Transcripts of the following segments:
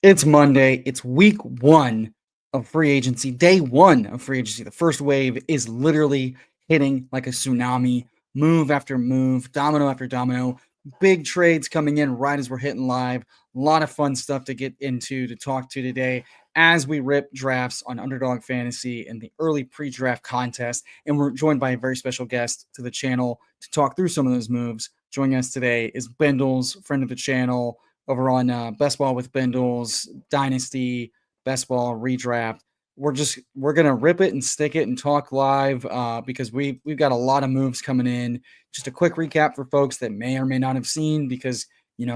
It's Monday. It's week one of free agency, day one of free agency. The first wave is literally hitting like a tsunami, move after move, domino after domino. Big trades coming in right as we're hitting live. A lot of fun stuff to get into, to talk to today as we rip drafts on Underdog Fantasy and the early pre draft contest. And we're joined by a very special guest to the channel to talk through some of those moves. Joining us today is Bindles, friend of the channel, over on Best Ball with Bindles, Dynasty, Best Ball, Redraft. We're gonna rip it and stick it and talk live because we've got a lot of moves coming in. Just a quick recap for folks that may or may not have seen, because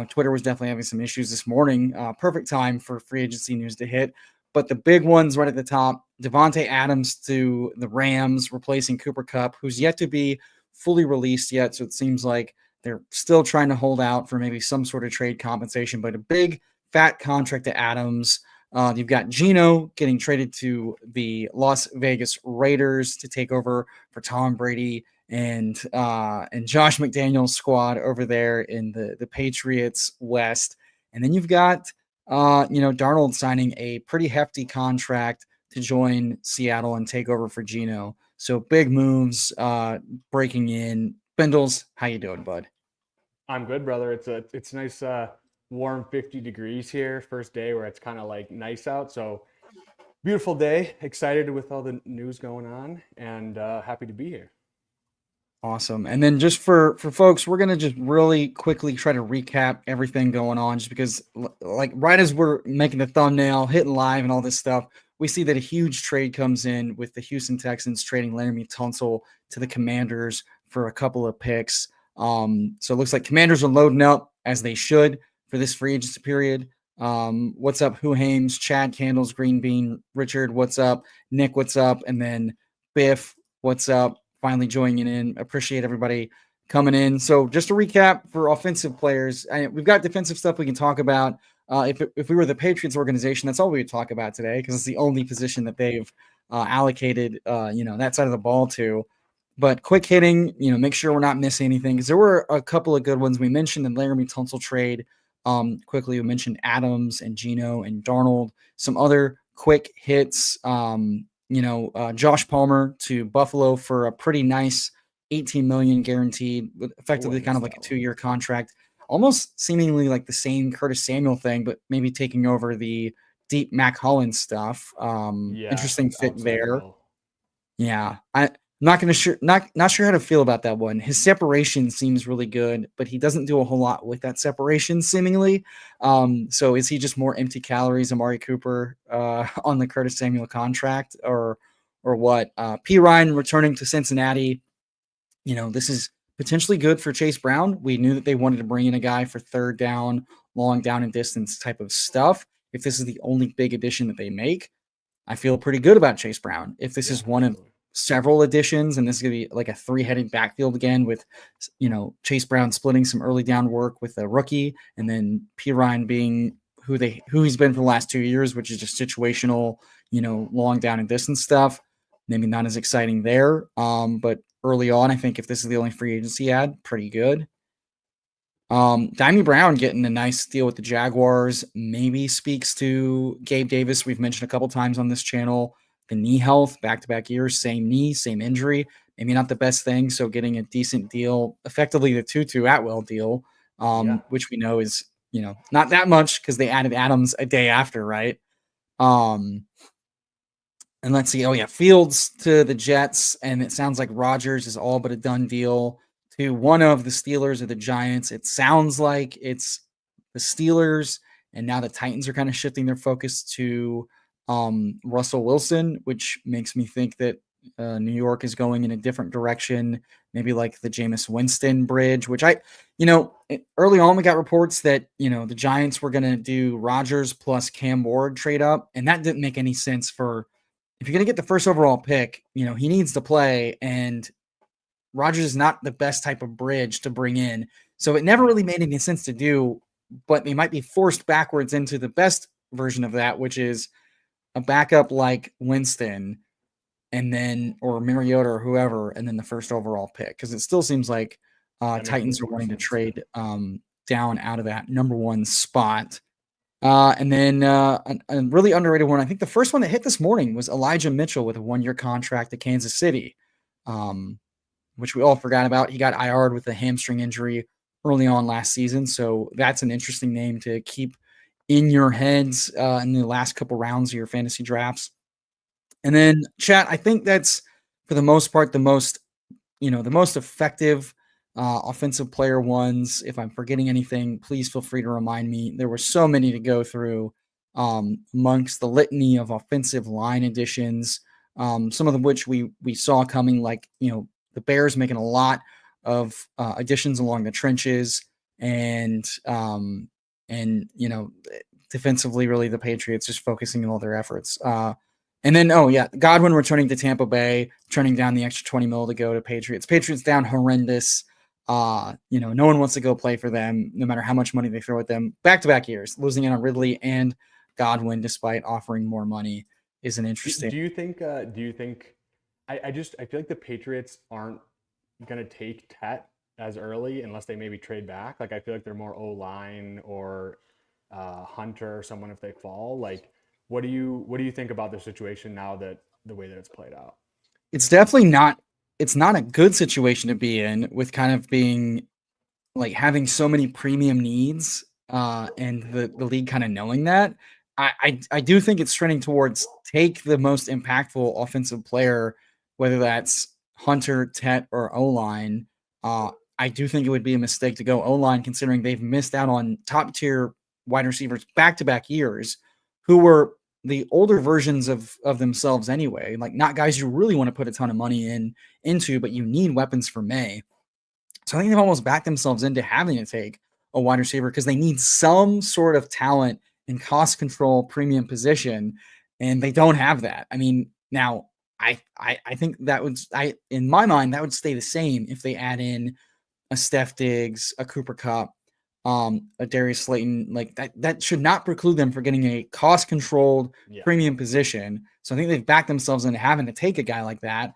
Twitter was definitely having some issues this morning. Perfect time for free agency news to hit. But the big ones right at the top: Davante Adams to the Rams, replacing Cooper Kupp, who's yet to be fully released yet. So it seems like they're still trying to hold out for maybe some sort of trade compensation, but a big fat contract to Adams. You've got Geno getting traded to the Las Vegas Raiders to take over for Tom Brady and Josh McDaniel's squad over there in the Patriots West. And then you've got Darnold signing a pretty hefty contract to join Seattle and take over for Geno. So big moves breaking in. Bindles, how you doing, bud? I'm good, brother. It's nice, warm 50 degrees here. First day where it's kind of like nice out. So beautiful day. Excited with all the news going on, and happy to be here. Awesome. And then just for folks, we're gonna just really quickly try to recap everything going on, just because like right as we're making the thumbnail, hitting live, and all this stuff, we see that a huge trade comes in with the Houston Texans trading Laramie Tunsil to the Commanders for a couple of picks. So it looks like Commanders are loading up as they should for this free agency period. What's up, Who Hames, Chad Candles, Green Bean, Richard, what's up, Nick, what's up, and then Biff, what's up? Finally joining in. Appreciate everybody coming in. So just to recap for offensive players, we've got defensive stuff we can talk about. If we were the Patriots organization, that's all we would talk about today, because it's the only position that they've allocated, that side of the ball to. But quick hitting, make sure we're not missing anything, because there were a couple of good ones we mentioned in Laramie Tunsil trade. Quickly, we mentioned Adams and Geno and Darnold. Some other quick hits. Josh Palmer to Buffalo for a pretty nice 18 million guaranteed, with effectively kind of like a 2-year contract, almost seemingly like the same Curtis Samuel thing, but maybe taking over the deep Mac Hollins stuff. Yeah, Interesting fit outside there. role. Yeah, I'm not sure how to feel about that one. His separation seems really good, but he doesn't do a whole lot with that separation, seemingly. So is he just more empty calories, Amari Cooper, on the Curtis Samuel contract, or what? P. Ryan returning to Cincinnati. This is potentially good for Chase Brown. We knew that they wanted to bring in a guy for third down, long down and distance type of stuff. If this is the only big addition that they make, I feel pretty good about Chase Brown. If this Yeah, is one of absolutely. several additions, and this is going to be like a three-headed backfield again, with Chase Brown splitting some early down work with a rookie, and then P. Ryan being who he's been for the last 2 years, which is just situational, long down and distance stuff. Maybe not as exciting there. But early on, I think if this is the only free agency ad, pretty good. Dimey Brown getting a nice deal with the Jaguars maybe speaks to Gabe Davis. We've mentioned a couple times on this channel the knee health, back-to-back years, same knee, same injury. Maybe not the best thing. So getting a decent deal, effectively the Tutu Atwell deal, Yeah, which we know is not that much because they added Adams a day after, right? Um, and let's see. Oh yeah, Fields to the Jets, and it sounds like Rodgers is all but a done deal to one of the Steelers or the Giants. It sounds like it's the Steelers, and now the Titans are kind of shifting their focus to Russell Wilson, which makes me think that New York is going in a different direction, maybe like the Jameis Winston bridge, which early on we got reports that, the Giants were going to do Rodgers plus Cam Ward trade up, and that didn't make any sense for, if you're going to get the first overall pick, he needs to play, and Rodgers is not the best type of bridge to bring in. So it never no. really made any sense to do, but they might be forced backwards into the best version of that, which is a backup like Winston, and then, or Mariota or whoever, and then the first overall pick. Because it still seems like That makes way Titans are more wanting to sense. trade down out of that number one spot. And then a really underrated one. I think the first one that hit this morning was Elijah Mitchell with a 1-year contract to Kansas City, um, which we all forgot about. He got IR'd with a hamstring injury early on last season, so that's an interesting name to keep in your heads in the last couple rounds of your fantasy drafts. And then, chat, I think that's for the most part the most effective offensive player ones. If I'm forgetting anything, please feel free to remind me. There were so many to go through amongst the litany of offensive line additions, some of which we saw coming, like the Bears making a lot of additions along the trenches, and defensively, really the Patriots just focusing all their efforts. And then, oh yeah, Godwin returning to Tampa Bay, turning down the extra 20 mil to go to Patriots. Patriots down horrendous. No one wants to go play for them, no matter how much money they throw at them. Back-to-back years, losing in on Ridley and Godwin, despite offering more money, is an interesting. Do you think? Do you think? I feel like the Patriots aren't gonna take Tet as early unless they maybe trade back. Like I feel like they're more O line or Hunter or someone if they fall. Like, what do you think about the situation now that the way that it's played out? It's definitely not. It's not a good situation to be in, with kind of being like having so many premium needs, and the league kind of knowing that. I do think it's trending towards take the most impactful offensive player, whether that's Hunter, Tet, or O line. I do think it would be a mistake to go O line, considering they've missed out on top tier wide receivers back to back years, who were the older versions of themselves anyway. Like, not guys you really want to put a ton of money into, but you need weapons for May. So I think they've almost backed themselves into having to take a wide receiver because they need some sort of talent in cost control premium position, and they don't have that. I mean, now I think that would, in my mind, that would stay the same if they add in a Steph Diggs, a Cooper Cup, a Darius Slayton. Like that should not preclude them for getting a cost controlled Yeah. premium position. So I think they've backed themselves into having to take a guy like that.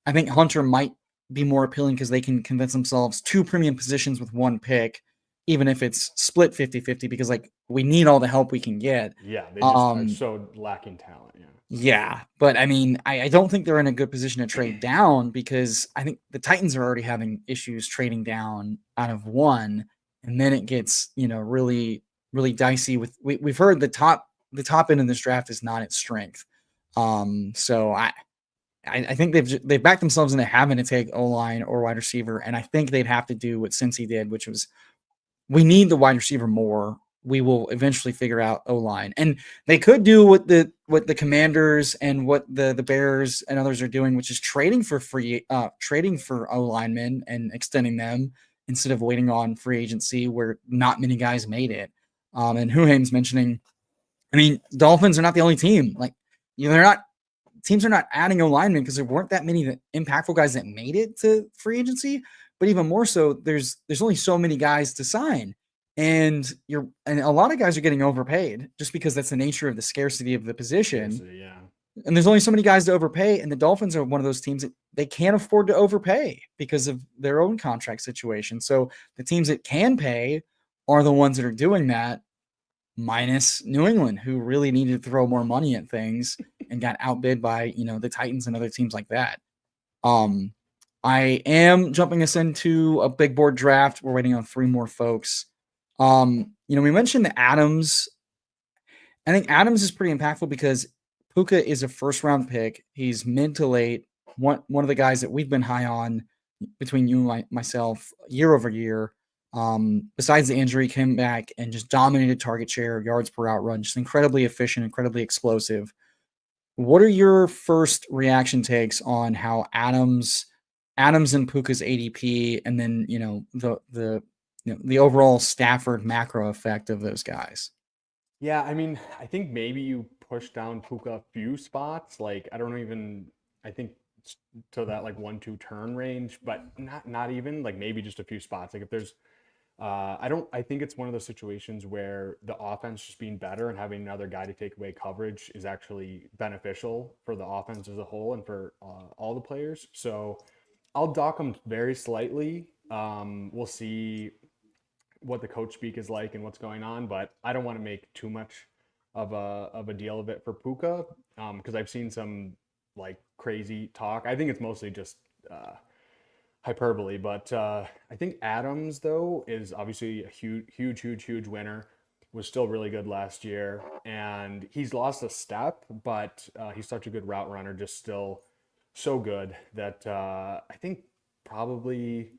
I think Hunter might be more appealing because they can convince themselves 2 premium positions with 1 pick, even if it's split 50-50, because like we need all the help we can get. Yeah, they just are Um, so lacking talent. Yeah. yeah, but I mean, I don't think they're in a good position to trade down, because I think the Titans are already having issues trading down out of 1, and then it gets really really dicey. With we've heard the top end of this draft is not its strength. So I think they've backed themselves into having to take O line or wide receiver, and I think they'd have to do what Cincy did, which was, we need the wide receiver more. We will eventually figure out O line, and they could do what the Commanders and what the Bears and others are doing, which is trading for O linemen and extending them instead of waiting on free agency, where not many guys made it. And Huhaim's mentioning, I mean, Dolphins are not the only team. Like, they're not teams are not adding O linemen because there weren't that many impactful guys that made it to free agency. But even more so, there's only so many guys to sign, and a lot of guys are getting overpaid just because that's the nature of the scarcity of the position. Scarcity, yeah. And there's only so many guys to overpay, and the Dolphins are one of those teams that they can't afford to overpay because of their own contract situation. So the teams that can pay are the ones that are doing that, minus New England, who really needed to throw more money at things and got outbid by the Titans and other teams like that. Um, I am jumping us into a big board draft. We're waiting on 3 more folks. We mentioned Adams. I think Adams is pretty impactful because Puka is a first round pick. He's mid to late. One of the guys that we've been high on between you and myself year over year. Besides the injury, came back and just dominated target share, yards per out run, just incredibly efficient, incredibly explosive. What are your first reaction takes on how Adams and Puka's ADP, and then the overall Stafford macro effect of those guys? Yeah, I mean, I think maybe you push down Puka a few spots. Like, I think to that like 1-2 turn range, but not even like maybe just a few spots. Like if there's, I think it's one of those situations where the offense just being better and having another guy to take away coverage is actually beneficial for the offense as a whole and for all the players. So I'll dock them very slightly. We'll see what the coach speak is like and what's going on, but I don't want to make too much of a deal of it for Puka because I've seen some like crazy talk. I think it's mostly just hyperbole, but I think Adams though is obviously a huge winner. Was still really good last year, and he's lost a step, but he's such a good route runner, just still so good that I think probably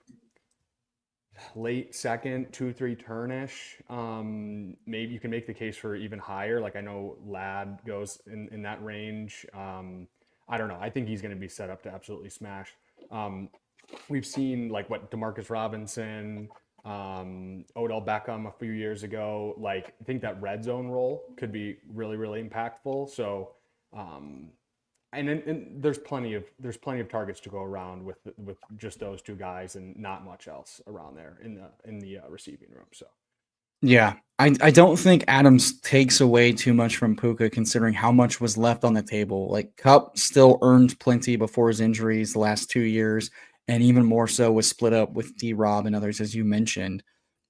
late second, 2-3 turnish. Maybe you can make the case for even higher. Like I know Lad goes in that range. I don't know. I think he's going to be set up to absolutely smash. Um, we've seen like what Demarcus Robinson, Odell Beckham a few years ago. Like I think that red zone role could be really impactful. So um, and there's plenty of targets to go around with just those two guys and not much else around there in the receiving room. So Yeah, I don't think Adams takes away too much from Puka considering how much was left on the table. Like Cup still earned plenty before his injuries the last 2 years, and even more so was split up with D Rob and others, as you mentioned.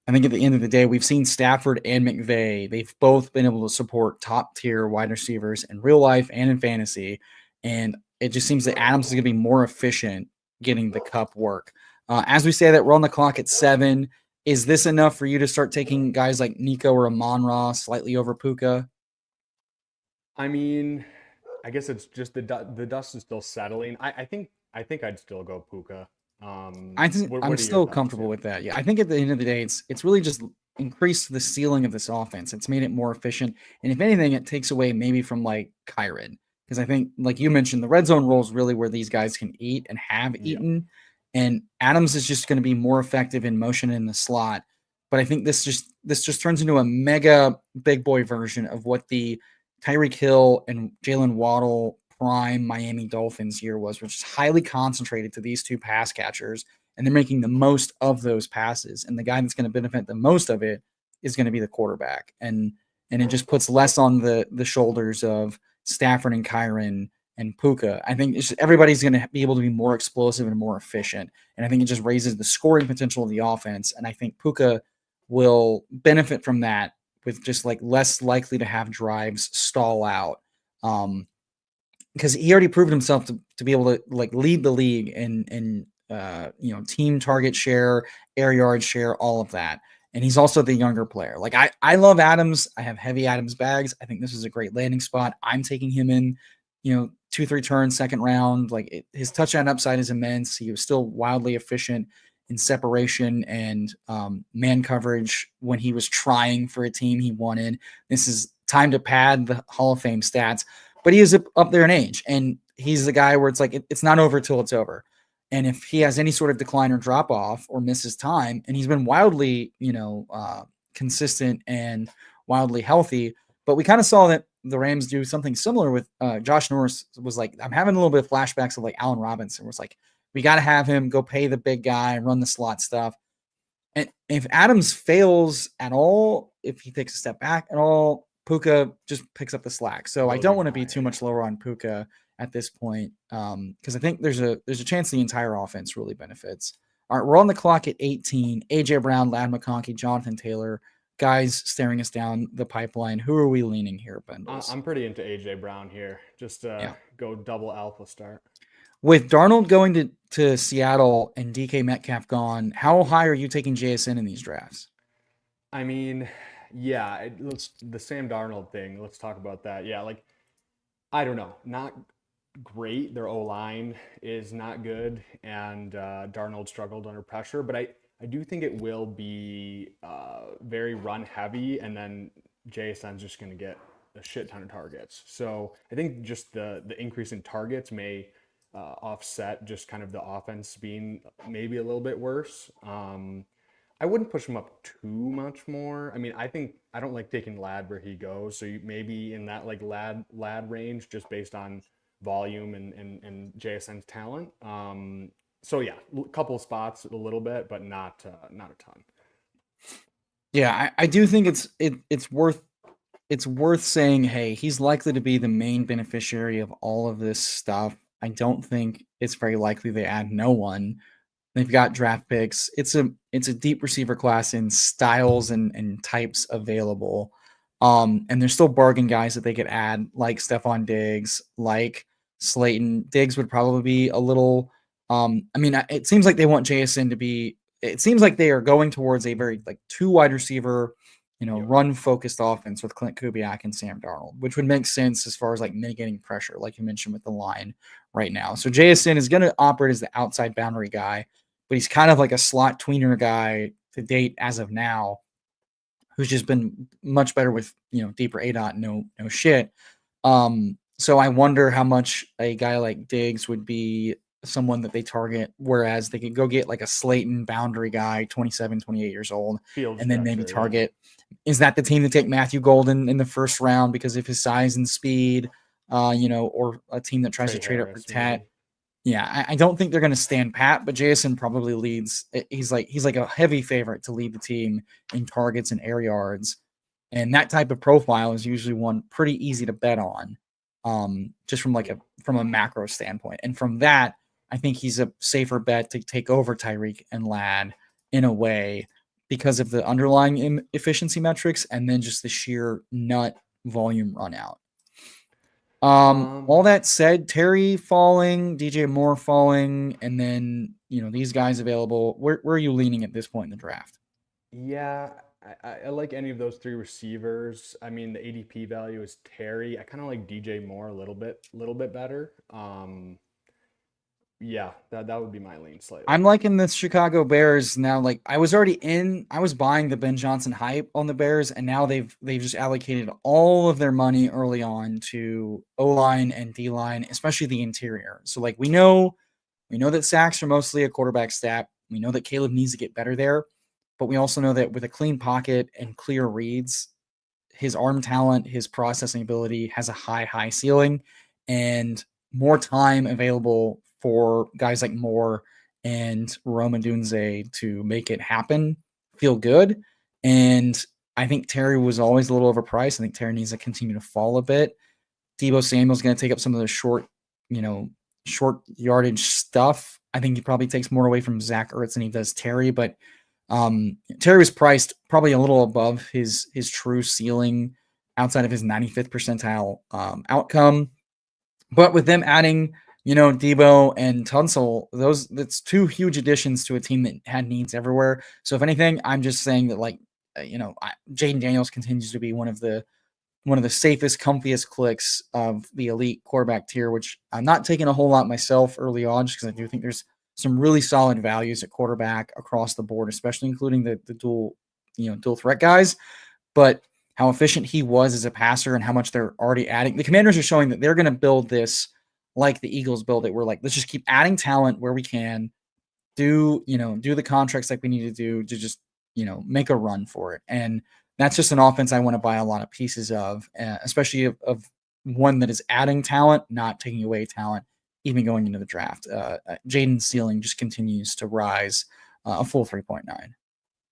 I think at the end of the day, we've seen Stafford and McVay. They've both been able to support top tier wide receivers in real life and in fantasy. And it just seems that Adams is going to be more efficient getting the cup work. As we say that, we're on the clock at 7. Is this enough for you to start taking guys like Nico or Amon-Ra slightly over Puka? I mean, I guess it's just the dust is still settling. I think I'd still go Puka. I'm What are your still thoughts? comfortable Yeah. with that. Yeah, I think at the end of the day, it's really just increased the ceiling of this offense. It's made it more efficient, and if anything, it takes away maybe from like Kyron because I think, like you mentioned, the red zone role is really where these guys can eat and have Yeah. eaten, and Adams is just going to be more effective in motion in the slot. But I think this just turns into a mega big boy version of what the Tyreek Hill and Jalen Waddle prime Miami Dolphins year was, which is highly concentrated to these two pass catchers, and they're making the most of those passes. And the guy that's going to benefit the most of it is going to be the quarterback, and it just puts less on the shoulders of Stafford and Kyron and Puka. I think everybody's going to be able to be more explosive and more efficient, and I think it just raises the scoring potential of the offense. And I think Puka will benefit from that with just like less likely to have drives stall out. Because he already proved himself to be able to like lead the league in team target share, air yard share, all of that. And he's also the younger player. Like I love Adams. I have heavy Adams bags. I think this is a great landing spot. I'm taking him in, 2-3 turns, second round. His touchdown upside is immense. He was still wildly efficient in separation and man coverage when he was trying for a team he wanted. This is time to pad the Hall of Fame stats, but he is up there in age, and he's the guy where it's like it's not over till it's over. And if he has any sort of decline or drop off or misses time, and he's been wildly, consistent and wildly healthy, but we kind of saw that the Rams do something similar with Josh Norris. Was like, I'm having a little bit of flashbacks of like Allen Robinson. Where it's like we got to have him go pay the big guy and run the slot stuff. And if Adams fails at all, if he takes a step back at all, Puka just picks up the slack. So I Goes don't even want to be higher. too much lower on Puka at this point because I think there's a chance the entire offense really benefits. All right, we're on the clock at 18. AJ Brown, Lad McConkey, Jonathan Taylor, guys staring us down the pipeline. Who are we leaning here, Bindles? I'm pretty into AJ Brown here. Just Yeah. go double alpha start. With Darnold going to Seattle and DK Metcalf gone, how high are you taking JSN in these drafts? I mean, yeah, let's the Sam Darnold thing. Let's talk about that. Yeah, like I don't know, not great. Their O line is not good, and Darnold struggled under pressure. But I do think it will be very run heavy, and then JSN's just going to get a shit ton of targets. So I think just the increase in targets may offset just kind of the offense being maybe a little bit worse. I wouldn't push him up too much more. I mean, I think I don't like taking Lad where he goes, so maybe in that like Lad range, just based on volume and JSN's talent. So yeah, couple spots a little bit, but not a ton. Yeah, I do think it's worth saying, hey, he's likely to be the main beneficiary of all of this stuff. I don't think it's very likely they add no one. They've got draft picks. It's a deep receiver class in styles and types available. And there's still bargain guys that they could add, like Stephon Diggs, like Slayton. Diggs would probably be a little. I mean, it seems like they want JSN to be. It seems like they are going towards a very like two wide receiver, Yep. run focused offense with Clint Kubiak and Sam Darnold, which would make sense as far as like mitigating pressure, like you mentioned with the line right now. So JSN is going to operate as the outside boundary guy, but he's kind of like a slot tweener guy to date as of now, who's just been much better with deeper ADOT, no shit. So I wonder how much a guy like Diggs would be someone that they target, whereas they could go get like a Slayton boundary guy, 27, 28 years old, Field and then maybe stretcher, yeah. target. Is that the team to take Matthew Golden in the first round because of his size and speed? Or a team that tries Trey to trade up for Harris, Tat. maybe. Yeah, I don't think they're going to stand pat, but Jason probably leads. He's like a heavy favorite to lead the team in targets and air yards, and that type of profile is usually one pretty easy to bet on, just from like Yeah. from a macro standpoint. And from that, I think he's a safer bet to take over Tyreek and Ladd in a way because of the underlying efficiency metrics, and then just the sheer nut volume run out. All that said, Terry falling, DJ Moore falling, and then these guys available. Where are you leaning at this point in the draft? Yeah, I like any of those three receivers. I mean, the ADP value is Terry. I kind of like DJ Moore a little bit better. Yeah, that would be my lean I'm slightly. liking the Chicago Bears now. Like I was buying the Ben Johnson hype on the Bears, and now they've just allocated all of their money early on to O line and D line, especially the interior. So like we know that sacks are mostly a quarterback stat. We know that Caleb needs to get better there, but we also know that with a clean pocket and clear reads, his arm talent, his processing ability has a high ceiling, and more time available for guys like Moore and Roma Dunze to make it happen feel good. And I think Terry was always a little overpriced. I think Terry needs to continue to fall a bit. Debo Samuel's going to take up some of the short yardage stuff. I think he probably takes more away from Zach Ertz than he does Terry, but Terry was priced probably a little above his true ceiling outside of his 95th percentile outcome. But with them adding, Debo and Tunsil, that's two huge additions to a team that had needs everywhere. So if anything, I'm just saying that Jaden Daniels continues to be one of the safest, comfiest clicks of the elite quarterback tier, which I'm not taking a whole lot myself early on, just because I do think there's some really solid values at quarterback across the board, especially including the dual threat guys. But how efficient he was as a passer and how much they're already adding. The Commanders are showing that they're going to build this like the Eagles build it. We're like, let's just keep adding talent where we can, do the contracts like we need to do to just, make a run for it. And that's just an offense I want to buy a lot of pieces of, especially of one that is adding talent, not taking away talent, even going into the draft. Jaden's ceiling just continues to rise a full 3.9.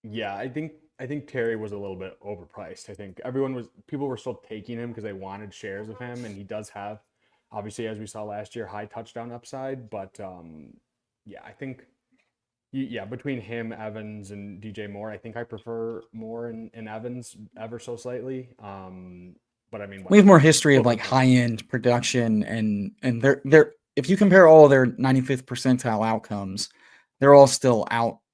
Yeah, I think Terry was a little bit overpriced. I think people were still taking him because they wanted shares of him, and he does have, obviously, as we saw last year, high touchdown upside. But yeah, I think yeah, between him, Evans, and DJ Moore, I think I prefer Moore and Evans ever so slightly. But I mean, We have whatever. more history of Both like are fine. high end production, and they're if you compare all of their 95th percentile outcomes, they're all still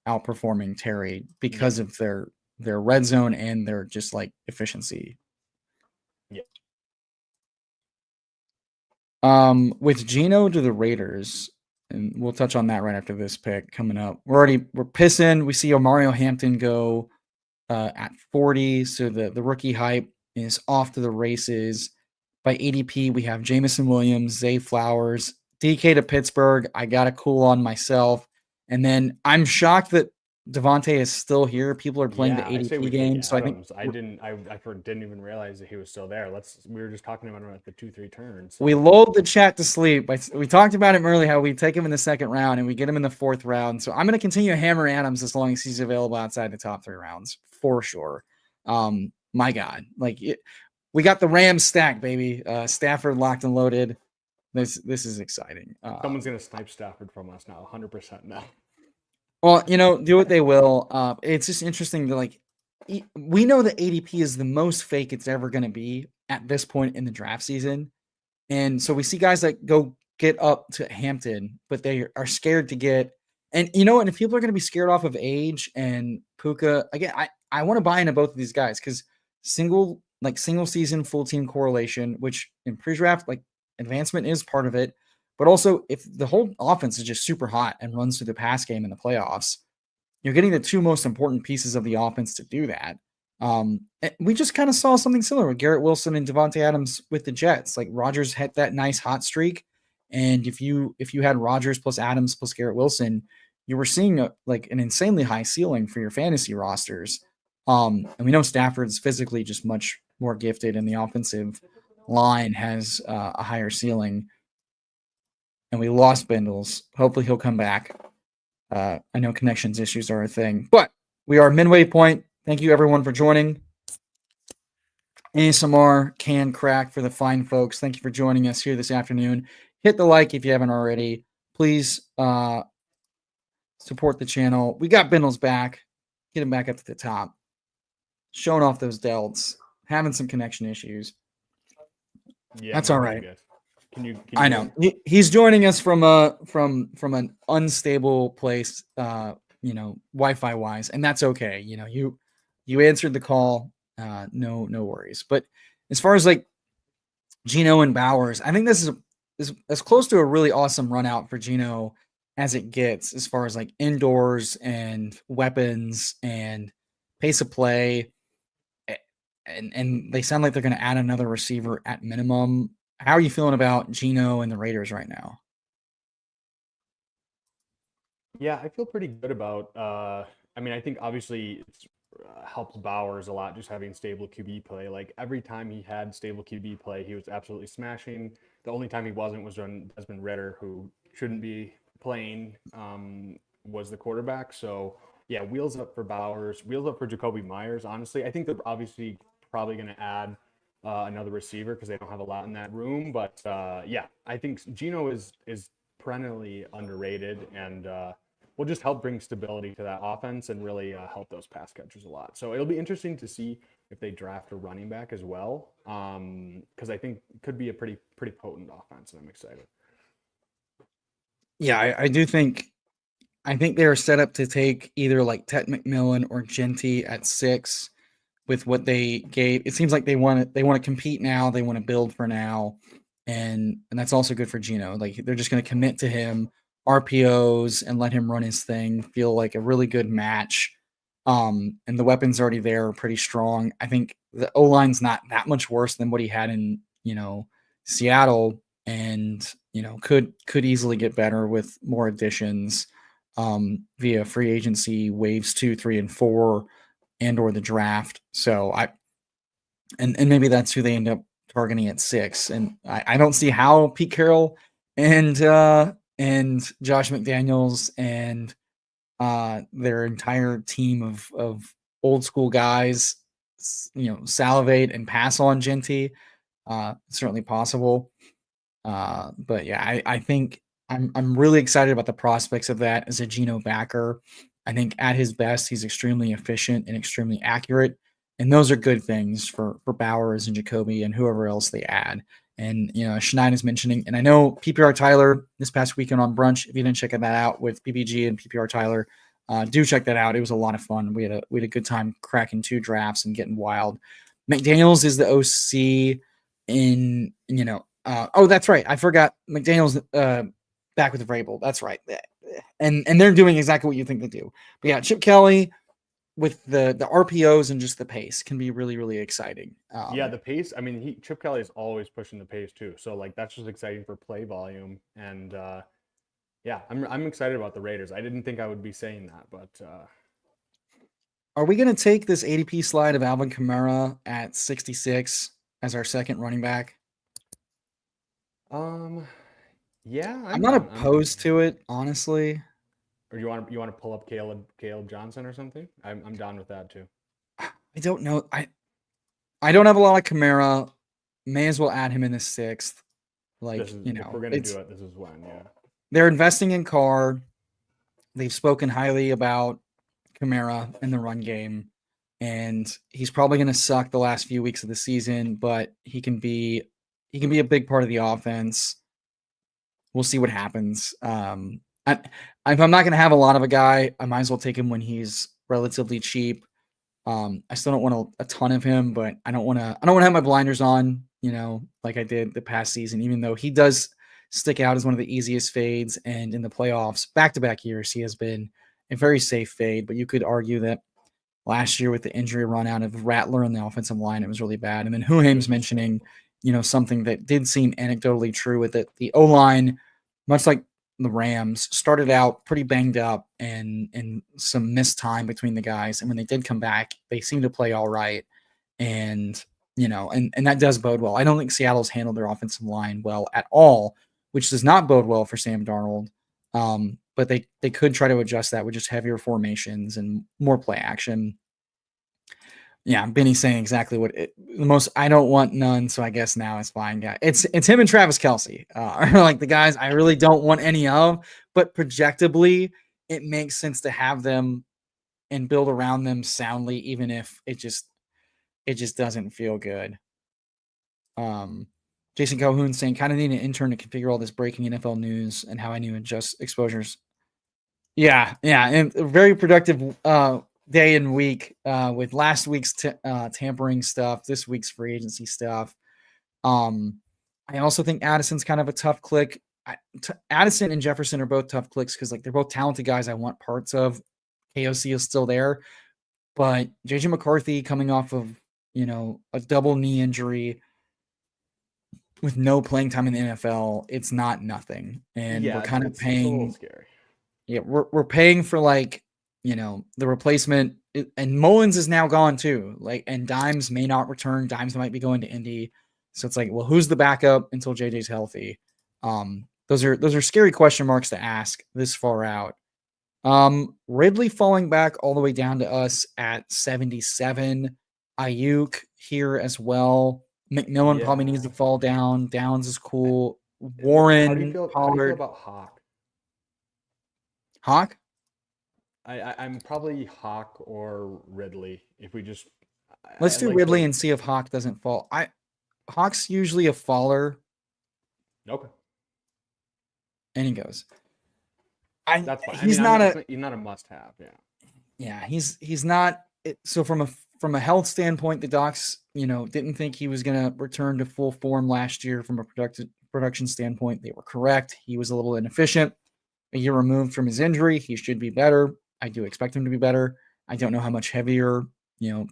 outperforming Terry Yeah, because of their red zone and their just like efficiency. yeah. With Geno to the Raiders, and we'll touch on that right after this pick coming up. We're pissing. We see Mario Hampton go at 40, so the rookie hype is off to the races. By ADP, we have Jamison Williams, Zay Flowers, DK to Pittsburgh. I got to cool on myself, and then I'm shocked that Davante is still here. People are playing the Yeah, I say ADP we take game, so I think Adams. Didn't even realize that he was still there. We were just talking about him at the 2-3 turn. we So lulled the chat to sleep. We talked about him earlier, how we take him in the second round and we get him in the fourth round. So I'm going to continue to hammer Adams as long as he's available outside the top 3 rounds for sure. My God, we got the Rams stack, baby. Stafford locked and loaded. This is exciting. someone's gonna snipe Stafford from us now, 100% now. Well, do what they will. It's just interesting to we know that ADP is the most fake it's ever going to be at this point in the draft season. And so we see guys that go get up to Hampton, but they are scared to get. And and if people are going to be scared off of age and Puka, again, I want to buy into both of these guys because single season full team correlation, which in pre-draft advancement is part of it, but also if the whole offense is just super hot and runs through the pass game in the playoffs, you're getting the two most important pieces of the offense to do that. We just kind of saw something similar with Garrett Wilson and Davante Adams with the Jets. Like Rodgers had that nice hot streak, and if you had Rodgers plus Adams plus Garrett Wilson, you were seeing an insanely high ceiling for your fantasy rosters. And we know Stafford's physically just much more gifted, and the offensive line has a higher ceiling. And we lost Bindles. Hopefully he'll come back. I know connections issues are a thing, but we are midway point. Thank you everyone for joining. ASMR can crack for the fine folks. Thank you for joining us here this afternoon. Hit the like if you haven't already. Please support the channel. We got Bindles back. Get him back up to the top. Showing off those delts. Having some connection issues. Yeah, that's all right. Can you I know. He's joining us from an unstable place, Wi-Fi wise, and that's okay. You answered the call. No worries. But as far as Geno and Bowers, I think this is as close to a really awesome run out for Geno as it gets, as far as indoors and weapons and pace of play. And they sound like they're going to add another receiver at minimum. How are you feeling about Geno and the Raiders right now? Yeah, I feel pretty good about. I think obviously it's helps Bowers a lot just having stable QB play. Like every time he had stable QB play, he was absolutely smashing. The only time he wasn't was when Desmond Ridder, who shouldn't be playing, was the quarterback. So yeah, wheels up for Bowers, wheels up for Jacoby Myers. Honestly, I think they're obviously probably going to add another receiver because they don't have a lot in that room. But yeah, I think Geno is perennially underrated and will just help bring stability to that offense and really help those pass catchers a lot. So it'll be interesting to see if they draft a running back as well, because I think it could be a pretty potent offense, and I'm excited. Yeah, I do think. I think they are set up to take either Ted McMillan or Genty at 6 with what they gave. It seems like they want to compete now. They want to build for now, and that's also good for Geno. They're just going to commit to him RPOs and let him run his thing. Feel like a really good match. And the weapons already there are pretty strong. I think the O line's not that much worse than what he had in Seattle, and could easily get better with more additions via free agency waves 2, 3, and 4, and or the draft. So and maybe that's who they end up targeting at 6. And I don't see how Pete Carroll and Josh McDaniels and their entire team of old school guys, salivate and pass on Genty. Certainly possible. But yeah, I think I'm really excited about the prospects of that as a Geno backer. I think at his best, he's extremely efficient and extremely accurate. And those are good things for Bowers and Jacoby and whoever else they add. And, Shania is mentioning, and I know PPR Tyler this past weekend on brunch, if you didn't check that out with PPG and PPR Tyler, do check that out. It was a lot of fun. We had a good time cracking 2 drafts and getting wild. McDaniels is the OC in, oh, that's right. I forgot McDaniels back with the Vrabel. That's right. And they're doing exactly what you think they do. But yeah, Chip Kelly with the RPOs and just the pace can be really, really exciting. Yeah, the pace. I mean, Chip Kelly is always pushing the pace too. So that's just exciting for play volume. And yeah, I'm excited about the Raiders. I didn't think I would be saying that, but are we going to take this ADP slide of Alvin Kamara at 66 as our second running back? Yeah, I'm not opposed to it, honestly. Or you want to pull up Caleb Johnson or something? I'm down with that too. I don't know. I don't have a lot of Kamara. May as well add him in the 6th. If we're gonna do it, this is when. Yeah. They're investing in Carr. they've spoken highly about Kamara in the run game, and he's probably going to suck the last few weeks of the season, but he can be a big part of the offense. We'll see what happens. If I'm not going to have a lot of a guy, I might as well take him when he's relatively cheap. I still don't want a ton of him, but I don't want to. I don't want to have my blinders on, like I did the past season. Even though he does stick out as one of the easiest fades, and in the playoffs, back-to-back years, he has been a very safe fade. But you could argue that last year with the injury run out of Rattler in the offensive line, it was really bad. And then Huhaim's mentioning, something that did seem anecdotally true with it. The O-line, much like the Rams, started out pretty banged up and some missed time between the guys. And when they did come back, they seemed to play all right. And, and that does bode well. I don't think Seattle's handled their offensive line well at all, which does not bode well for Sam Darnold. But they could try to adjust that with just heavier formations and more play action. Yeah, Benny's saying exactly what the most. I don't want none, so I guess now it's fine, guy. It's him and Travis Kelce are like the guys I really don't want any of, but projectably it makes sense to have them and build around them soundly, even if it just doesn't feel good. Jason Calhoun saying kind of need an intern to configure all this breaking NFL news and how I need to adjust exposures. Yeah, and a very productive day and week with last week's tampering stuff, this week's free agency stuff. I also think Addison's kind of a tough click. Addison and Jefferson are both tough clicks because they're both talented guys I want parts of. KOC is still there, but JJ McCarthy coming off of a double knee injury with no playing time in the NFL, it's not nothing, and we're kind of paying. It's a little scary. Yeah, we're paying for the replacement, and Mullins is now gone too. And Dimes may not return. Dimes might be going to Indy, so it's well, who's the backup until JJ's healthy? Those are scary question marks to ask this far out. Ridley falling back all the way down to us at 77. Ayuk here as well. McMillan probably needs to fall down. Downs is cool. Warren, how do you feel about Hawk? Hawk? I'm probably Hawk or Ridley. If we just let's do Ridley and see if Hawk doesn't fall. Hawk's usually a faller. Okay. And he goes. That's fine. He's not a must-have. Yeah. Yeah, he's not. So from a health standpoint, the docs didn't think he was going to return to full form last year. From a production standpoint, they were correct. He was a little inefficient. A year removed from his injury, he should be better. I do expect him to be better. I don't know how much heavier,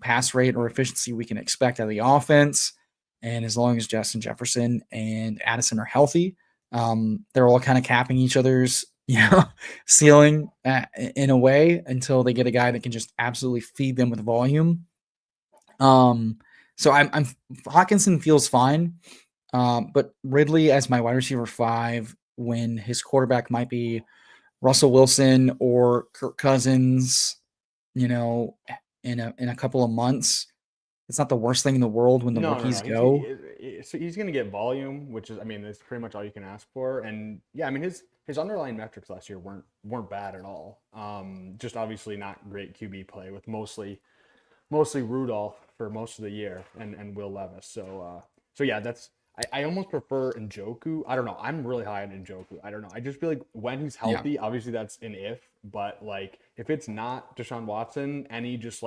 pass rate or efficiency we can expect out of the offense. And as long as Justin Jefferson and Addison are healthy, they're all kind of capping each other's, ceiling in a way until they get a guy that can just absolutely feed them with volume. So Hawkinson feels fine, but Ridley as my wide receiver 5 when his quarterback might be Russell Wilson or Kirk Cousins, in a couple of months. It's not the worst thing in the world when the rookies go. So he's going to get volume, which is, that's pretty much all you can ask for. And yeah, his underlying metrics last year weren't bad at all. Just obviously not great QB play with mostly Rudolph for most of the year and Will Levis. So yeah, I almost prefer Njoku. I don't know. I'm really high on Njoku. I don't know. I just feel like when he's healthy, obviously that's an if, but if it's not Deshaun Watson, any just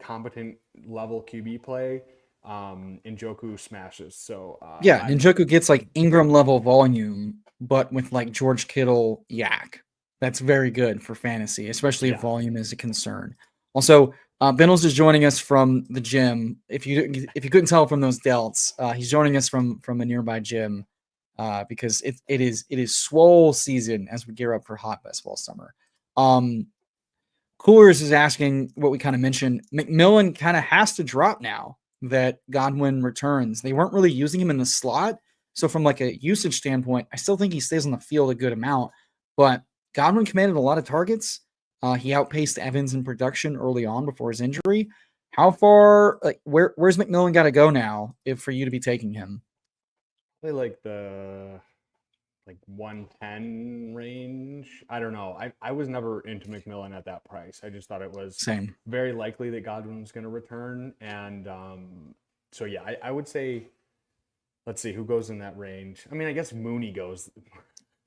competent level QB play, Njoku smashes. So Njoku gets Ingram level volume, but with George Kittle yak. That's very good for fantasy, especially if volume is a concern. Also, Bindles is joining us from the gym. If you couldn't tell from those delts, he's joining us from a nearby gym because it is swole season as we gear up for hot baseball summer. Coolers is asking what we kind of mentioned. McMillan kind of has to drop now that Godwin returns. They weren't really using him in the slot, so from a usage standpoint, I still think he stays on the field a good amount. But Godwin commanded a lot of targets. He outpaced Evans in production early on before his injury. How far, where's McMillan got to go now for you to be taking him? Probably the like 110 range. I don't know. I was never into McMillan at that price. I just thought it was Same. very likely that Godwin was going to return. And so, yeah, I would say, let's see who goes in that range. I mean, I guess Mooney goes.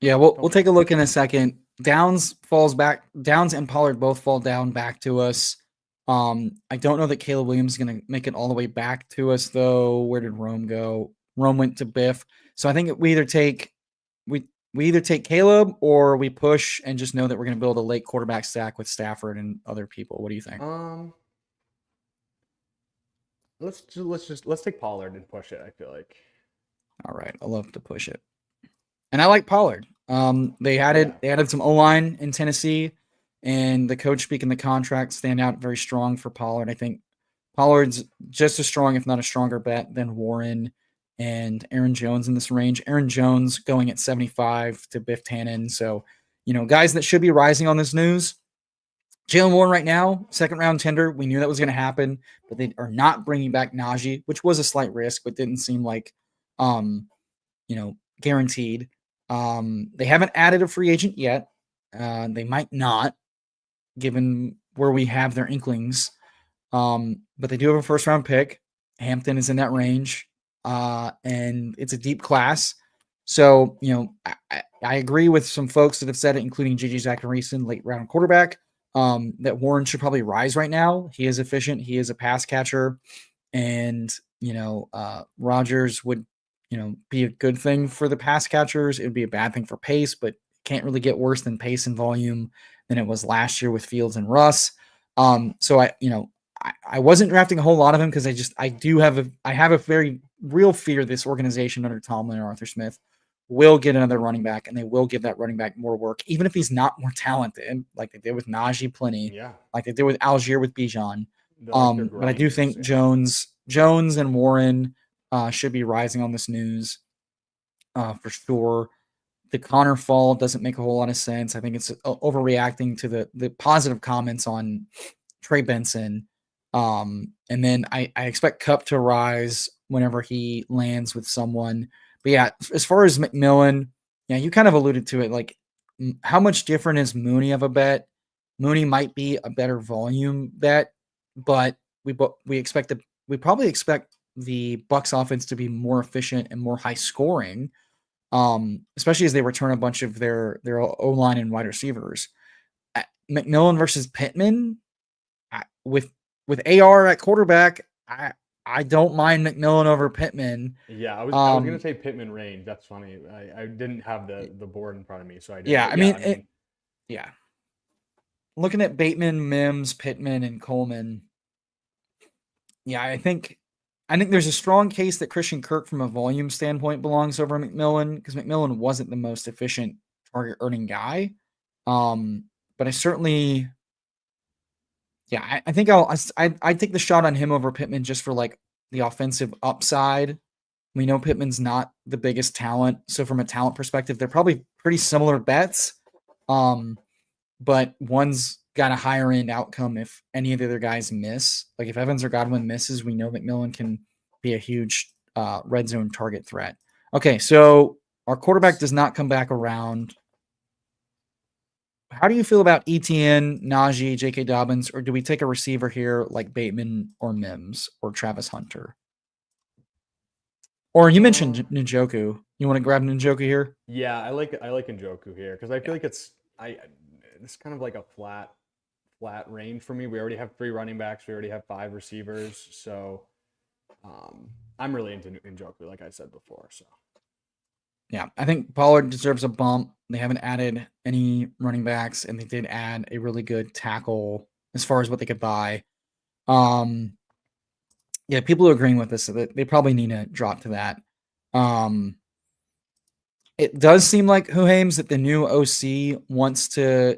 Yeah, we'll Don't, take a look in a second. Downs falls back. Downs and Pollard both fall down back to us. I don't know that Caleb Williams is going to make it all the way back to us though. Where did Rome go? Rome went to Biff. So I think we either take Caleb or we push and just know that we're going to build a late quarterback stack with Stafford and other people. What do you think? let's take Pollard and push it. I feel like. All right, I love to push it, and I like Pollard. They added some O-line in Tennessee, and the coach speaking the contract stand out very strong for Pollard. I think Pollard's just as strong, if not a stronger bet than Warren and Aaron Jones in this range. Aaron Jones going at 75 to Biff Tannen. So, guys that should be rising on this news. Jalen Warren right now, second round tender. We knew that was going to happen, but they are not bringing back Najee, which was a slight risk, but didn't seem like, guaranteed. They haven't added a free agent yet. They might not, given where we have their inklings. But they do have a first round pick. Hampton is in that range, and it's a deep class. So, I agree with some folks that have said it, including Gigi Zachariason, late round quarterback, that Warren should probably rise right now. He is efficient. He is a pass catcher. And, Rodgers would, be a good thing for the pass catchers. It would be a bad thing for Pace, but can't really get worse than Pace and volume than it was last year with Fields and Russ. So I wasn't drafting a whole lot of him because I have a very real fear this organization under Tomlin or Arthur Smith will get another running back, and they will give that running back more work, even if he's not more talented, like they did with Najee plenty, like they did with Algier with Bijan. But I do think Jones and Warren should be rising on this news for sure. The Connor fall doesn't make a whole lot of sense. I think it's overreacting to the positive comments on Trey Benson. And then I expect Kupp to rise whenever he lands with someone. But yeah, as far as McMillan, yeah, you kind of alluded to it. Like, how much different is Mooney of a bet? Mooney might be a better volume bet, but we probably expect the Bucks offense to be more efficient and more high scoring, especially as they return a bunch of their O-line and wide receivers. McMillan versus Pittman, with AR at quarterback, I don't mind McMillan over Pittman. Yeah, I was gonna say Pittman range. That's funny. I didn't have the board in front of me, so I didn't. Yeah, I mean, yeah. Looking at Bateman, Mims, Pittman, and Coleman, yeah, I think there's a strong case that Christian Kirk, from a volume standpoint, belongs over McMillan because McMillan wasn't the most efficient target earning guy. But I certainly. Yeah, I think I'd take the shot on him over Pittman just for like the offensive upside. We know Pittman's not the biggest talent, so from a talent perspective, they're probably pretty similar bets. But one's got a higher end outcome if any of the other guys miss. Like if Evans or Godwin misses, we know McMillan can be a huge red zone target threat. Okay, so our quarterback does not come back around. How do you feel about ETN, Najee, J.K. Dobbins, or do we take a receiver here like Bateman or Mims or Travis Hunter? Or you mentioned Njoku. You want to grab Njoku here? Yeah, I like Njoku here because I feel like it's kind of like a flat range for me. We already have 3 running backs. We already have 5 receivers. So I'm really into Njoku, like I said before. So. Yeah, I think Pollard deserves a bump. They haven't added any running backs, and they did add a really good tackle as far as what they could buy. Yeah, people are agreeing with this, so that they probably need to drop to that. It does seem like Huhames, that the new OC wants to,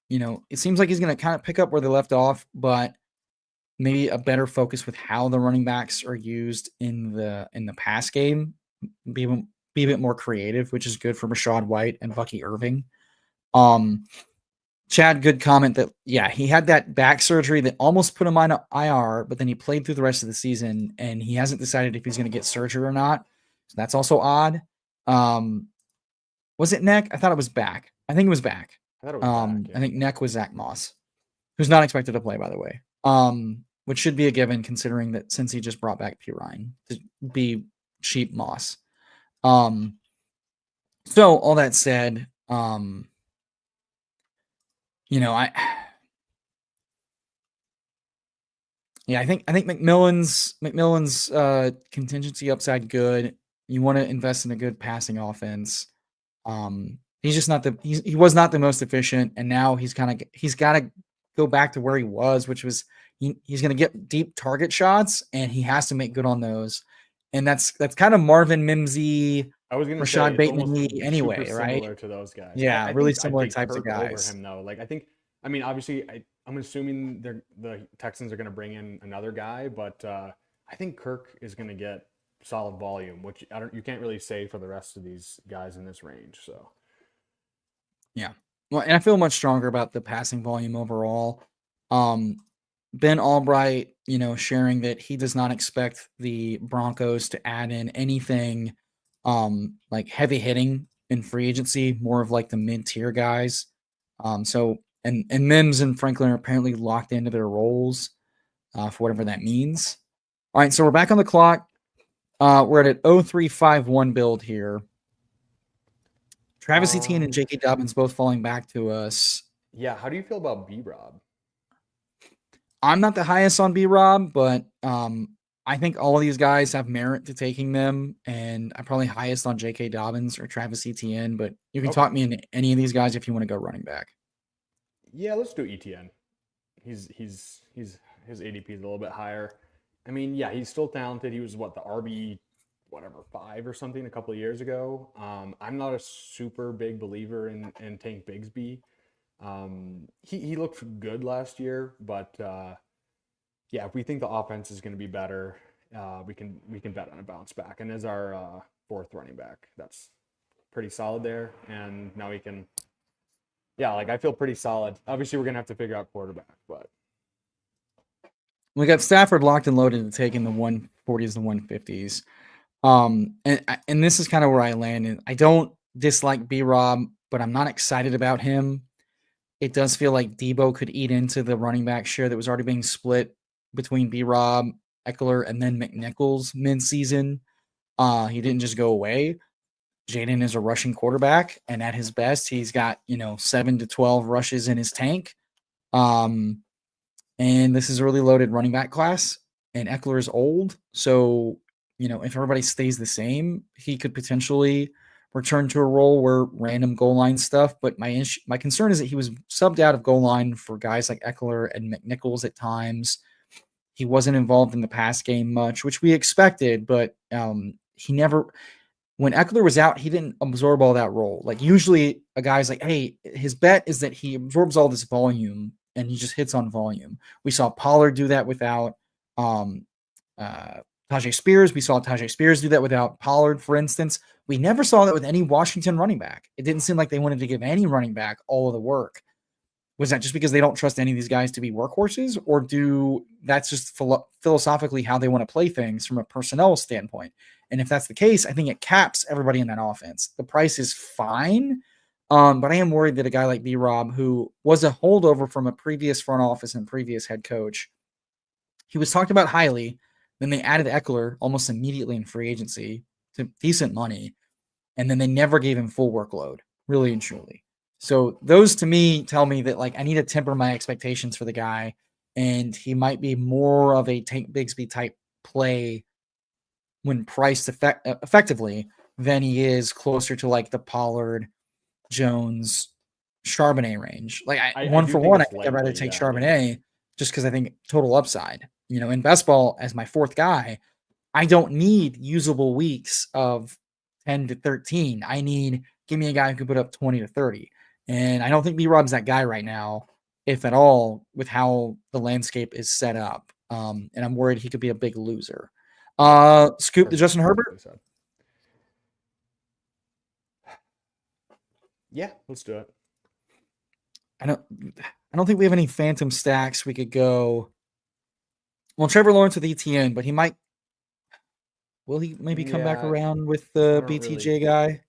it seems like he's going to kind of pick up where they left off, but maybe a better focus with how the running backs are used in the pass game. Be a bit more creative, which is good for Rashad White and Bucky Irving. Chad, good comment that, yeah, he had that back surgery that almost put him on IR, but then he played through the rest of the season, and he hasn't decided if he's going to get surgery or not. So that's also odd. Was it neck? I thought it was back. I think it was back. I thought it was back. I Yeah. think neck was Zach Moss, who's not expected to play, by the way. Which should be a given considering that since he just brought back P. Ryan to be cheap Moss. So all that said, you know, I think McMillan's contingency upside good. You want to invest in a good passing offense. He's just not he was not the most efficient, and now he's got to go back to where he was, which was he's going to get deep target shots, and he has to make good on those. And that's kind of Marvin Mimsy, I was gonna say Rashad it's almost Bateman super anyway, right? similar to those guys. Yeah, I really think I'd similar take types of Kirk over guys. him though. Like I mean, obviously, I'm assuming the Texans are gonna bring in another guy, but I think Kirk is gonna get solid volume, which you can't really say for the rest of these guys in this range. So Yeah. Well, and I feel much stronger about the passing volume overall. Ben Albright, sharing that he does not expect the Broncos to add in anything like heavy hitting in free agency, more of like the mid-tier guys. So and Mims and Franklin are apparently locked into their roles for whatever that means. All right, so we're back on the clock. We're at an 0351 build here. Travis Etienne and J.K. Dobbins both falling back to us. yeah, how do you feel about B-Rob? I'm not the highest on B-Rob, but I think all of these guys have merit to taking them, and I'm probably highest on J.K. Dobbins or Travis Etienne, but you can talk me into any of these guys if you want to go running back. Yeah, let's do ETN. His ADP is a little bit higher. I mean, yeah, he's still talented. He was the RB whatever 5 or something a couple of years ago. I'm not a super big believer in Tank Bigsby. He looked good last year, but yeah, if we think the offense is going to be better, we can bet on a bounce back. And as our fourth running back, that's pretty solid there. And now we can, yeah, like I feel pretty solid. Obviously, we're gonna have to figure out quarterback, but We got Stafford locked and loaded to take in the 140s and 150s. And this is kind of where I landed. I don't dislike B-Rob, but I'm not excited about him. It does feel like Debo could eat into the running back share that was already being split between B-Rob, Eckler, and then McNichols mid-season. He didn't just go away. Jaden is a rushing quarterback, and at his best, he's got 7 to 12 rushes in his tank. And this is a really loaded running back class, and Eckler is old, so if everybody stays the same, he could potentially return to a role where random goal line stuff. But my concern is that he was subbed out of goal line for guys like Eckler and McNichols at times. He wasn't involved in the pass game much, which we expected, but he never. When Eckler was out, he didn't absorb all that role. Like usually, a guy's like, hey, his bet is that he absorbs all this volume and he just hits on volume. We saw Pollard do that without Tajay Spears. We saw Tajay Spears do that without Pollard, for instance. We never saw that with any Washington running back. It didn't seem like they wanted to give any running back all of the work. Was that just because they don't trust any of these guys to be workhorses, or that's just philosophically how they want to play things from a personnel standpoint? And if that's the case, I think it caps everybody in that offense. The price is fine, but I am worried that a guy like B-Rob, who was a holdover from a previous front office and previous head coach, he was talked about highly. Then they added Eckler almost immediately in free agency to decent money, and then they never gave him full workload, really and truly. So those to me tell me that I need to temper my expectations for the guy, and he might be more of a Tank Bigsby type play when priced effectively than he is closer to the Pollard, Jones, Charbonnet range. I do think I it's think I'd rather take yeah. Charbonnet just because I think total upside. In best ball as my fourth guy, I don't need usable weeks of 10 to 13. Give me a guy who can put up 20 to 30. And I don't think B-Rob's that guy right now, if at all, with how the landscape is set up. And I'm worried he could be a big loser. Scoop to Justin Herbert. Yeah, let's do it. I don't think we have any phantom stacks we could go. Well, Trevor Lawrence with ETN, but he might. Will he maybe come back around with the BTJ guy?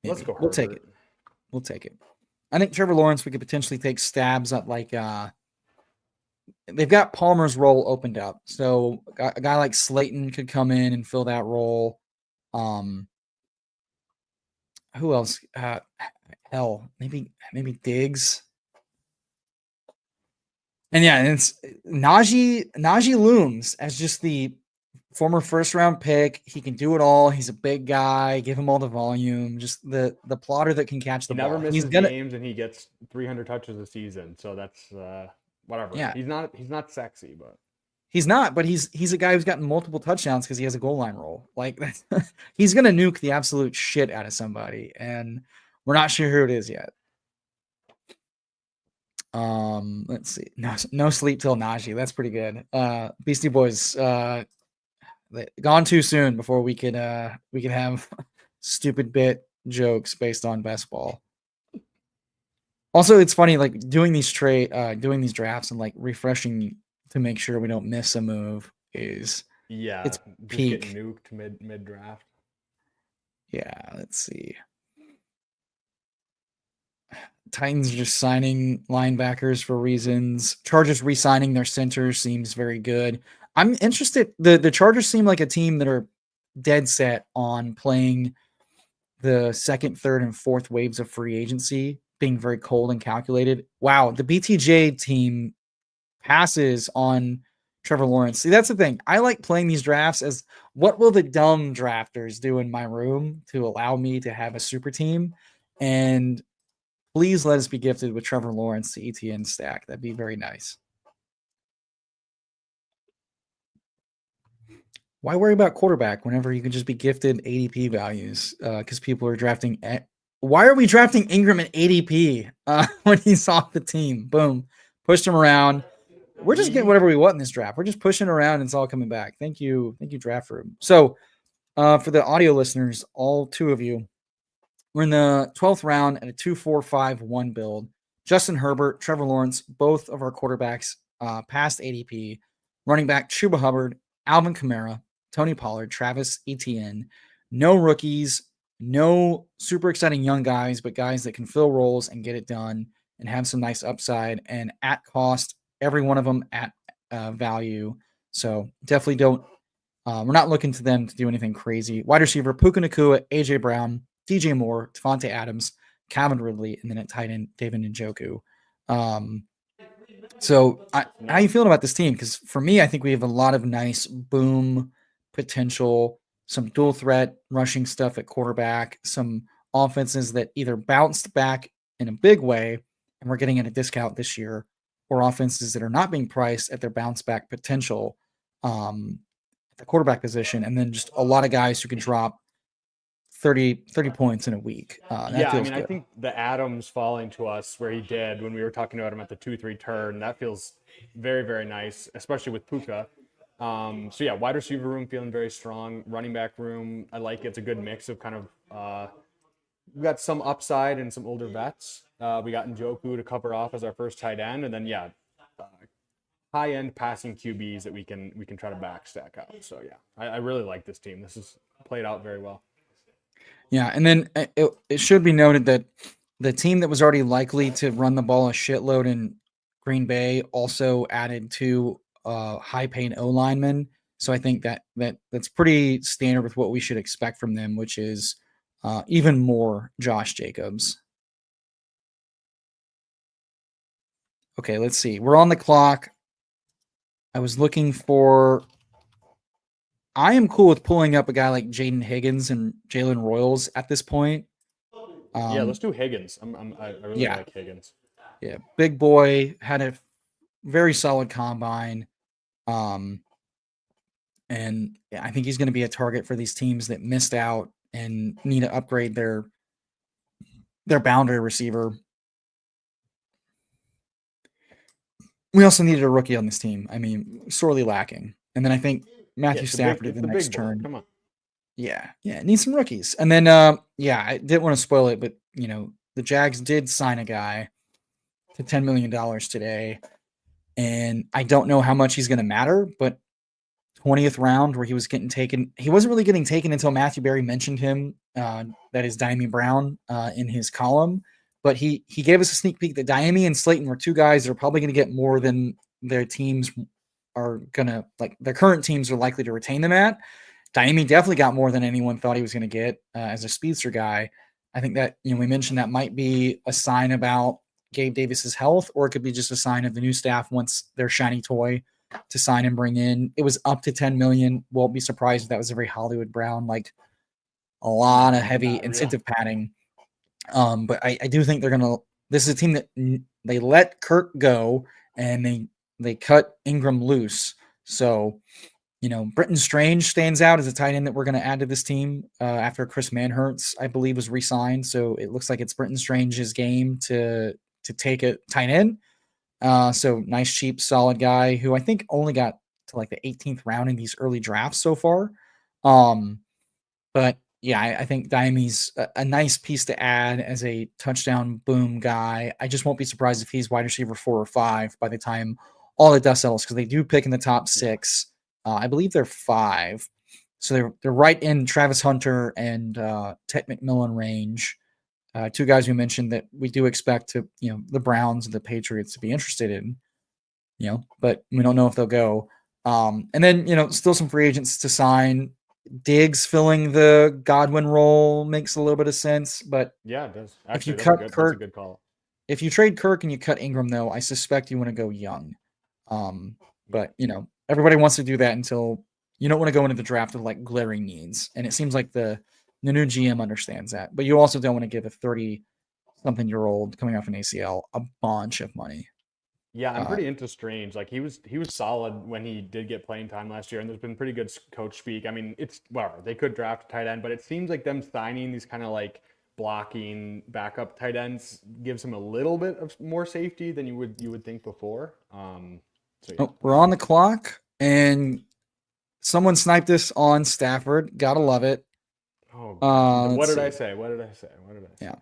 Let's Maybe go we'll take Herbert. it. We'll take it. I think Trevor Lawrence, we could potentially take stabs at like they've got Palmer's role opened up. So a guy like Slayton could come in and fill that role. Who else? Hell, maybe Diggs. And yeah, and it's Najee looms as just the former first round pick. He can do it all. He's a big guy. Give him all the volume. Just the plotter that can catch the He never ball. He's misses gonna games, and he gets 300 touches a season. So that's whatever. yeah. He's not sexy, but He's not, but he's a guy who's gotten multiple touchdowns because he has a goal line role. Like he's gonna nuke the absolute shit out of somebody, and we're not sure who it is yet. Let's see. No sleep till Najee. That's pretty good. Beastie Boys, gone too soon before we could have stupid bit jokes based on best ball. Also, it's funny like doing these drafts and like refreshing to make sure we don't miss a move is yeah, it's just peak. getting nuked mid draft. Yeah, let's see. Titans are just signing linebackers for reasons. Chargers re-signing their centers seems very good. I'm interested. The Chargers seem like a team that are dead set on playing the second, third, and fourth waves of free agency, being very cold and calculated. Wow, the BTJ team passes on Trevor Lawrence. See, that's the thing. I like playing these drafts as what will the dumb drafters do in my room to allow me to have a super team? And please let us be gifted with Trevor Lawrence to ETN stack. That'd be very nice. Why worry about quarterback whenever you can just be gifted ADP values? Because people are drafting. Why are we drafting Ingram at ADP when he's off the team? Boom, pushed him around. We're just getting whatever we want in this draft. We're just pushing around and it's all coming back. Thank you, draft room. So for the audio listeners, all two of you, we're in the 12th round at a 2-4-5-1 build. Justin Herbert, Trevor Lawrence, both of our quarterbacks past ADP. Running back Chuba Hubbard, Alvin Kamara, Tony Pollard, Travis Etienne. No rookies, no super exciting young guys, but guys that can fill roles and get it done and have some nice upside. And at cost, every one of them at value. So definitely don't. We're not looking to them to do anything crazy. Wide receiver Puka Nacua, AJ Brown, DJ Moore, Davante Adams, Calvin Ridley, and then at tight end David Njoku. So how are you feeling about this team? Because for me, I think we have a lot of nice boom potential, some dual threat rushing stuff at quarterback, some offenses that either bounced back in a big way and we're getting at a discount this year, or offenses that are not being priced at their bounce back potential at the quarterback position, and then just a lot of guys who can drop 30 points in a week. Yeah, I mean, good. I think the Adams falling to us where he did when we were talking about him at the 2-3 turn, that feels very, very nice, especially with Puka. So yeah, wide receiver room feeling very strong. Running back room, I like it. It's a good mix of kind of we got some upside and some older vets. We got Njoku to cover off as our first tight end, and then yeah, high end passing QBs that we can try to back stack out. So yeah, I really like this team. This has played out very well. Yeah, and then it should be noted that the team that was already likely to run the ball a shitload in Green Bay also added two high-paying O linemen. So I think that's pretty standard with what we should expect from them, which is even more Josh Jacobs. Okay, let's see. We're on the clock. I was looking for. I am cool with pulling up a guy like Jaden Higgins and Jalen Royals at this point. Yeah, let's do Higgins. I really like Higgins. Yeah, big boy, had a very solid combine. And I think he's going to be a target for these teams that missed out and need to upgrade their boundary receiver. We also needed a rookie on this team. I mean, sorely lacking. And then I think Matthew Stafford at the next turn. Come on. Yeah, need some rookies. And then I didn't want to spoil it, but the Jags did sign a guy to $10 million today. And I don't know how much he's going to matter, but 20th round where he was getting taken, he wasn't really getting taken until Matthew Berry mentioned him that is Diami Brown in his column. But he gave us a sneak peek that Diami and Slayton were two guys that are probably going to get more than their teams are going to, like their current teams are likely to retain them at. Diami definitely got more than anyone thought he was going to get as a speedster guy. I think that, we mentioned that might be a sign about Gabe Davis's health, or it could be just a sign of the new staff wants their shiny toy to sign and bring in. It was up to 10 million. Won't be surprised if that was a very Hollywood Brown, like a lot of heavy incentive padding. But I do think they're gonna. This is a team that they let Kirk go and they cut Ingram loose. So, Britton Strange stands out as a tight end that we're going to add to this team after Chris Manhertz, I believe, was re-signed. So it looks like it's Britton Strange's game to take a tight end. So nice, cheap, solid guy who I think only got to like the 18th round in these early drafts so far. But yeah, I think Diami's a nice piece to add as a touchdown boom guy. I just won't be surprised if he's wide receiver 4 or 5 by the time all the dust settles, because they do pick in the top 6. I believe they're 5. So they're right in Travis Hunter and Ted McMillan range. 2 guys we mentioned that we do expect to, the Browns and the Patriots to be interested in, but we don't know if they'll go. And then, still some free agents to sign. Diggs filling the Godwin role makes a little bit of sense, but yeah, it does. Actually, if you cut Kirk, that's a good call. If you trade Kirk and you cut Ingram, though, I suspect you want to go young. But everybody wants to do that until you don't want to go into the draft with like glaring needs, and it seems like the new GM understands that. But you also don't want to give a 30-something-year-old coming off an ACL a bunch of money. Yeah, I'm pretty into Strange. Like he was solid when he did get playing time last year, and there's been pretty good coach speak. I mean, it's whatever, they could draft a tight end, but it seems like them signing these kind of like blocking backup tight ends gives him a little bit of more safety than you would think before. So yeah. We're on the clock, and someone sniped this on Stafford. Gotta love it. Oh, God. What did I say? Yeah.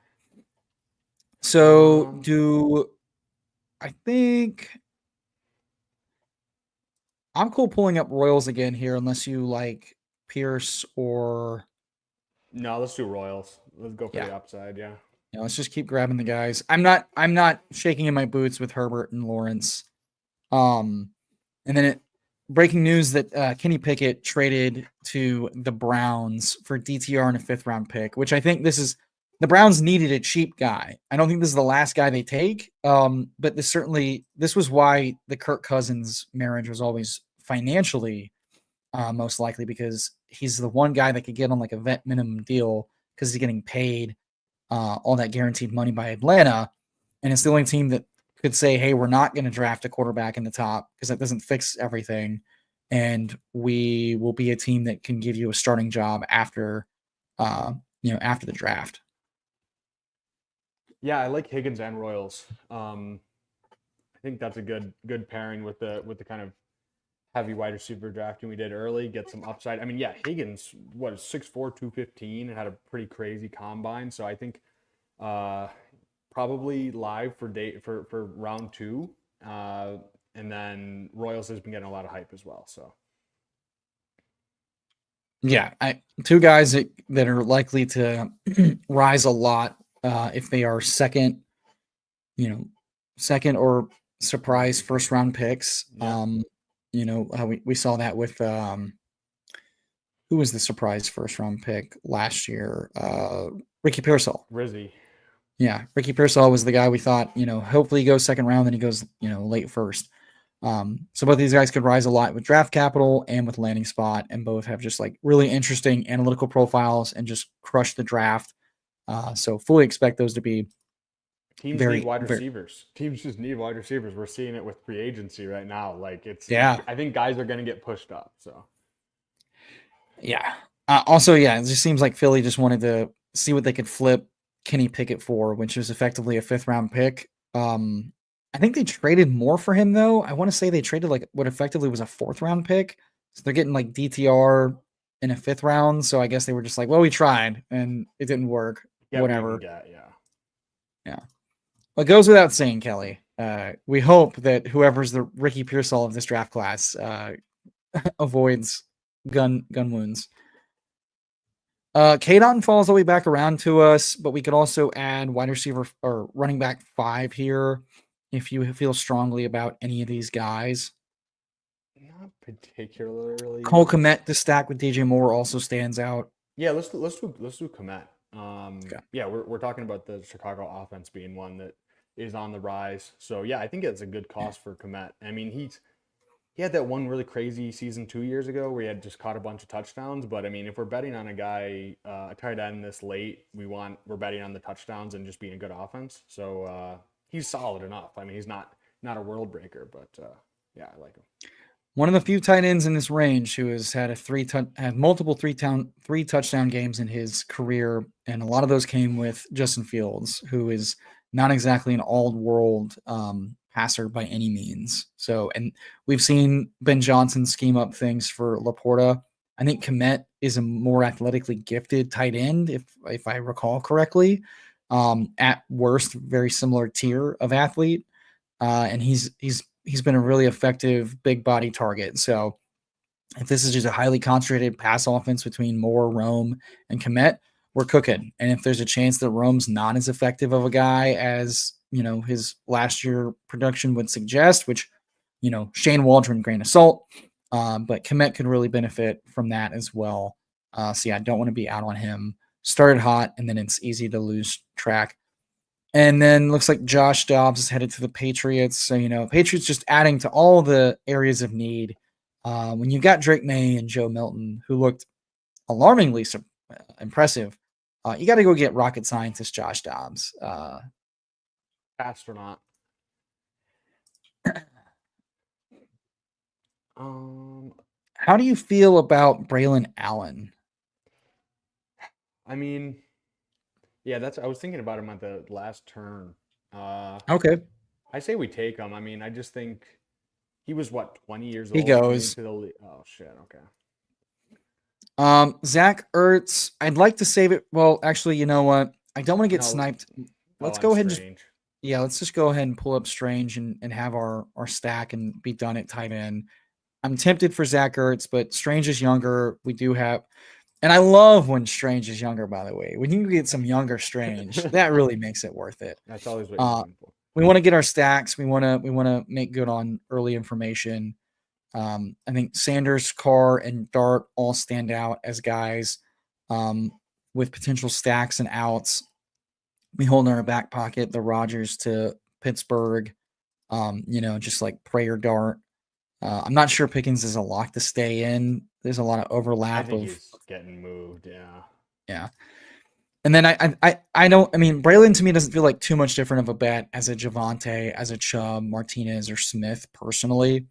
So I think I'm cool pulling up Royals again here, unless you like Pierce or. No, let's do Royals. Let's go for the upside. Yeah. Let's just keep grabbing the guys. I'm not shaking in my boots with Herbert and Lawrence. And then breaking news that Kenny Pickett traded to the Browns for DTR and a 5th round pick, which I think the Browns needed a cheap guy. I don't think this is the last guy they take. But this was why the Kirk Cousins marriage was always financially most likely, because he's the one guy that could get on like a vet minimum deal because he's getting paid all that guaranteed money by Atlanta. And it's the only team that could say, hey, we're not going to draft a quarterback in the top because that doesn't fix everything. And we will be a team that can give you a starting job after the draft. Yeah, I like Higgins and Royals. I think that's a good pairing with the kind of heavy wide receiver drafting we did early. Get some upside. I mean, yeah, Higgins was 6'4", 215, and had a pretty crazy combine. So I think probably live for round 2, and then Royals has been getting a lot of hype as well. So yeah, 2 guys that are likely to rise a lot if they are second or surprise first round picks. Yeah. How we saw that with who was the surprise first round pick last year? Ricky Pearsall. Rizzy. Yeah, Ricky Pearsall was the guy we thought, hopefully he goes second round, then he goes, late first. So both these guys could rise a lot with draft capital and with landing spot, and both have just like really interesting analytical profiles and just crush the draft. So fully expect those to be teams need wide receivers. Teams just need wide receivers. We're seeing it with free agency right now. Like I think guys are going to get pushed up. So yeah. Also, yeah, it just seems like Philly just wanted to see what they could flip Kenny Pickett for, which was effectively a 5th round pick. I think they traded more for him, though. I want to say they traded like what effectively was a 4th round pick. So they're getting like DTR in a 5th round. So I guess they were just like, well, we tried and it didn't work. Whatever. Yeah. What goes without saying, Kelly. We hope that whoever's the Ricky Pearsall of this draft class avoids gun wounds. K-Dot falls all the way back around to us, but we could also add wide receiver or running back 5 here if you feel strongly about any of these guys. Not particularly. Cole Kmet to stack with DJ Moore also stands out. Yeah, let's do Komet. Okay. Yeah, we're talking about the Chicago offense being one that is on the rise. So yeah, I think it's a good cost for Komet. I mean, he had that one really crazy season 2 years ago where he had just caught a bunch of touchdowns. But I mean, if we're betting on a guy, a tight end this late, we're betting on the touchdowns and just being a good offense. So he's solid enough. I mean, he's not a world breaker, but yeah, I like him. One of the few tight ends in this range who has had multiple three touchdown games in his career, and a lot of those came with Justin Fields, who is not exactly an all-world passer by any means. So, and we've seen Ben Johnson scheme up things for Laporta. I think Kmet is a more athletically gifted tight end, if I recall correctly. At worst, very similar tier of athlete, and he's been a really effective big body target. So if this is just a highly concentrated pass offense between Moore, Rome, and Kmet, we're cooking. And if there's a chance that Rome's not as effective of a guy as, his last year production would suggest, which, Shane Waldron, grain of salt, but Kmet could really benefit from that as well. So yeah, I don't want to be out on him. Started hot, and then it's easy to lose track. And then looks like Josh Dobbs is headed to the Patriots. So, Patriots just adding to all the areas of need. When you've got Drake May and Joe Milton, who looked alarmingly impressive, you got to go get rocket scientist Josh Dobbs. Astronaut. How do you feel about Braylon Allen? I mean, yeah, I was thinking about him at the last turn. Okay. I say we take him. I mean, I just think he was 20 years old. He goes. Oh shit. Okay. Zach Ertz. I'd like to save it. Well, actually, you know what? I don't want to get sniped. Let's go ahead and let's just go ahead and pull up Strange and have our stack and be done at tight end. I'm tempted for Zach Ertz, but Strange is younger. We do have, and I love when Strange is younger, by the way. When you get some younger Strange, that really makes it worth it. That's always what you're looking for. We want to get our stacks. We want to make good on early information. I think Sanders, Carr, and Dart all stand out as guys with potential stacks and outs. We hold in our back pocket the Rodgers to Pittsburgh, just like prayer Dart. I'm not sure Pickens is a lock to stay in. There's a lot of overlap. I think he's getting moved. Yeah. Yeah. And then I don't. I mean, Braylon to me doesn't feel like too much different of a bet as a Javonte, as a Chubb, Martinez, or Smith personally.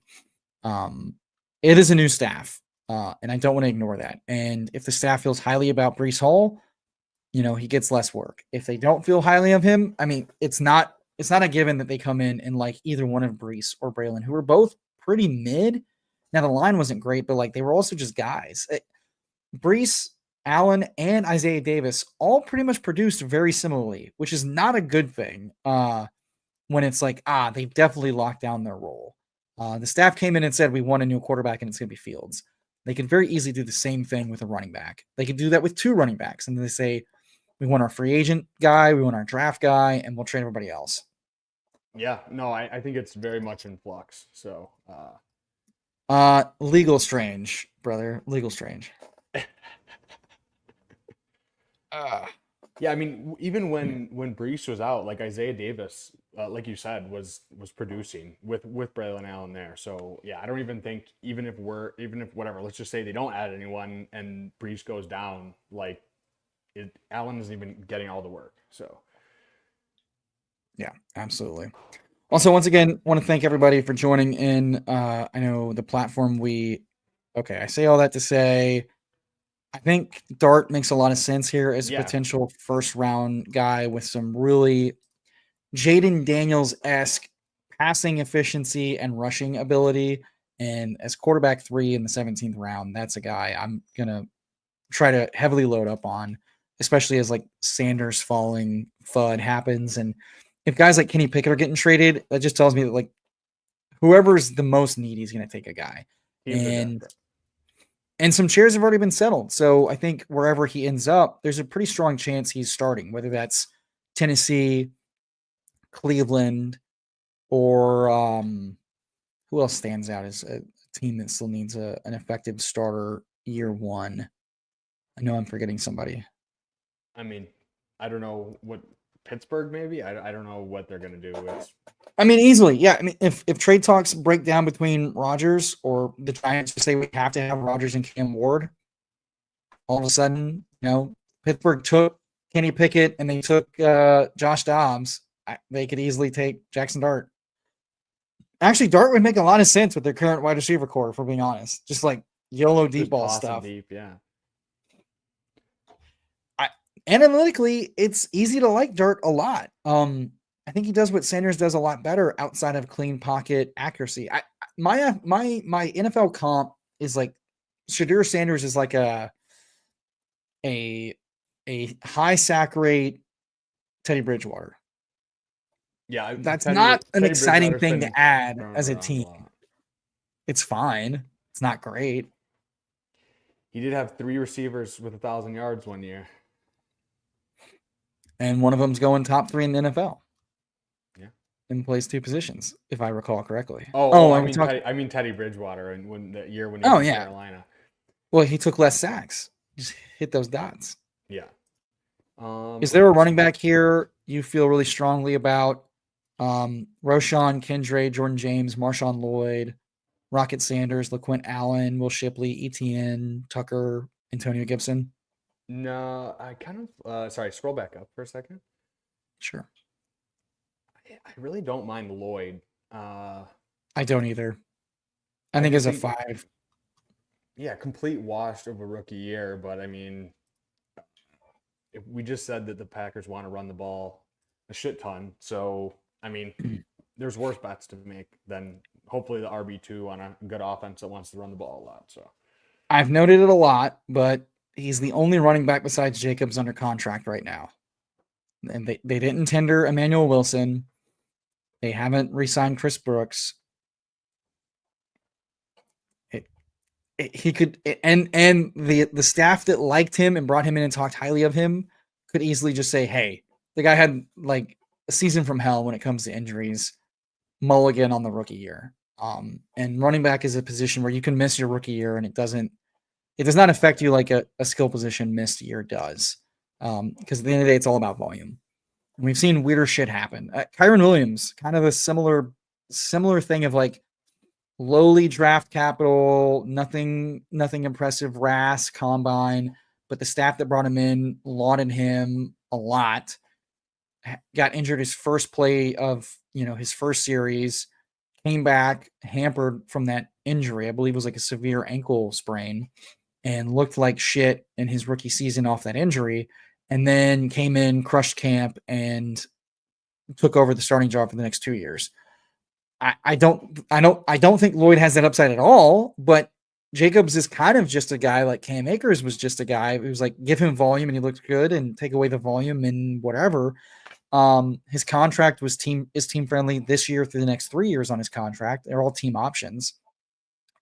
It is a new staff, and I don't want to ignore that. And if the staff feels highly about Breece Hall, he gets less work. If they don't feel highly of him, I mean, it's not a given that they come in and like either one of Breece or Braylon, who are both pretty mid. Now the line wasn't great, but like they were also just guys. Breece, Allen, and Isaiah Davis all pretty much produced very similarly, which is not a good thing. When it's like, they've definitely locked down their role. The staff came in and said, we want a new quarterback and it's going to be Fields. They could very easily do the same thing with a running back. They could do that with 2 running backs. And they say, we want our free agent guy, we want our draft guy, and we'll trade everybody else. Yeah, no, I think it's very much in flux. So, legal strange, brother. Legal strange. Yeah, I mean, even when Breece was out, like Isaiah Davis, like you said, was producing with Braylon Allen there. So yeah, I don't even think even if whatever, let's just say they don't add anyone and Breece goes down, like Allen isn't even getting all the work. So yeah, absolutely. Also, once again, want to thank everybody for joining in. I know the platform I say all that to say, I think Dart makes a lot of sense here as a potential first round guy with some really Jaden Daniels-esque passing efficiency and rushing ability. And as quarterback 3 in the 17th round, that's a guy I'm going to try to heavily load up on, especially as like Sanders falling FUD happens. And if guys like Kenny Pickett are getting traded, that just tells me that like whoever's the most needy is going to take a guy. And some chairs have already been settled. So I think wherever he ends up, there's a pretty strong chance he's starting, whether that's Tennessee, Cleveland, or who else stands out as a team that still needs an effective starter year one. I know I'm forgetting somebody. I mean, I don't know what Pittsburgh maybe. I don't know what they're gonna do. I mean, easily, yeah. I mean, if trade talks break down between Rodgers or the Giants say we have to have Rodgers and Cam Ward, all of a sudden, Pittsburgh took Kenny Pickett and they took Josh Dobbs. They could easily take Jackson Dart. Actually, Dart would make a lot of sense with their current wide receiver core, if we're being honest. Just like YOLO deep ball stuff. Deep, yeah. Analytically, it's easy to like Dart a lot. I think he does what Sanders does a lot better outside of clean pocket accuracy. My NFL comp is like Shadur Sanders is like a high sack rate Teddy Bridgewater. Yeah, that's not an exciting thing to add as a team. It's fine. It's not great. He did have 3 receivers with 1,000 yards one year. And one of them's going top 3 in the NFL. Yeah. And plays 2 positions, if I recall correctly. I mean Teddy Bridgewater and when he was in Carolina. Well, he took less sacks. Just hit those dots. Yeah. Is there a running back here you feel really strongly about? Roschon, Kendra, Jordan James, Marshawn Lloyd, Rocket Sanders, LaQuint Allen, Will Shipley, Etienne, Tucker, Antonio Gibson? No, I kind of scroll back up for a second. Sure. I really don't mind Lloyd. I don't either. I think as a 5. Yeah, complete wash of a rookie year, but I mean, we just said that the Packers want to run the ball a shit ton. So, I mean, there's worse bets to make than hopefully the RB2 on a good offense that wants to run the ball a lot. So, I've noted it a lot, but he's the only running back besides Jacobs under contract right now. And they didn't tender Emmanuel Wilson. They haven't re-signed Chris Brooks. He could, and the staff that liked him and brought him in and talked highly of him could easily just say, hey, the guy had like a season from hell when it comes to injuries. Mulligan on the rookie year. And running back is a position where you can miss your rookie year and it does not affect you like a skill position missed year does. Because at the end of the day, it's all about volume. And we've seen weirder shit happen. Kyron Williams, kind of a similar thing of like lowly draft capital, nothing impressive, RAS, combine, but the staff that brought him in lauded him a lot. Got injured his first play of, his first series, came back hampered from that injury. I believe it was like a severe ankle sprain and looked like shit in his rookie season off that injury. And then came in, crushed camp, and took over the starting job for the next 2 years. I don't think Lloyd has that upside at all, but Jacobs is kind of just a guy like Cam Akers was just a guy who was like, give him volume and he looked good and take away the volume and whatever. His contract is team friendly this year through the next 3 years on his contract. They're all team options.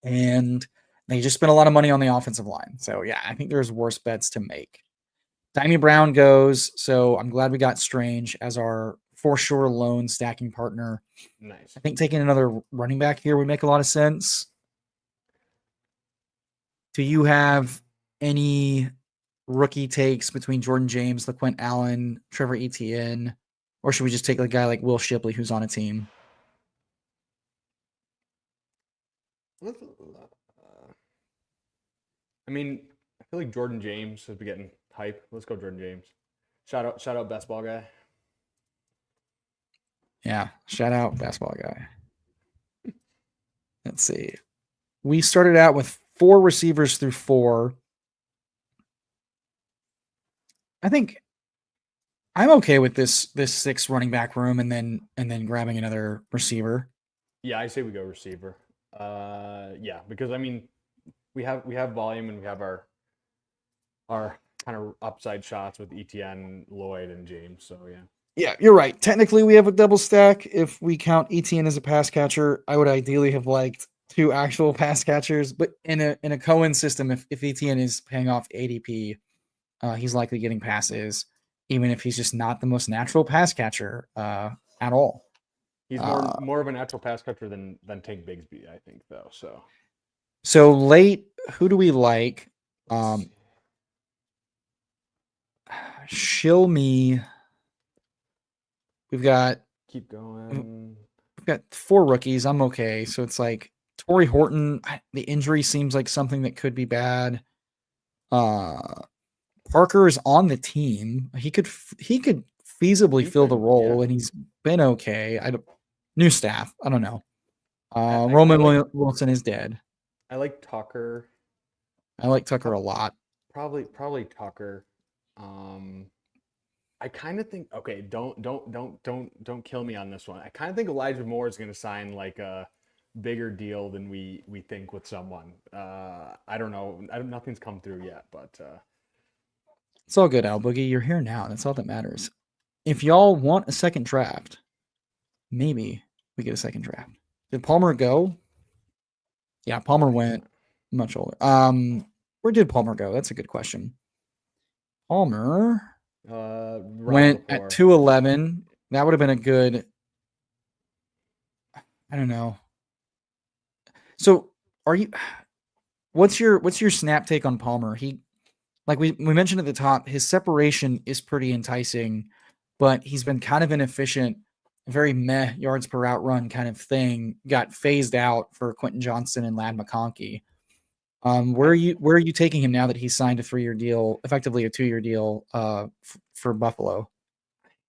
And they just spent a lot of money on the offensive line. So yeah, I think there's worse bets to make. Dimey Brown goes, so I'm glad we got Strange as our for sure loan stacking partner. Nice. I think taking another running back here would make a lot of sense. Do you have any rookie takes between Jordan James, LaQuint Allen, Trevor Etienne, or should we just take a guy like Will Shipley who's on a team? I mean, I feel like Jordan James has been getting hype. Let's go Jordan James. Shout out best ball guy. Yeah, shout out basketball guy. Let's see. We started out with 4 receivers through 4. I think I'm okay with this 6 running back room and then grabbing another receiver. Yeah, I say we go receiver. Yeah, because I mean we have volume and we have our kind of upside shots with Etienne, Lloyd, and James. So yeah. Yeah, you're right. Technically, we have a double stack. If we count Etienne as a pass catcher, I would ideally have liked two actual pass catchers, but in a Cohen system, if Etienne is paying off ADP, he's likely getting passes, even if he's just not the most natural pass catcher at all. He's more of a natural pass catcher than Tank Bigsby, I think, though. So late, who do we like? Let's Shill me. We've got keep going. We've got 4 rookies. I'm okay. So it's like Torrey Horton. The injury seems like something that could be bad. Parker is on the team. He could feasibly fill the role, and he's been okay. New staff. I don't know. Roman Wilson is dead. I like Tucker. I like Tucker a lot. Probably Tucker. I kind of think okay. Don't kill me on this one. I kind of think Elijah Moore is going to sign like a bigger deal than we think with someone. I don't know. Nothing's come through yet, but it's all good, Al Boogie. You're here now. That's all that matters. If y'all want a second draft, maybe we get a second draft. Did Palmer go? Yeah, Palmer went much older. Where did Palmer go? That's a good question. Palmer went at 211. That would have been a good. I don't know. So, what's your snap take on Palmer? He, like we mentioned at the top, his separation is pretty enticing, but he's been kind of inefficient, very meh yards per route run kind of thing. Got phased out for Quentin Johnston and Ladd McConkey. Where are you taking him now that he's signed a 3-year deal, effectively a 2-year deal for Buffalo?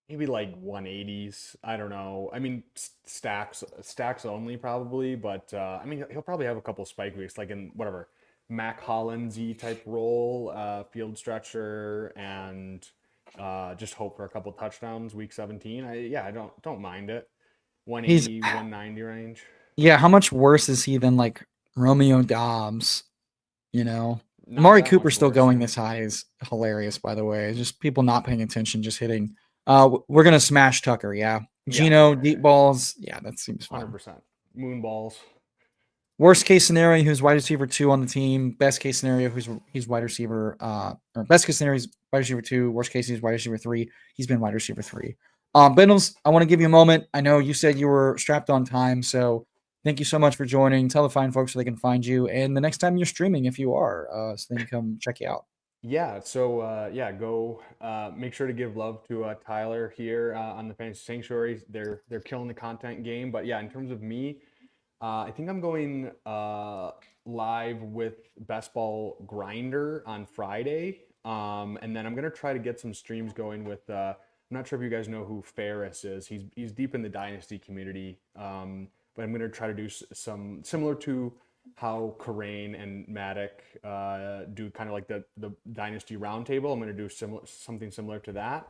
Maybe like 180s. I don't know. I mean, stacks only probably, but I mean he'll probably have a couple spike weeks, like in whatever Mac Hollins-y type role, field stretcher, and just hope for a couple touchdowns week 17. I don't mind it. 180, 190 range. Yeah, how much worse is he than like Romeo Dobbs? You know, Not Amari that Cooper much still worse. going this high is hilarious, by the way. It's just people not paying attention, just hitting. We're gonna smash Tucker, yeah. Geno, deep balls, yeah, that seems fun. 100%. Moon balls. Worst case scenario, who's wide receiver 2 on the team. Best case scenario, he's wide receiver. Or best case scenario, he's wide receiver 2. Worst case, he's wide receiver 3. He's been wide receiver 3. Bindles, I want to give you a moment. I know you said you were strapped on time, so thank you so much for joining. Tell the fine folks so they can find you. And the next time you're streaming, if you are, so they can come check you out. Yeah, so go make sure to give love to Tyler here on the Fantasy Sanctuary. They're killing the content game. But yeah, in terms of me, I think I'm going live with Best Ball Grinder on Friday. And then I'm gonna try to get some streams going with I'm not sure if you guys know who Ferris is. He's deep in the Dynasty community. But I'm gonna try to do some similar to how Karain and Matic do kind of like the Dynasty Roundtable. I'm going to do something similar to that.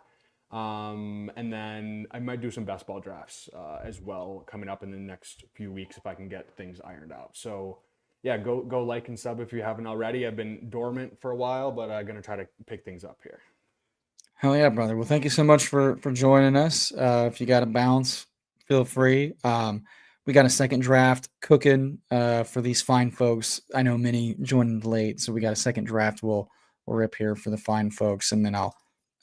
And then I might do some best ball drafts as well coming up in the next few weeks if I can get things ironed out. So yeah, go like and sub if you haven't already. I've been dormant for a while, but I'm going to try to pick things up here. Hell yeah, brother. Well, thank you so much for joining us. If you got to bounce, feel free. We got a second draft cooking for these fine folks. I know many joined late, so we got a second draft. We'll rip here for the fine folks, and then I'll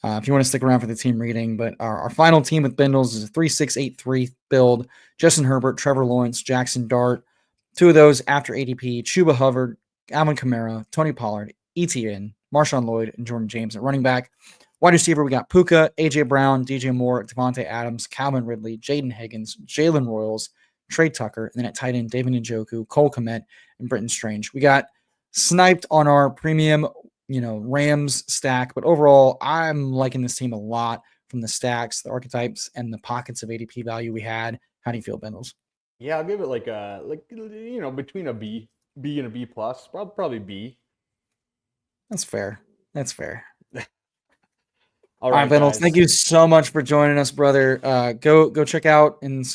if you want to stick around for the team reading. But our final team with Bindles is a 3-6-8-3 build. Justin Herbert, Trevor Lawrence, Jackson Dart. 2 of those after ADP. Chuba Hubbard, Alvin Kamara, Tony Pollard, Etienne, Marshawn Lloyd, and Jordan James at running back. Wide receiver, we got Puka, A.J. Brown, DJ Moore, Davante Adams, Calvin Ridley, Jaden Higgins, Jalen Royals, Trey Tucker, and then at tight end, David Njoku, Cole Kmet, and Britton Strange. We got sniped on our premium, Rams stack, but overall, I'm liking this team a lot from the stacks, the archetypes, and the pockets of ADP value we had. How do you feel, Bindles? Yeah, I'll give it like between a B and a B plus, probably B. That's fair. All right, Bindles, thank you so much for joining us, brother. Go check out and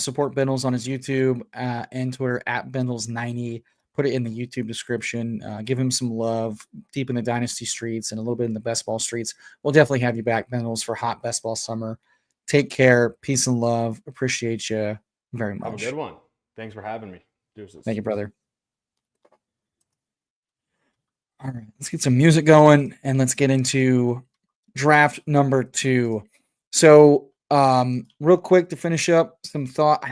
support Bindles on his YouTube and Twitter at Bindles90. Put it in the YouTube description. Give him some love deep in the Dynasty streets and a little bit in the best ball streets. We'll definitely have you back, Bindles, for hot best ball summer. Take care. Peace and love. Appreciate you very much. Have a good one. Thanks for having me. Deuces. Thank you, brother. All right, let's get some music going and let's get into draft number 2. So, real quick to finish up some thought.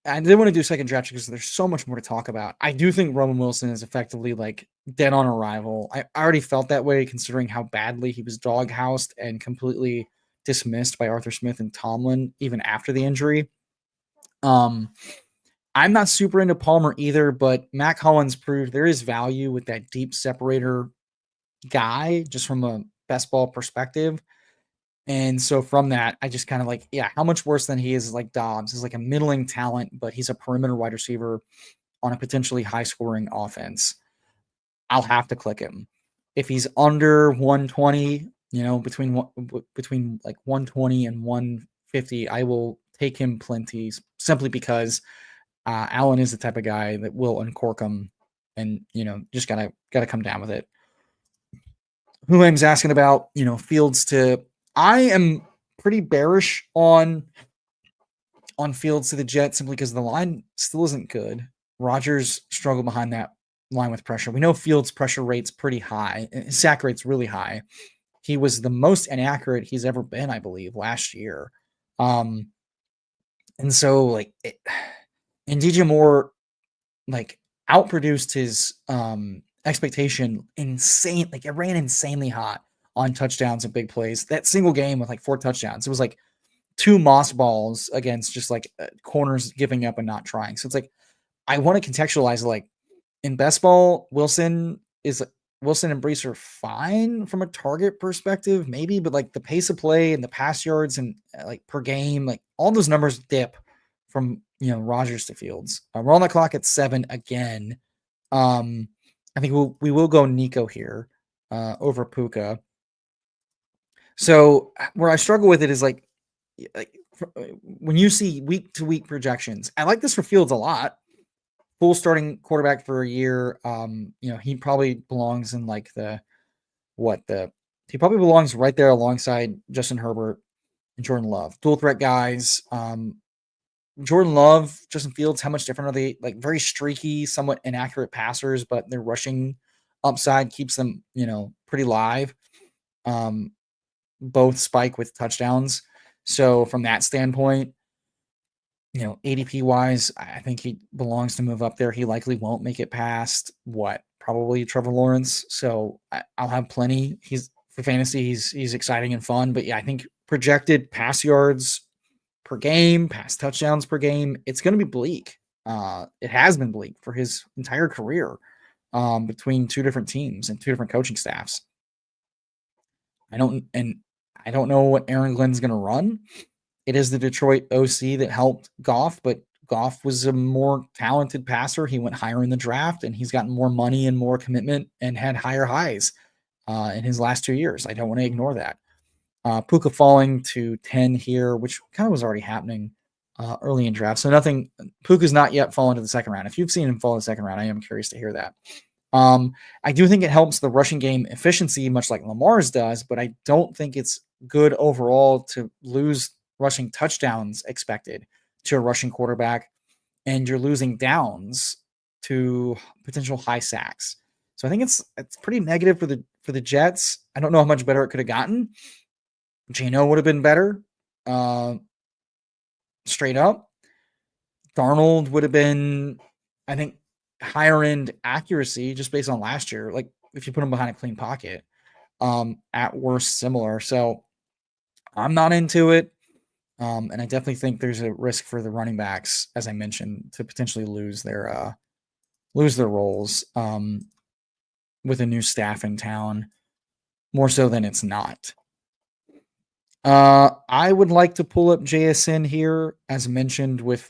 I did want to do second draft because there's so much more to talk about. I do think Roman Wilson is effectively like dead on arrival. I already felt that way considering how badly he was doghoused and completely dismissed by Arthur Smith and Tomlin even after the injury. I'm not super into Palmer either, but Mac Hollins proved there is value with that deep separator guy just from a best ball perspective. And so from that, I just kind of like, yeah, how much worse than he is like Dobbs is like a middling talent, but he's a perimeter wide receiver on a potentially high scoring offense. I'll have to click him. If he's under 120, between like 120 and 150, I will take him plenty simply because Allen is the type of guy that will uncork him and, just gotta come down with it. Huang's asking about, Fields I am pretty bearish on Fields to the Jets simply because the line still isn't good. Rodgers struggled behind that line with pressure. We know Fields' pressure rate's pretty high. His sack rate's really high. He was the most inaccurate he's ever been, I believe, last year. And so, and DJ Moore, outproduced his expectation insane. It ran insanely hot on touchdowns and big plays. That single game with 4 touchdowns, it was 2 moss balls against just corners giving up and not trying. So it's I want to contextualize in best ball, Wilson and Brees are fine from a target perspective, maybe, but the pace of play and the pass yards and per game, all those numbers dip from Rodgers to Fields. We're on the clock at 7 again. I think we will go Nico here over Puka. So where I struggle with it is when you see week to week projections, I like this for Fields a lot. Full starting quarterback for a year. He probably belongs in he probably belongs right there alongside Justin Herbert and Jordan Love. Dual threat guys. Jordan Love, Justin Fields, how much different are they? Very streaky, somewhat inaccurate passers, but their rushing upside keeps them, pretty live. Both spike with touchdowns. So from that standpoint, ADP wise, I think he belongs to move up there. He likely won't make it past probably Trevor Lawrence. So I'll have plenty. He's for fantasy. He's exciting and fun, but yeah, I think projected pass yards per game, pass touchdowns per game, it's going to be bleak. It has been bleak for his entire career between 2 different teams and 2 different coaching staffs. I don't know what Aaron Glenn's going to run. It is the Detroit OC that helped Goff, but Goff was a more talented passer. He went higher in the draft, and he's gotten more money and more commitment and had higher highs in his last 2 years. I don't want to ignore that. Puka falling to 10 here, which kind of was already happening early in draft. So Puka's not yet fallen to the second round. If you've seen him fall in the second round, I am curious to hear that. I do think it helps the rushing game efficiency, much like Lamar's does, but I don't think it's good overall to lose rushing touchdowns expected to a rushing quarterback, and you're losing downs to potential high sacks. So I think it's pretty negative for the Jets. I don't know how much better it could have gotten. Geno would have been better, straight up. Darnold would have been, I think, higher end accuracy just based on last year. If you put him behind a clean pocket, at worst similar. So I'm not into it. And I definitely think there's a risk for the running backs, as I mentioned, to potentially lose their roles with a new staff in town, more so than it's not. I would like to pull up JSN here, as mentioned with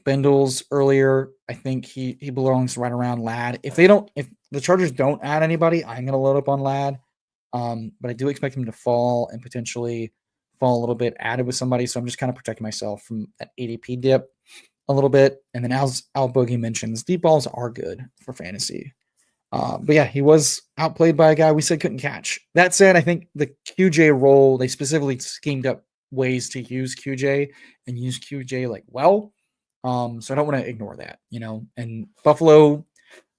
Bindles earlier. I think he belongs right around Ladd. If the Chargers don't add anybody, I'm going to load up on Ladd. But I do expect him to fall and potentially fall a little bit added with somebody. So I'm just kind of protecting myself from that ADP dip a little bit. And then as Al Boogie mentions, deep balls are good for fantasy. But yeah, he was outplayed by a guy we said couldn't catch. That said, I think the QJ role, they specifically schemed up ways to use QJ and use QJ well. So I don't want to ignore that, And Buffalo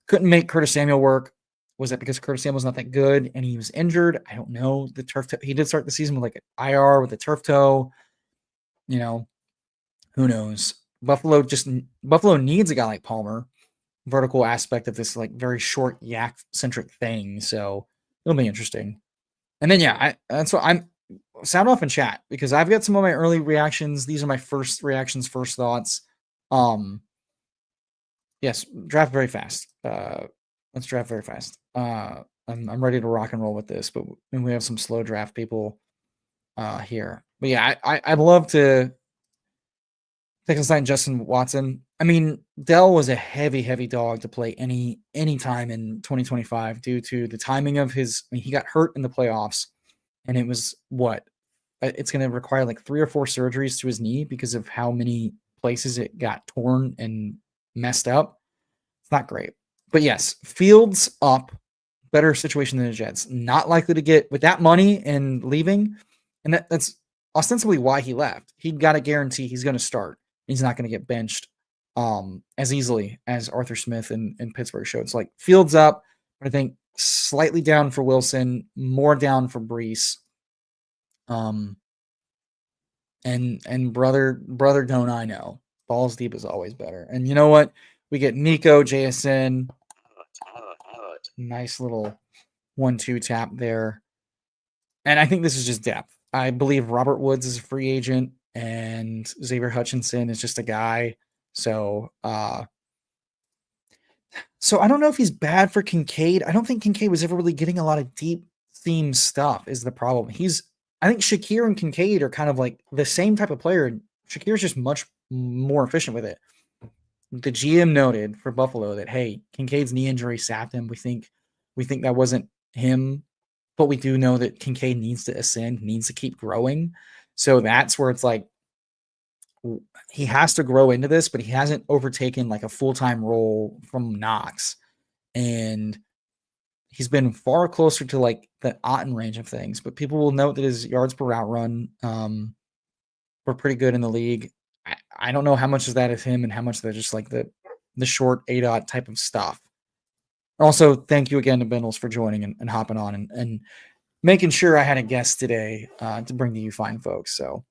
couldn't make Curtis Samuel work. Was that because Curtis Samuel's not that good and he was injured? I don't know. The turf toe, he did start the season with like an IR with a turf toe. Who knows? Buffalo needs a guy like Palmer, vertical aspect of this like very short yak centric thing. So it'll be interesting. And then that's what I'm sound off in chat because I've got some of my early reactions. These are my first reactions, first thoughts. Yes, draft very fast. Let's draft very fast. I'm ready to rock and roll with this, but we have some slow draft people here. But yeah, I'd love to take a sign Justin Watson. I mean, Dell was a heavy dog to play any time in 2025 due to the timing of his. I mean, he got hurt in the playoffs, and it was what it's going to require like 3 or 4 surgeries to his knee because of how many places it got torn and messed up. It's not great. But yes, Fields up, better situation than the Jets. Not likely to get with that money and leaving. And that's ostensibly why he left. He got a guarantee he's going to start. He's not going to get benched as easily as Arthur Smith in Pittsburgh showed. It's like Fields up, but I think slightly down for Wilson, more down for Brees. And brother, don't I know? Balls deep is always better. And you know what? We get Nico, JSN. Nice little 1-2 tap there. And I think this is just depth. I believe Robert Woods is a free agent and Xavier Hutchinson is just a guy. So I don't know if he's bad for Kincaid. I don't think Kincaid was ever really getting a lot of deep theme stuff is the problem. I think Shakir and Kincaid are kind of like the same type of player. Shakir's just much more efficient with it. The GM noted for Buffalo that, hey, Kincaid's knee injury sapped him. We think that wasn't him, but we do know that Kincaid needs to ascend, needs to keep growing. So that's where it's like he has to grow into this, but he hasn't overtaken like a full-time role from Knox. And he's been far closer to like the Otten range of things, but people will note that his yards per route run were pretty good in the league. I don't know how much of that is him and how much of that just like the short ADOT type of stuff. Also, thank you again to Bindles for joining and hopping on and making sure I had a guest today to bring to you fine folks. So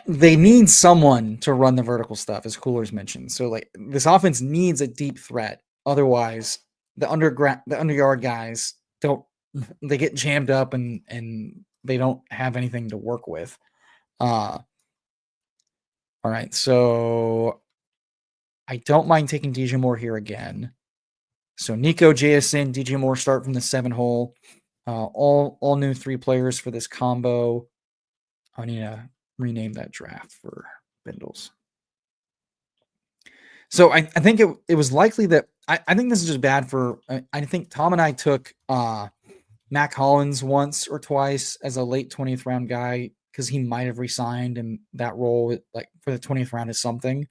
they need someone to run the vertical stuff, as Coolers mentioned. So like this offense needs a deep threat. Otherwise, the underyard guys they get jammed up and they don't have anything to work with. All right, so I don't mind taking DJ Moore here again. So Nico, JSN, DJ Moore start from the 7 hole. All new 3 players for this combo. I need to rename that draft for Bindles. So I think it was likely that I think this is just bad for. I think Tom and I took Mac Hollins once or twice as a late 20th round guy because he might have resigned and that role like for the 20th round is something.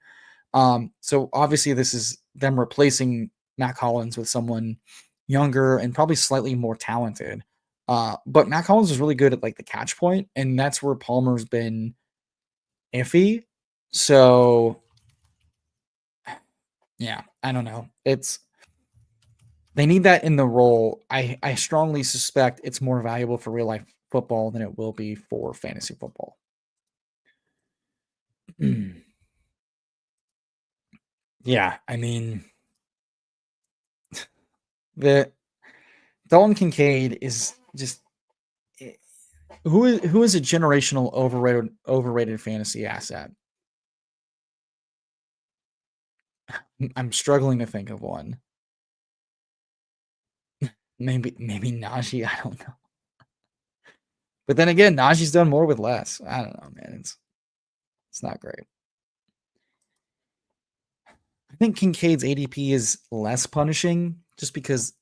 So obviously this is them replacing Mac Hollins with someone younger and probably slightly more talented. But Mac Hollins is really good at like the catch point, and that's where Palmer's been iffy. So yeah, I don't know. They need that in the role. I strongly suspect it's more valuable for real life football than it will be for fantasy football. Yeah, I mean, the Dalton Kincaid is just who is a generational overrated fantasy asset. I'm struggling to think of one. Maybe Najee. I don't know. But then again, Najee's done more with less. I don't know, man. It's not great. I think Kincaid's ADP is less punishing just because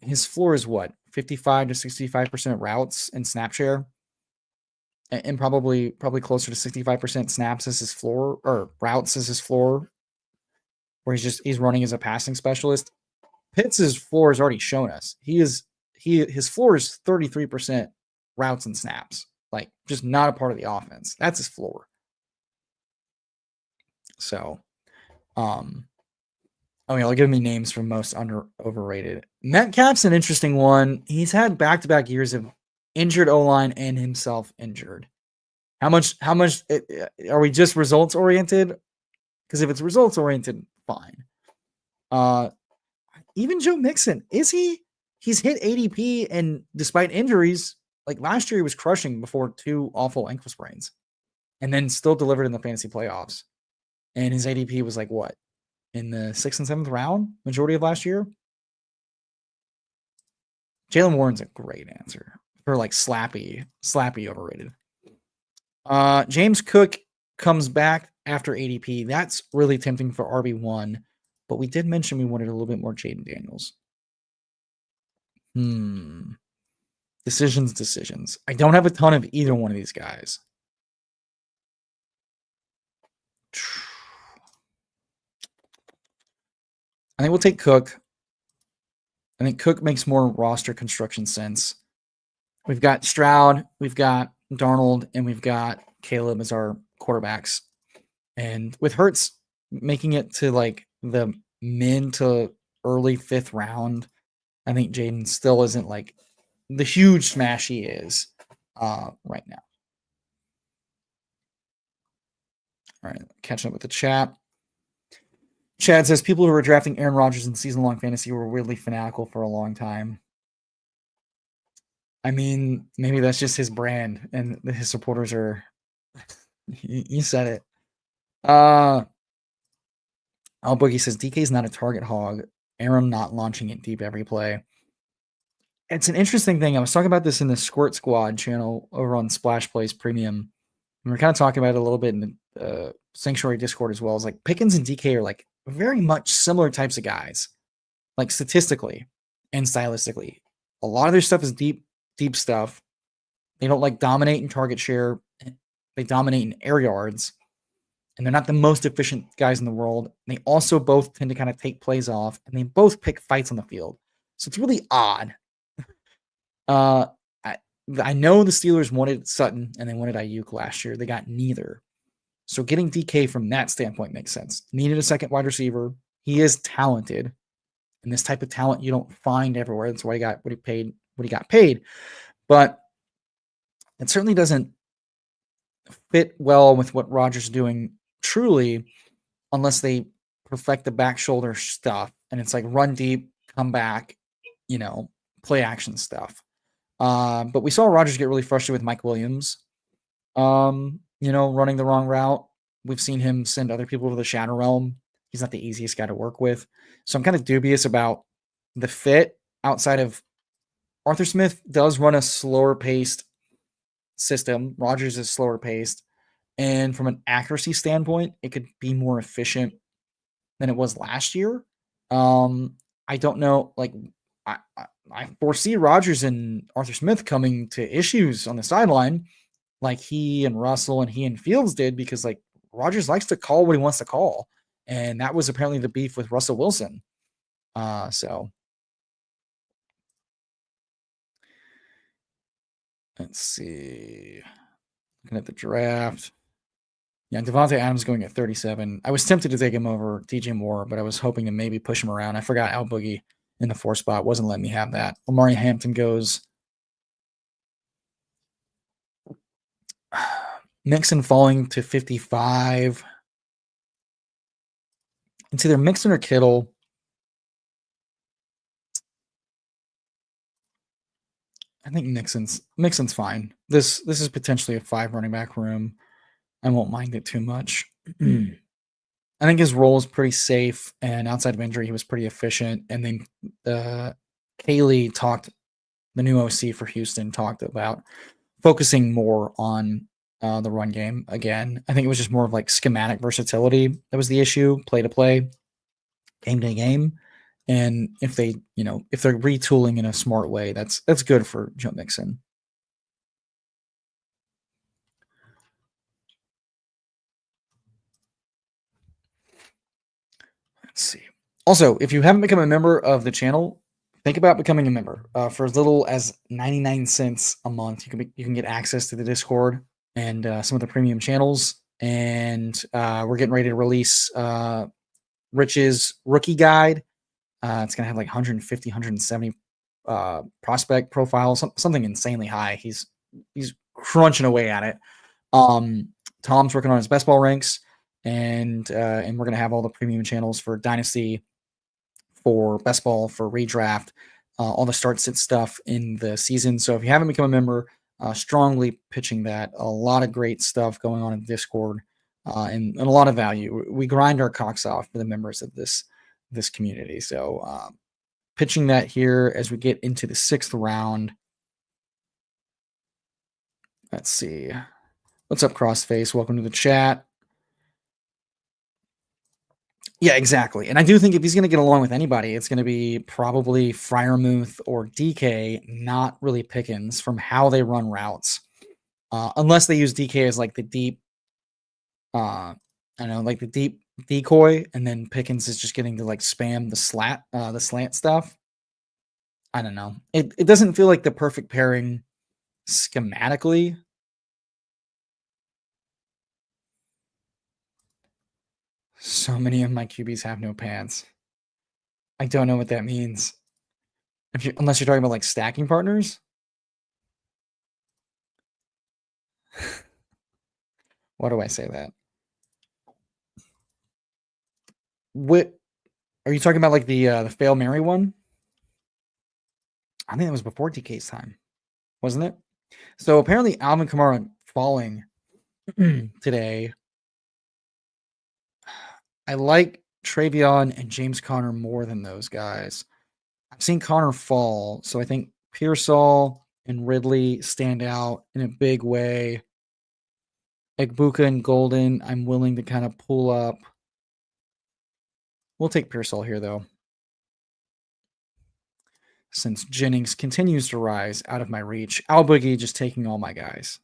his floor is what 55 to 65% routes and snap share, and probably closer to 65% snaps as his floor or routes as his floor, where he's running as a passing specialist. Pitts' floor has already shown us his floor is 33% routes and snaps. like just not a part of the offense. That's his floor. So, I'll give me names from most overrated. Metcalf's an interesting one. He's had back-to-back years of injured O-line and himself injured. How much are we just results oriented? Because if it's results oriented, fine. Even Joe Mixon, is he? He's hit ADP, and despite injuries, like last year, he was crushing before 2 awful ankle sprains, and then still delivered in the fantasy playoffs. And his ADP was like what? In the 6th and 7th round, majority of last year. Jalen Warren's a great answer for like slappy overrated. James Cook comes back after ADP. That's really tempting for RB1, but we did mention we wanted a little bit more Jaden Daniels. Decisions. I don't have a ton of either one of these guys. I think we'll take Cook. I think Cook makes more roster construction sense. We've got Stroud, we've got Darnold, and we've got Caleb as our quarterbacks. And with Hurts making it to like the mid to early 5th round, I think Jaden still isn't like the huge smash he is right now. All right, catching up with the chat. Chad says people who were drafting Aaron Rodgers in season-long fantasy were weirdly fanatical for a long time. I mean, maybe that's just his brand, and his supporters are. You said it. Al Boogie says DK is not a target hog. Aaron not launching it deep every play. It's an interesting thing. I was talking about this in the Squirt Squad channel over on Splash Plays Premium. And we're kind of talking about it a little bit in the Sanctuary Discord as well. It's like Pickens and DK are like very much similar types of guys, like statistically and stylistically. A lot of their stuff is deep stuff. They don't like dominate in target share. They dominate in air yards. And they're not the most efficient guys in the world. They also both tend to kind of take plays off, and they both pick fights on the field. So it's really odd. I know the Steelers wanted Sutton and they wanted Ayuk last year. They got neither. So getting DK from that standpoint makes sense. Needed a second wide receiver. He is talented. And this type of talent you don't find everywhere. That's why he got what he got paid. But it certainly doesn't fit well with what Rodgers is doing truly, unless they perfect the back shoulder stuff. And it's like run deep, come back, play action stuff. But we saw Rodgers get really frustrated with Mike Williams, running the wrong route. We've seen him send other people to the shadow realm. He's not the easiest guy to work with. So I'm kind of dubious about the fit outside of Arthur Smith does run a slower paced system. Rodgers is slower paced. And from an accuracy standpoint, it could be more efficient than it was last year. I don't know. Like, I foresee Rodgers and Arthur Smith coming to issues on the sideline like he and Russell and he and Fields did, because like Rodgers likes to call what he wants to call. And that was apparently the beef with Russell Wilson. So let's see. Looking at the draft. Yeah, Davante Adams going at 37. I was tempted to take him over DJ Moore, but I was hoping to maybe push him around. I forgot Al Boogie in the 4 spot. Wasn't letting me have that. Omari Hampton goes. Mixon falling to 55. It's either Mixon or Kittle. I think Mixon's fine. This is potentially a 5 running back room. I won't mind it too much. I think his role is pretty safe, and outside of injury, he was pretty efficient. And then Kaylee the new OC for Houston, talked about focusing more on the run game again. I think it was just more of like schematic versatility that was the issue, play to play, game to game. And if they're retooling in a smart way, that's good for Joe Mixon. Let's see. Also, if you haven't become a member of the channel, think about becoming a member. For as little as 99 cents a month, you can get access to the Discord and some of the premium channels. And we're getting ready to release Rich's rookie guide. It's gonna have like 150, 170 prospect profiles, something insanely high. He's crunching away at it. Tom's working on his best ball ranks, and we're gonna have all the premium channels for Dynasty, for best ball, for redraft, all the start sit stuff in the season. So if you haven't become a member, strongly pitching that. A lot of great stuff going on in Discord, and a lot of value. We grind our cocks off for the members of this community. So pitching that here as we get into the 6th round. Let's see. What's up, Crossface? Welcome to the chat. Yeah, exactly. And I do think if he's going to get along with anybody, it's going to be probably Freiermuth or DK, not really Pickens, from how they run routes. Unless they use DK as like the deep, I don't know, like the deep decoy, and then Pickens is just getting to like spam the slant stuff. I don't know. It doesn't feel like the perfect pairing schematically. So many of my QBs have no pants. I don't know what that means. Unless you're talking about like stacking partners. Why do I say that? What are you talking about? Like the Fail Mary one? I think that was before DK's time, wasn't it? So apparently Alvin Kamara falling today. I like Travion and James Conner more than those guys. I've seen Conner fall, so I think Pearsall and Ridley stand out in a big way. Egbuka and Golden, I'm willing to kind of pull up. We'll take Pearsall here, though, since Jennings continues to rise out of my reach. Al Boogie just taking all my guys.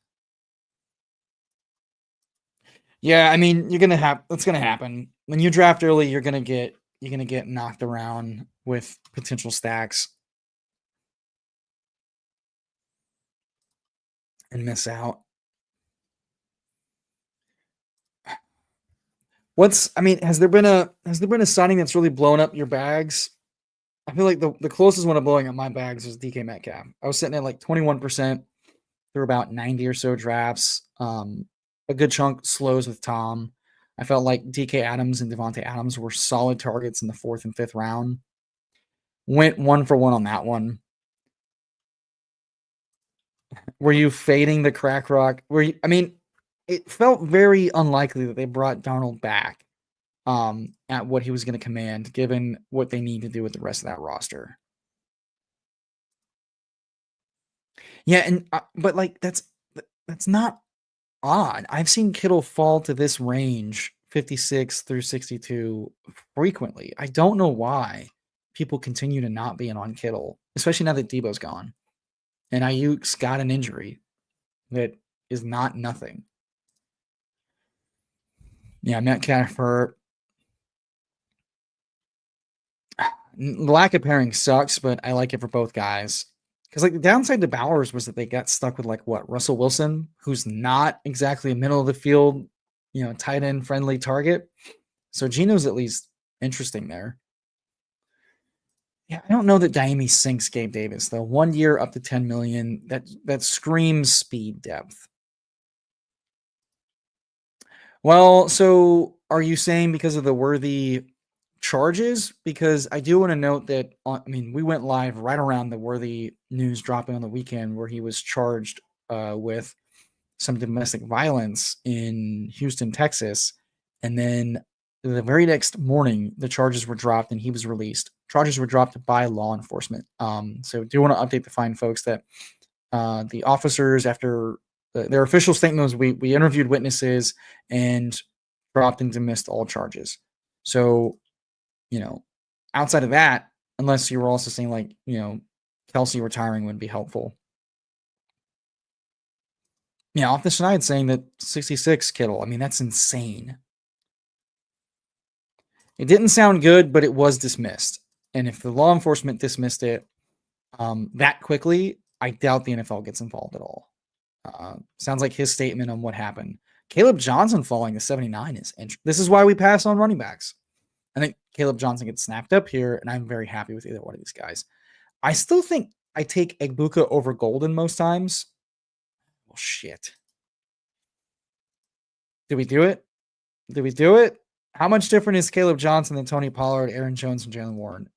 Yeah, I mean, that's gonna happen. When you draft early, you're gonna get knocked around with potential stacks and miss out. Has there been a signing that's really blown up your bags? I feel like the closest one to blowing up my bags was DK Metcalf. I was sitting at like 21% through about 90 or so drafts. A good chunk slows with Tom. I felt like DK Adams and Davante Adams were solid targets in the 4th and 5th round. Went 1 for 1 on that one. Were you fading the crack rock? It felt very unlikely that they brought Darnold back at what he was going to command, given what they need to do with the rest of that roster. Yeah, and but like that's not odd. I've seen Kittle fall to this range, 56 through 62, frequently. I don't know why people continue to not be in on Kittle, especially now that Debo's gone and Ayuk's got an injury that is not nothing. Yeah, Metcalf hurt. The lack of pairing sucks, but I like it for both guys. Because like the downside to Bowers was that they got stuck with like what, Russell Wilson, who's not exactly a middle of the field, tight end friendly target. So Geno's at least interesting there. Yeah, I don't know that Daimi sinks Gabe Davis though. 1 year up to 10 million. That screams speed depth. Well, so are you saying because of the Worthy charges? Because I do want to note that, we went live right around the Worthy news dropping on the weekend where he was charged with some domestic violence in Houston, Texas. And then the very next morning, the charges were dropped and he was released. Charges were dropped by law enforcement. So do want to update the fine folks that the officers, after their official statement was we interviewed witnesses and dropped and dismissed all charges. So, outside of that, unless you were also saying like, Kelsey retiring would be helpful. Yeah, off the schneid saying that 66 Kittle. That's insane. It didn't sound good, but it was dismissed. And if the law enforcement dismissed it, that quickly, I doubt the NFL gets involved at all. Sounds like his statement on what happened. Caleb Johnson falling to 79 is interesting. This is why we pass on running backs. I think Caleb Johnson gets snapped up here, and I'm very happy with either one of these guys. I still think I take Egbuka over Golden most times. Well, shit. Did we do it? Did we do it? How much different is Caleb Johnson than Tony Pollard, Aaron Jones, and Jalen Warren?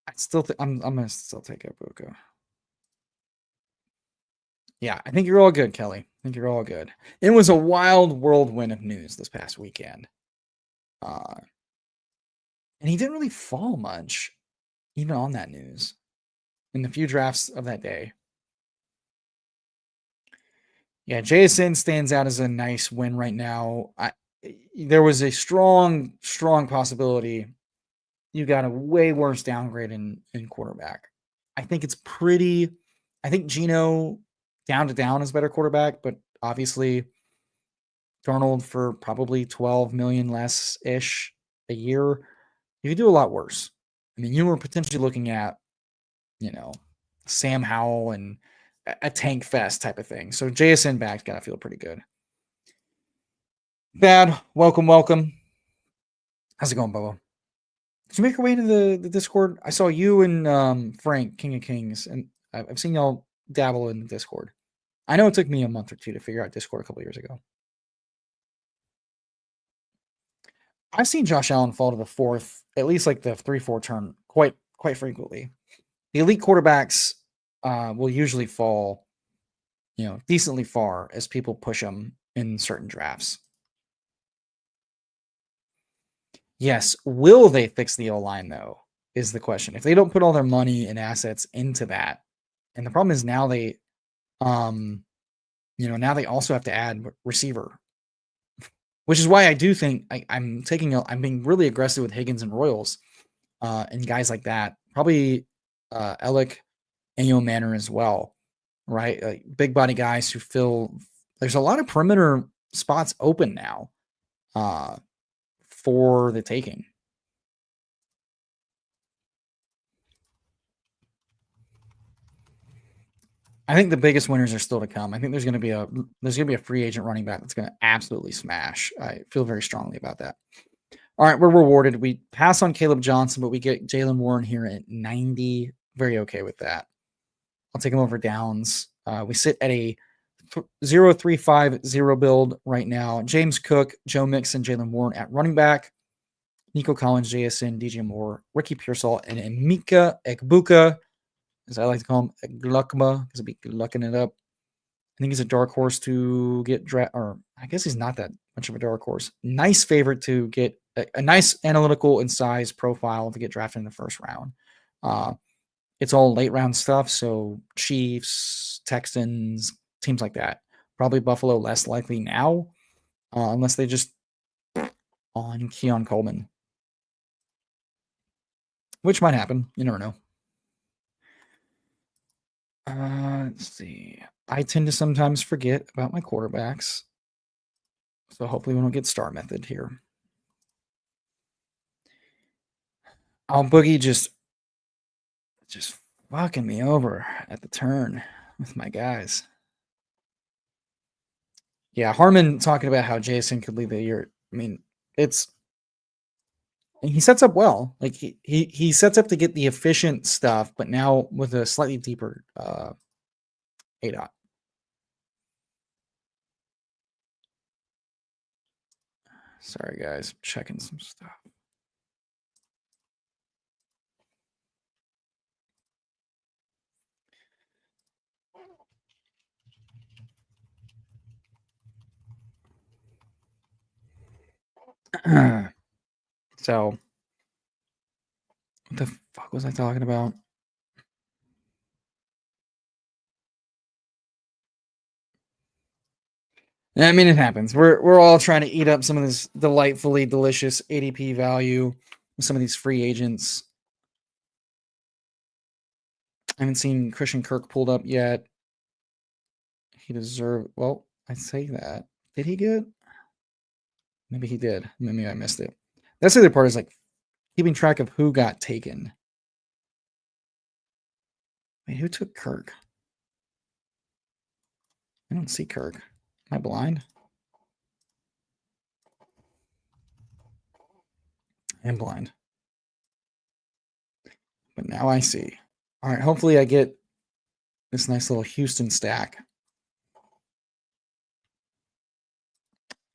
I still think I'm gonna still take Egbuka. Yeah, I think you're all good, Kelly. I think you're all good. It was a wild whirlwind of news this past weekend. And he didn't really fall much, even on that news, in the few drafts of that day. Yeah, JSN stands out as a nice win right now. There was a strong possibility you got a way worse downgrade in quarterback. I think it's pretty. I think Geno down to down is better quarterback, but obviously Darnold for probably 12 million less ish a year. You could do a lot worse. I mean, you were potentially looking at, Sam Howell and a tank fest type of thing. So JSN back's got to feel pretty good. Bad, welcome. How's it going, Bubba? Did you make your way into the Discord? I saw you and Frank, King of Kings, and I've seen y'all dabble in the Discord. I know it took me a month or two to figure out Discord a couple years ago. I've seen Josh Allen fall to the fourth, at least like the 3-4 turn quite frequently. The elite quarterbacks will usually fall, decently far as people push them in certain drafts. Yes, will they fix the O-line though? Is the question. If they don't put all their money and assets into that, and the problem is now they, now they also have to add receiver, which is why I do think I'm being really aggressive with Higgins and Royals, and guys like that. Probably Ellick and Manor as well, right? Like big body guys who fill. There's a lot of perimeter spots open now, for the taking. I think the biggest winners are still to come. I think there's going to be a free agent running back that's going to absolutely smash. I feel very strongly about that. All right, we're rewarded. We pass on Caleb Johnson, but we get Jalen Warren here at 90. Very okay with that. I'll take him over Downs. We sit at a 0-3-5-0 build right now. James Cook, Joe Mixon, Jalen Warren at running back. Nico Collins, JSN, DJ Moore, Ricky Pearsall, and Emeka Egbuka, as I like to call him, Glukma, because I'll be lucking it up. I think he's a dark horse to get or I guess he's not that much of a dark horse. Nice favorite to get a nice analytical and size profile to get drafted in the first round. It's all late round stuff, so Chiefs, Texans, teams like that. Probably Buffalo less likely now, unless they just on Keon Coleman, which might happen. You never know. Let's see. I tend to sometimes forget about my quarterbacks. So hopefully we don't get star method here. Boogie just fucking me over at the turn with my guys. Yeah, Harmon talking about how Jason could lead the year. I mean, he sets up well. Like he sets up to get the efficient stuff, but now with a slightly deeper ADOT. Sorry guys, checking some stuff. So, what the fuck was I talking about? I mean, it happens. We're all trying to eat up some of this delightfully delicious ADP value with some of these free agents. I haven't seen Christian Kirk pulled up yet. He deserved. Well, I say that. Did he get? Maybe he did. Maybe I missed it. That's the other part is like keeping track of who got taken. Wait, who took Kirk? I don't see Kirk. Am I blind? I am blind. But now I see. All right, hopefully I get this nice little Houston stack.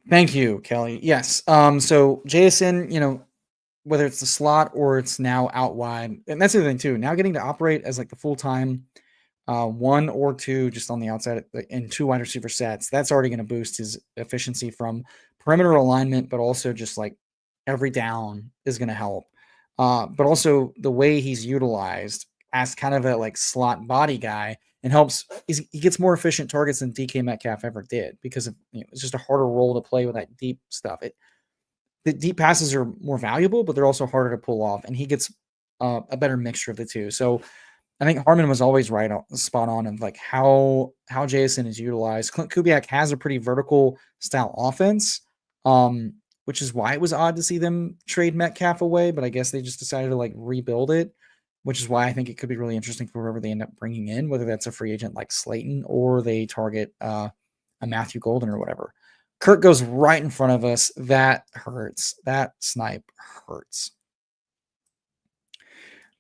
Thank you, Kelly. Yes. So JSN, whether it's the slot or it's now out wide, and that's the thing too. Now getting to operate as like the full-time one or two just on the outside in two wide receiver sets, that's already going to boost his efficiency from perimeter alignment, but also just like every down is going to help. But also the way he's utilized as kind of a like slot body guy and helps he gets more efficient targets than DK Metcalf ever did because of it's just a harder role to play with that deep stuff. The deep passes are more valuable, but they're also harder to pull off, and he gets a better mixture of the two. So I think Harmon was always right on, spot on of like how JSN is utilized. Clint Kubiak has a pretty vertical style offense, which is why it was odd to see them trade Metcalf away. But I guess they just decided to like rebuild it, which is why I think it could be really interesting for whoever they end up bringing in, whether that's a free agent like Slayton or they target a Matthew Golden or whatever. Kirk goes right in front of us. That hurts. That snipe hurts.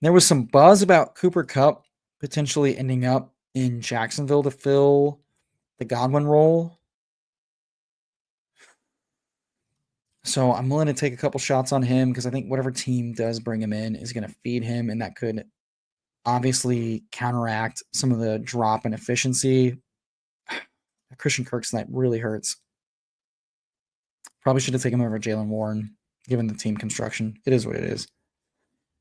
There was some buzz about Cooper Kupp potentially ending up in Jacksonville to fill the Godwin role. So I'm willing to take a couple shots on him because I think whatever team does bring him in is going to feed him, and that could obviously counteract some of the drop in efficiency. Christian Kirk snipe really hurts. Probably should have taken him over Jalen Warren, given the team construction. It is what it is.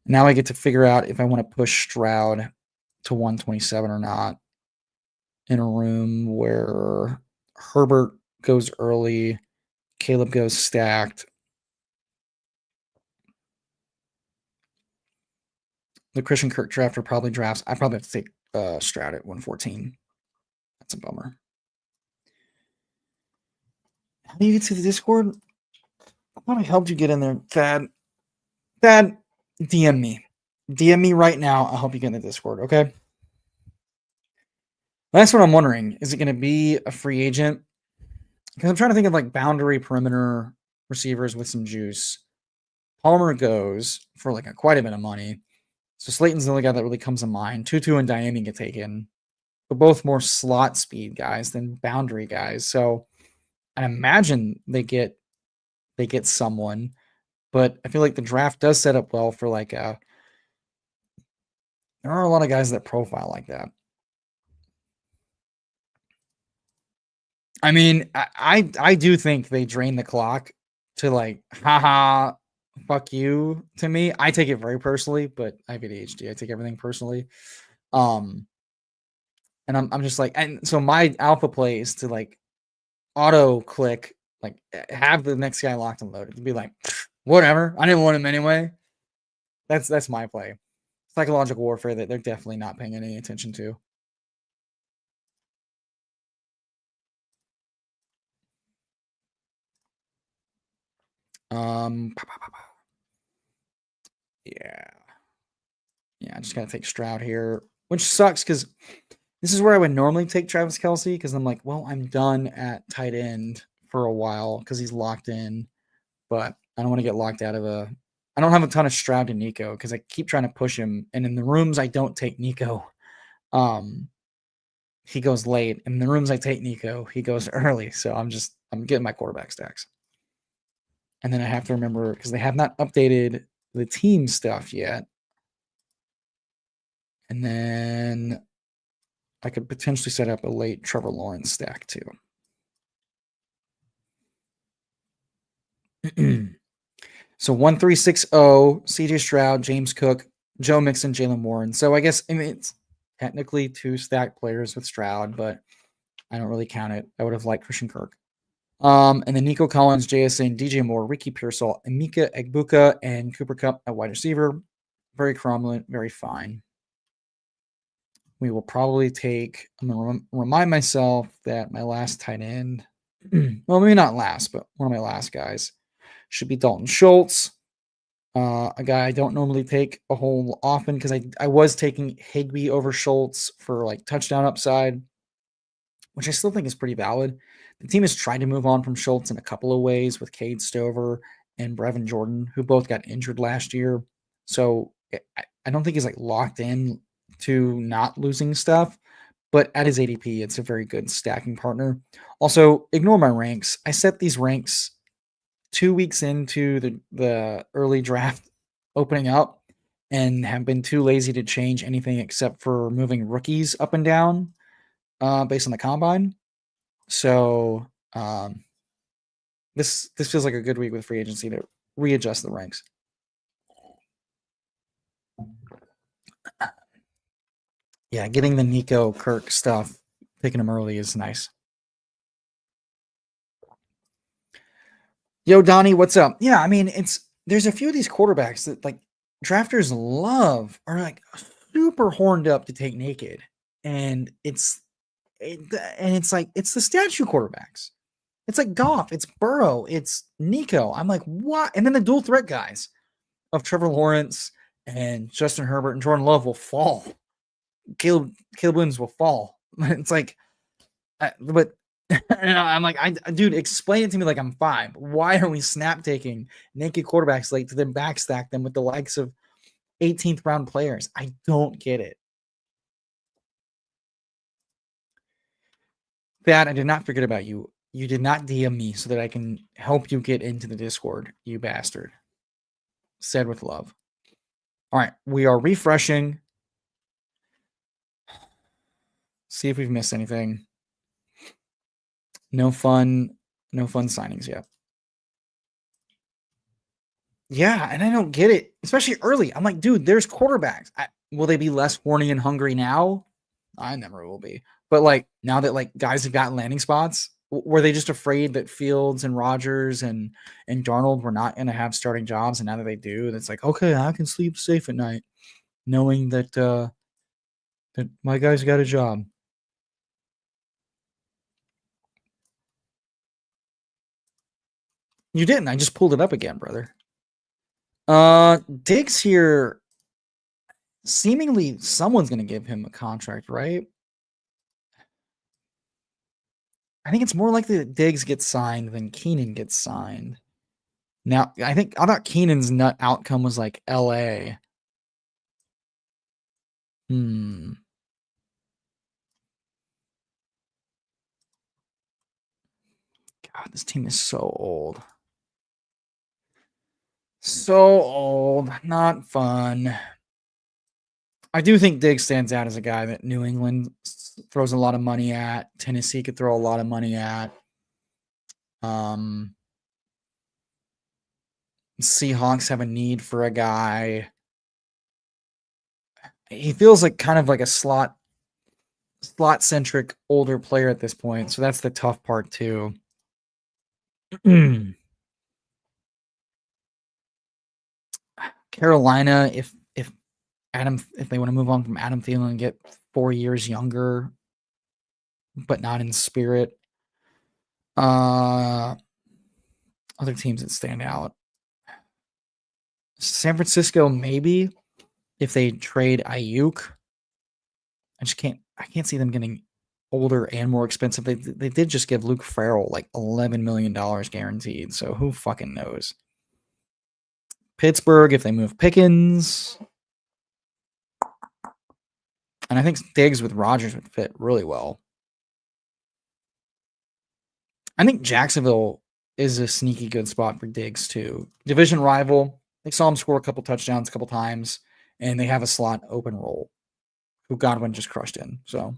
Now I get to figure out if I want to push Stroud to 127 or not in a room where Herbert goes early, Caleb goes stacked. The Christian Kirk drafter probably drafts. I probably have to take Stroud at 114. That's a bummer. How do you get to the Discord? I thought I helped you get in there, Thad. Thad, DM me. DM me right now. I'll help you get in the Discord, okay? That's what I'm wondering. Is it going to be a free agent? Because I'm trying to think of like boundary perimeter receivers with some juice. Palmer goes for like quite a bit of money. So Slayton's the only guy that really comes to mind. Tutu and Diami get taken. But both more slot speed guys than boundary guys. So I imagine they get someone. But I feel like the draft does set up well for like there are a lot of guys that profile like that. I mean, I do think they drain the clock to like, haha, fuck you to me. I take it very personally, but I have ADHD. I take everything personally. And I'm just like, and so my alpha play is to like auto click, like have the next guy locked and loaded to be like, whatever. I didn't want him anyway. That's my play. Psychological warfare that they're definitely not paying any attention to. Yeah. Yeah, I just gotta take Stroud here, which sucks because this is where I would normally take Travis Kelce because I'm like, well, I'm done at tight end for a while because he's locked in, but I don't want to get locked out of I don't have a ton of Stroud and Nico because I keep trying to push him, and in the rooms I don't take Nico, he goes late. In the rooms I take Nico, he goes early. So I'm getting my quarterback stacks. And then I have to remember because they have not updated the team stuff yet. And then I could potentially set up a late Trevor Lawrence stack too. So 1360, CJ Stroud, James Cook, Joe Mixon, Jalen Warren. So I guess it's technically two stacked players with Stroud, but I don't really count it. I would have liked Christian Kirk. And then Nico Collins, JSN, DJ Moore, Ricky Pearsall, Emeka Egbuka, and Cooper Kupp at wide receiver. Very cromulent, very fine. We will probably take, I'm going to remind myself that my last tight end, well, maybe not last, but one of my last guys should be Dalton Schultz. A guy I don't normally take a whole often because I was taking Higbee over Schultz for like touchdown upside, which I still think is pretty valid. The team has tried to move on from Schultz in a couple of ways with Cade Stover and Brevin Jordan, who both got injured last year. So I don't think he's like locked in to not losing stuff, but at his ADP, it's a very good stacking partner. Also, ignore my ranks. I set these ranks 2 weeks into the early draft opening up and have been too lazy to change anything except for moving rookies up and down based on the combine. So this feels like a good week with free agency to readjust the ranks. Yeah, getting the Nico Kirk stuff, picking him early is nice. Yo, Donnie, what's up? Yeah, I mean, there's a few of these quarterbacks that like drafters love are like super horned up to take naked, and it's like it's the statue quarterbacks. It's like Goff, it's Burrow, it's Nico. I'm like, what? And then the dual threat guys of Trevor Lawrence and Justin Herbert and Jordan Love will fall. Caleb Williams will fall. It's like, but I'm like, dude, explain it to me like I'm 5. Why are we snap taking naked quarterbacks like to then backstack them with the likes of 18th round players? I don't get it. Thad, I did not forget about you. You did not DM me so that I can help you get into the Discord, you bastard. Said with love. All right, we are refreshing. See if we've missed anything. No fun signings yet. Yeah, and I don't get it, especially early. I'm like, dude, there's quarterbacks. Will they be less horny and hungry now? I never will be. But like now that like guys have gotten landing spots, were they just afraid that Fields and Rodgers and Darnold were not going to have starting jobs, and now that they do, it's like, okay, I can sleep safe at night knowing that that my guy's got a job. You didn't. I just pulled it up again, brother. Diggs here. Seemingly, someone's going to give him a contract, right? I think it's more likely that Diggs gets signed than Keenan gets signed. Now, I thought Keenan's nut outcome was like LA. God, this team is so old. So old. Not fun. I do think Diggs stands out as a guy that New England throws a lot of money at. Tennessee could throw a lot of money at. Seahawks have a need for a guy. He feels like kind of like a slot centric older player at this point. So that's the tough part too. Carolina, if they want to move on from Adam Thielen and get 4 years younger, but not in spirit. Other teams that stand out. San Francisco, maybe if they trade Ayuk. I can't see them getting older and more expensive. They did just give Luke Farrell like $11 million guaranteed. So who fucking knows? Pittsburgh, if they move Pickens. And I think Diggs with Rodgers would fit really well. I think Jacksonville is a sneaky good spot for Diggs too. Division rival. They saw him score a couple touchdowns a couple times, and they have a slot open role who Godwin just crushed in. So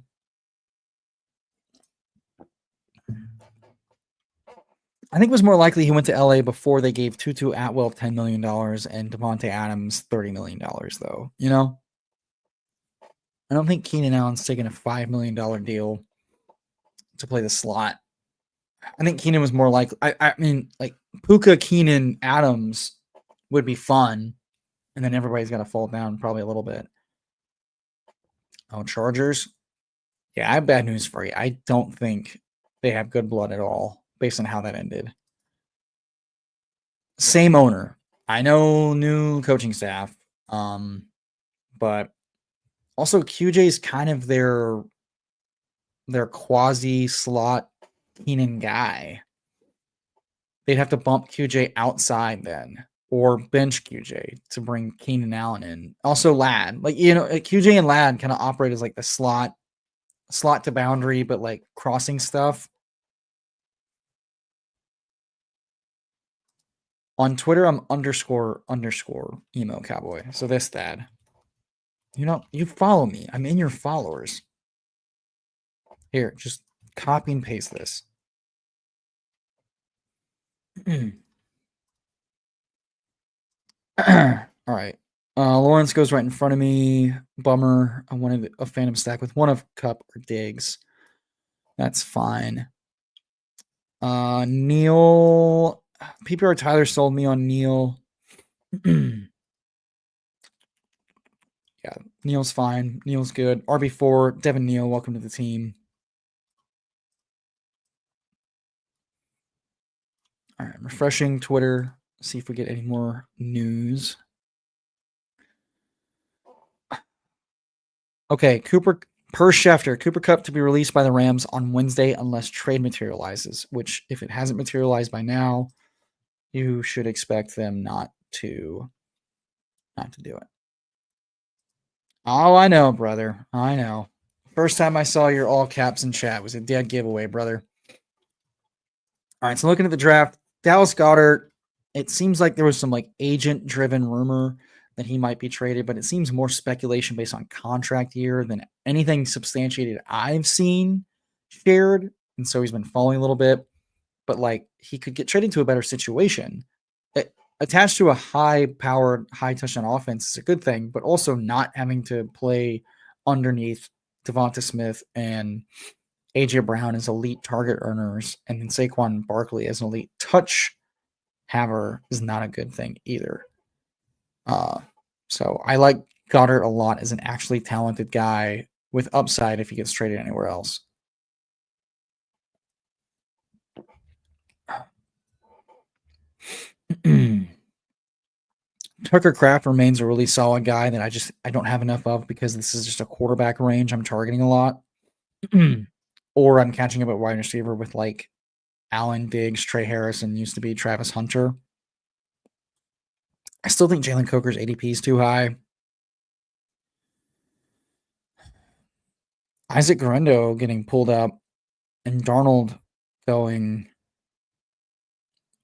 I think it was more likely he went to LA before they gave Tutu Atwell $10 million and Davante Adams $30 million, though. You know? I don't think Keenan Allen's taking a $5 million deal to play the slot. I think Keenan was more like, I mean, like Puka, Keenan, Adams would be fun. And then everybody's got to fall down probably a little bit. Oh, Chargers. Yeah, I have bad news for you. I don't think they have good blood at all based on how that ended. Same owner. I know new coaching staff, but also QJ is kind of their quasi slot Keenan guy. They'd have to bump QJ outside then, or bench QJ to bring Keenan Allen in. Also Ladd, like QJ and Ladd kind of operate as like the slot to boundary, but like crossing stuff. On Twitter, I'm __ emo cowboy. So this Thad. You follow me. I'm in your followers. Here, just copy and paste this. All right. Lawrence goes right in front of me. Bummer. I wanted a Phantom stack with one of Cup or Diggs. That's fine. Neil. PPR Tyler sold me on Neil. Yeah, Neil's fine. Neil's good. RB4, Devin Neal, welcome to the team. All right, I'm refreshing Twitter. See if we get any more news. Okay, Cooper Kupp to be released by the Rams on Wednesday unless trade materializes, which if it hasn't materialized by now, you should expect them not to do it. Oh, I know, brother. I know. First time I saw your all caps in chat was a dead giveaway, brother. All right, so looking at the draft, Dallas Goedert, it seems like there was some like agent-driven rumor that he might be traded, but it seems more speculation based on contract year than anything substantiated I've seen shared. And so he's been falling a little bit, but like he could get traded to a better situation. Attached to a high-powered, high-touchdown offense is a good thing, but also not having to play underneath Davante Smith and AJ Brown as elite target earners, and then Saquon Barkley as an elite touch haver is not a good thing either. So I like Goddard a lot as an actually talented guy with upside if he gets traded anywhere else. Tucker Kraft remains a really solid guy that I don't have enough of because this is just a quarterback range I'm targeting a lot. Or I'm catching up at wide receiver with like Allen, Diggs, Trey Harrison, used to be Travis Hunter. I still think Jalen Coker's ADP is too high. Isaac Guerrero getting pulled up and Darnold going.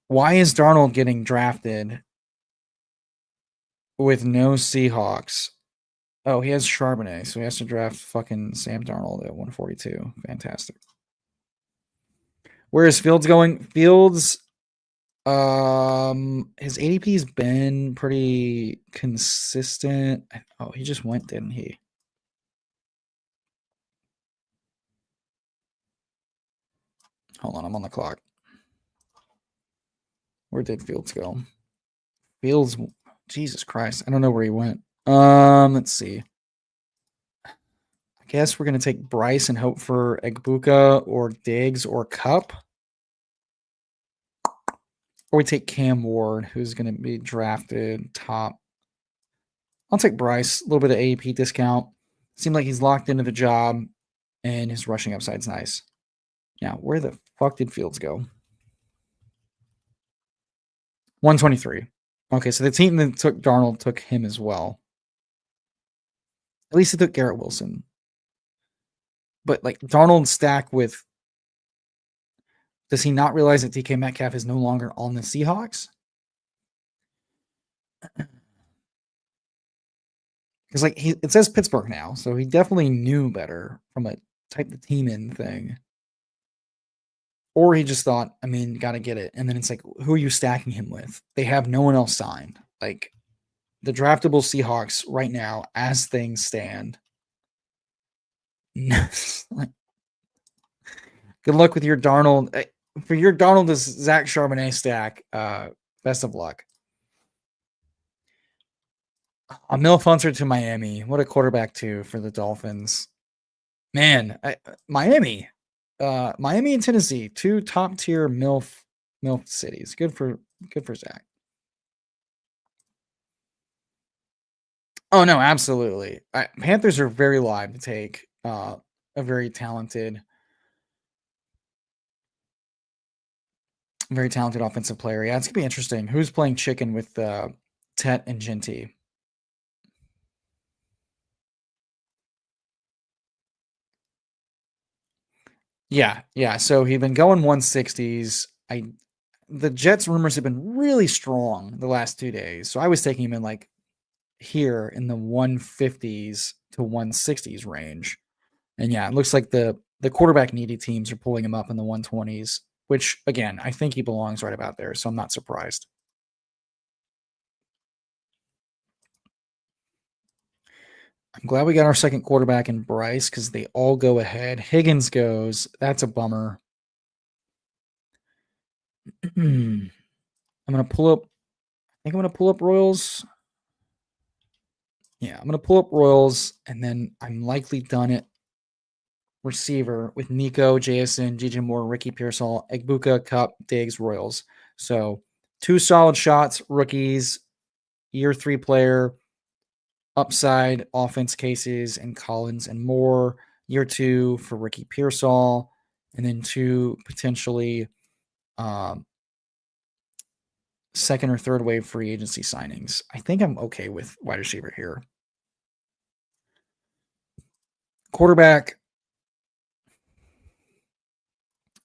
Why is Darnold getting drafted with no Seahawks? Oh, he has Charbonnet, so he has to draft fucking Sam Darnold at 142. Fantastic. Where is Fields going? Fields, his ADP's been pretty consistent. Oh, he just went, didn't he? Hold on, I'm on the clock. Where did Fields go? Fields, Jesus Christ, I don't know where he went. Let's see. I guess we're gonna take Bryce and hope for Egbuka or Diggs or Cup. Or we take Cam Ward, who's going to be drafted top. I'll take Bryce, a little bit of AAP discount. Seemed like he's locked into the job, and his rushing upside's nice. Now, where the fuck did Fields go? 123. Okay, so the team that took Darnold took him as well. At least it took Garrett Wilson. But like Darnold stack with. Does he not realize that DK Metcalf is no longer on the Seahawks? Because like it says Pittsburgh now, so he definitely knew better from a type the team in thing. Or he just thought, I mean, gotta get it. And then it's like, who are you stacking him with? They have no one else signed. Like the draftable Seahawks right now, as things stand. Good luck with your Darnold. For your Darnold is Zach Charbonnet stack. Best of luck. Emil Funter to Miami. What a quarterback too for the Dolphins. Man, Miami. Miami and Tennessee, two top tier MILF cities. Good for Zach. Oh no, absolutely. Panthers are very live to take a very talented offensive player. Yeah, it's gonna be interesting. Who's playing chicken with Tet and Genty? Yeah. So he'd been going 160s. The Jets rumors have been really strong the last 2 days. So I was taking him in like here in the 150s to 160s range. And yeah, it looks like the quarterback needy teams are pulling him up in the 120s, which again, I think he belongs right about there. So I'm not surprised. I'm glad we got our second quarterback in Bryce because they all go ahead. Higgins goes. That's a bummer. I'm gonna pull up. I think I'm gonna pull up Royals. Yeah, I'm gonna pull up Royals, and then I'm likely done at receiver with Nico, JSN, GJ Moore, Ricky Pearsall, Egbuka, Cup, Diggs, Royals. So 2 solid shots, rookies, year 3 player, upside offense cases, and Collins and Moore. Year 2 for Ricky Pearsall, and then 2 potentially um, second or third wave free agency signings. I think I'm okay with wide receiver here. Quarterback,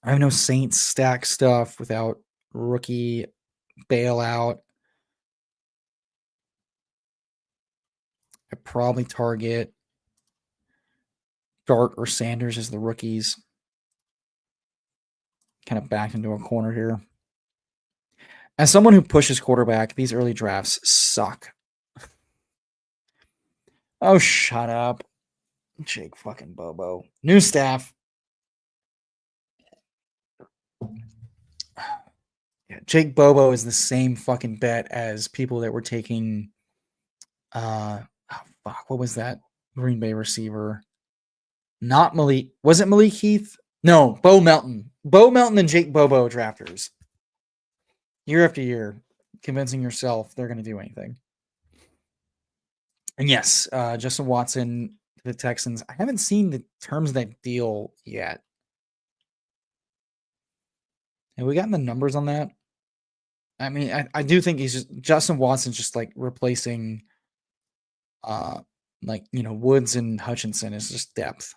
I have no Saints stack stuff without rookie bailout. I probably target Dart or Sanders as the rookies. Kind of backed into a corner here. As someone who pushes quarterback, these early drafts suck. Oh, shut up. Jake fucking Bobo. New staff. Yeah, Jake Bobo is the same fucking bet as people that were taking what was that Green Bay receiver? Not Malik. Was it Malik Heath? No, Bo Melton. Bo Melton and Jake Bobo drafters. Year after year, convincing yourself they're going to do anything. And yes, Justin Watson to the Texans. I haven't seen the terms of that deal yet. Have we gotten the numbers on that? I mean, I do think he's just Justin Watson's just like replacing Woods and Hutchinson is just depth.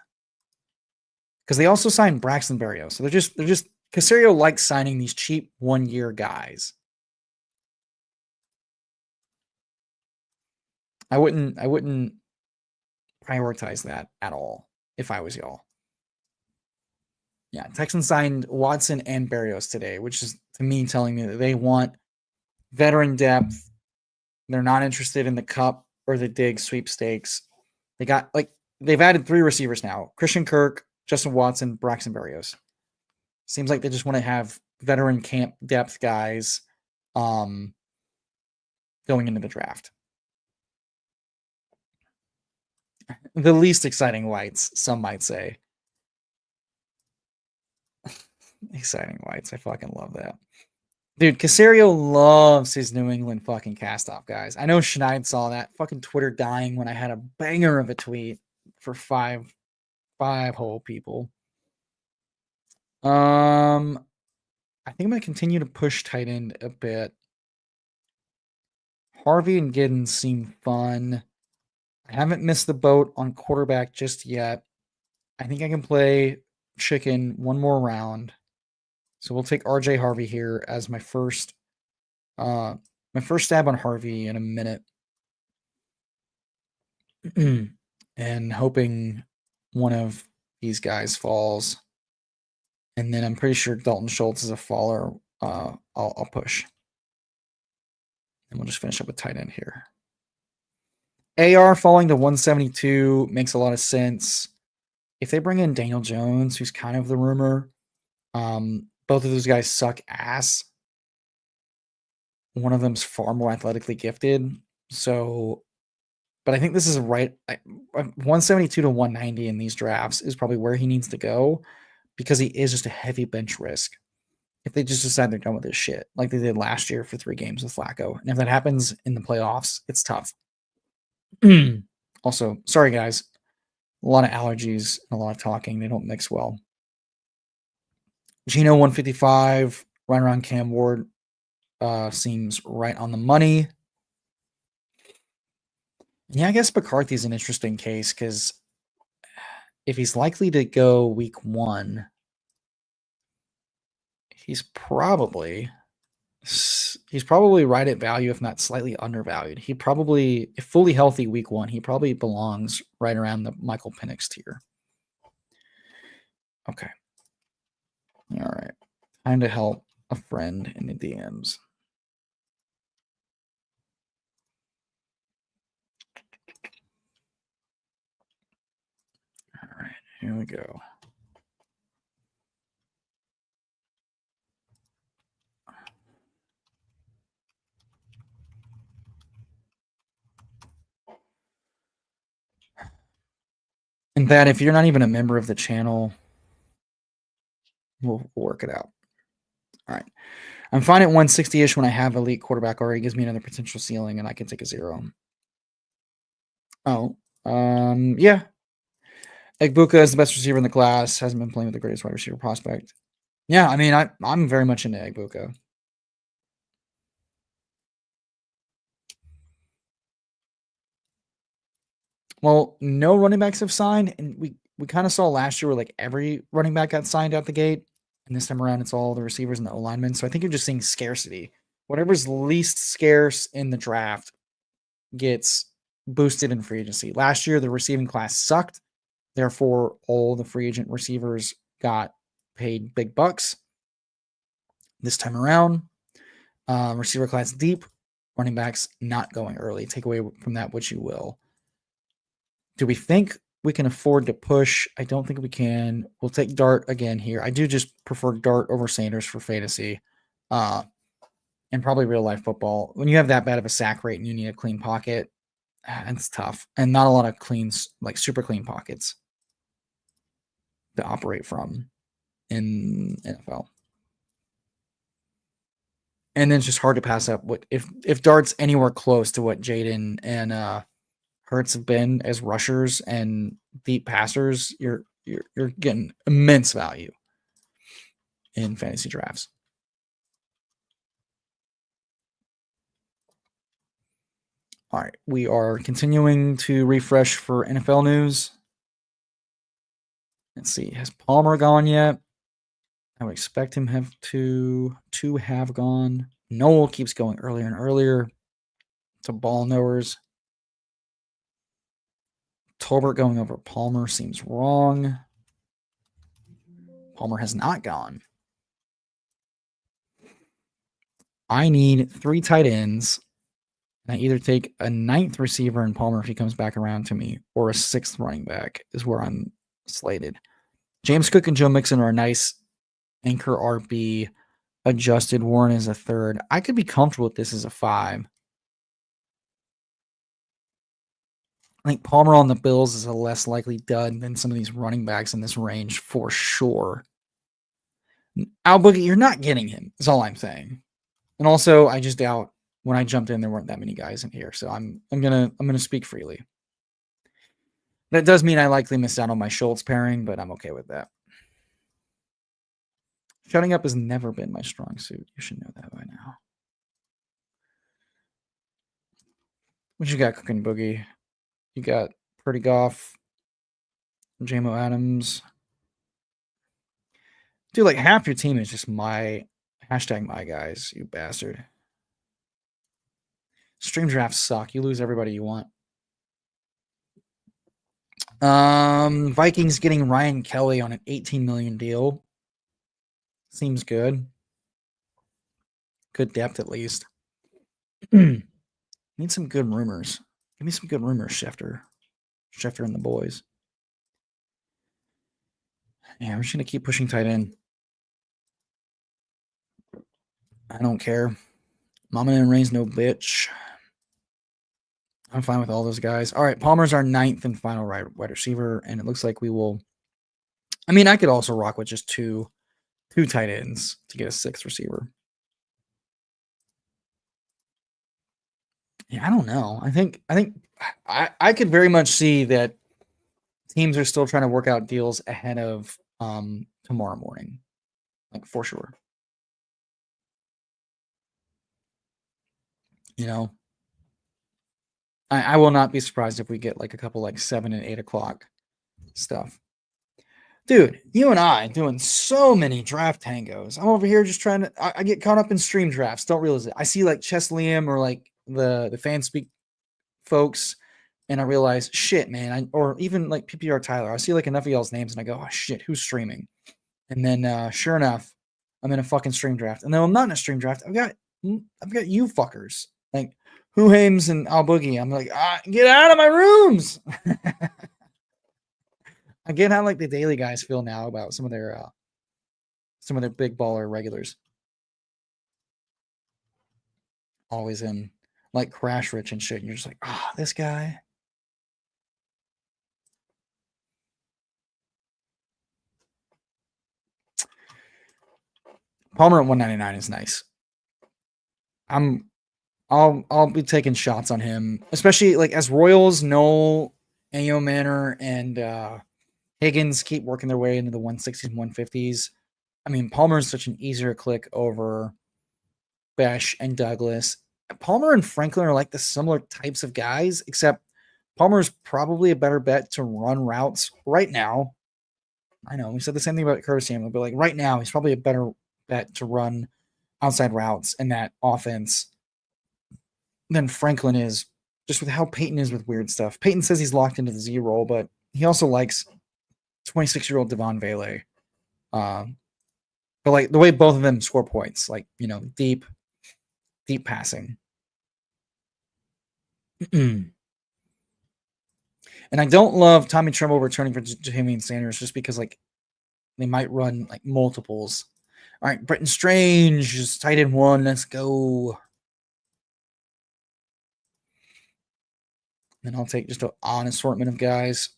Because they also signed Braxton Berrios. So they're just Caserio likes signing these cheap 1-year guys. I wouldn't prioritize that at all if I was y'all. Yeah, Texans signed Watson and Berrios today, which is to me telling me that they want veteran depth. They're not interested in the Cup or the Diggs sweepstakes. They've added 3 receivers now: Christian Kirk, Justin Watson, Braxton Berrios. Seems like they just want to have veteran camp depth guys going into the draft. The least exciting whites, some might say. Exciting whites. I fucking love that. Dude, Caserio loves his New England fucking cast-off guys. I know Schneid saw that. Fucking Twitter dying when I had a banger of a tweet for five whole people. I think I'm going to continue to push tight end a bit. Harvey and Giddens seem fun. I haven't missed the boat on quarterback just yet. I think I can play chicken one more round. So we'll take RJ Harvey here as my first stab on Harvey in a minute. And hoping one of these guys falls. And then I'm pretty sure Dalton Schultz is a faller. I'll push. And we'll just finish up with tight end here. AR falling to 172 makes a lot of sense. If they bring in Daniel Jones, who's kind of the rumor, both of those guys suck ass. One of them's far more athletically gifted. So, but I think this is right. 172 to 190 in these drafts is probably where he needs to go because he is just a heavy bench risk. If they just decide they're done with this shit, like they did last year for 3 games with Flacco. And if that happens in the playoffs, it's tough. Also, sorry guys, a lot of allergies and a lot of talking. They don't mix well. Geno 155, right around Cam Ward seems right on the money. Yeah, I guess McCarthy's an interesting case because if he's likely to go week 1, he's probably right at value, if not slightly undervalued. He probably, if fully healthy week 1, he probably belongs right around the Michael Penix tier. Okay. All right. Time to help a friend in the DMs. All right. Here we go. And that if you're not even a member of the channel, we'll work it out. All right. I'm fine at 160-ish when I have elite quarterback already. It gives me another potential ceiling and I can take a 0. Oh, yeah. Egbuka is the best receiver in the class. Hasn't been playing with the greatest wide receiver prospect. Yeah, I mean, I'm very much into Egbuka. Well, no running backs have signed, and we kind of saw last year where like every running back got signed out the gate, and this time around it's all the receivers and the O-linemen. So I think you're just seeing scarcity. Whatever's least scarce in the draft gets boosted in free agency. Last year the receiving class sucked, therefore all the free agent receivers got paid big bucks. This time around, receiver class deep, running backs not going early. Take away from that what you will. Do we think we can afford to push? I don't think we can. We'll take Dart again here. I do just prefer Dart over Sanders for fantasy, and probably real life football. When you have that bad of a sack rate and you need a clean pocket, it's tough, and not a lot of cleans, like super clean pockets to operate from in NFL. And then it's just hard to pass up what if Dart's anywhere close to what Jaden and Hurts have been as rushers and deep passers, you're getting immense value in fantasy drafts. All right, we are continuing to refresh for NFL news. Let's see, has Palmer gone yet? I would expect him to have gone. Noel keeps going earlier and earlier to ball knowers. Tolbert going over Palmer seems wrong. Palmer has not gone. I need 3 tight ends. And I either take a 9th receiver in Palmer if he comes back around to me, or a 6th running back is where I'm slated. James Cook and Joe Mixon are a nice anchor RB. Adjusted Warren is a 3rd. I could be comfortable with this as a 5. I think Palmer on the Bills is a less likely dud than some of these running backs in this range for sure. Al Boogie, you're not getting him, is all I'm saying. And also, I just doubt when I jumped in, there weren't that many guys in here. So I'm gonna speak freely. That does mean I likely missed out on my Schultz pairing, but I'm okay with that. Shutting up has never been my strong suit. You should know that by now. What you got, Cooking Boogie? You got Pretty Goff, Jamo Adams. Dude, like half your team is just my guys, you bastard. Stream drafts suck. You lose everybody you want. Vikings getting Ryan Kelly on an $18 million deal. Seems good. Good depth at least. Need some good rumors. Give me some good rumors, Schefter. Schefter and the boys. Yeah, I'm just gonna keep pushing tight end. I don't care. Mama and Rain's no bitch. I'm fine with all those guys. All right, Palmer's our 9th and final wide receiver, and it looks like we will. I mean, I could also rock with just two tight ends to get a 6th receiver. Yeah, I don't know. I could very much see that teams are still trying to work out deals ahead of tomorrow morning, like for sure. You know, I will not be surprised if we get like a couple like 7 and 8 o'clock stuff. Dude, you and I doing so many draft tangos. I'm over here just trying to. I get caught up in stream drafts. Don't realize it. I see like Chess Liam or like the fan speak folks, and I realize shit, man. Or even like PPR Tyler. I see like enough of y'all's names, and I go, oh shit, who's streaming? And then sure enough, I'm in a fucking stream draft. And then I'm not in a stream draft. I've got you fuckers like Who Hames and Al Boogie. I'm like, get out of my rooms. I get how like the daily guys feel now about some of their big baller regulars. Always in like Crash Rich and shit. And you're just like, this guy. Palmer at 199 is nice. I'll be taking shots on him, especially like as Royals, Noel, Ayo Manor, and Higgins keep working their way into the 160s and 150s. I mean, Palmer is such an easier click over Besh and Douglas. Palmer and Franklin are like the similar types of guys, except Palmer is probably a better bet to run routes right now. I know we said the same thing about Curtis Samuel, but like right now, he's probably a better bet to run outside routes in that offense than Franklin is, just with how Peyton is with weird stuff. Peyton says he's locked into the Z role, but he also likes 26-year-old Devon Vele. But like the way both of them score points, like, deep passing. And I don't love Tommy Tremble returning for Jaheim Sanders just because like they might run like multiples. All right, Britton Strange is tight end 1. Let's go. Then I'll take just an assortment of guys.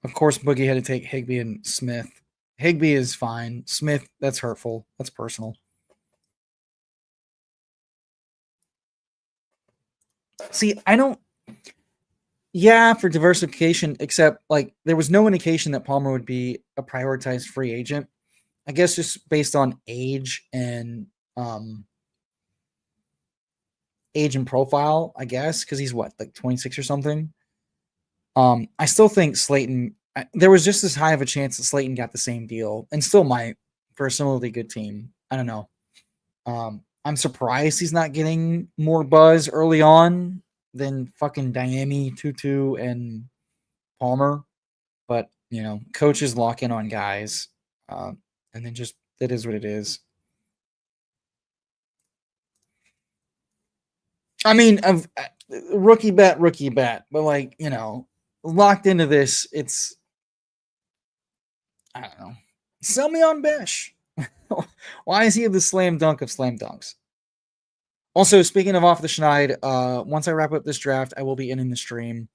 Of course, Boogie had to take Higbee and Smith. Higbee is fine. Smith, that's hurtful. That's personal. See, I don't. Yeah, for diversification, except like there was no indication that Palmer would be a prioritized free agent. I guess just based on age and profile, I guess, because he's what, like 26 or something. I still think Slayton. There was just as high of a chance that Slayton got the same deal, and still might for a similarly good team. I don't know. I'm surprised he's not getting more buzz early on than fucking Diami, Tutu, and Palmer. But coaches lock in on guys, and then just it is what it is. I mean, rookie bet, but like locked into this, it's I don't know. Sell me on Besh. Why is he the slam dunk of slam dunks? Also, speaking of off the schneid, once I wrap up this draft, I will be in the stream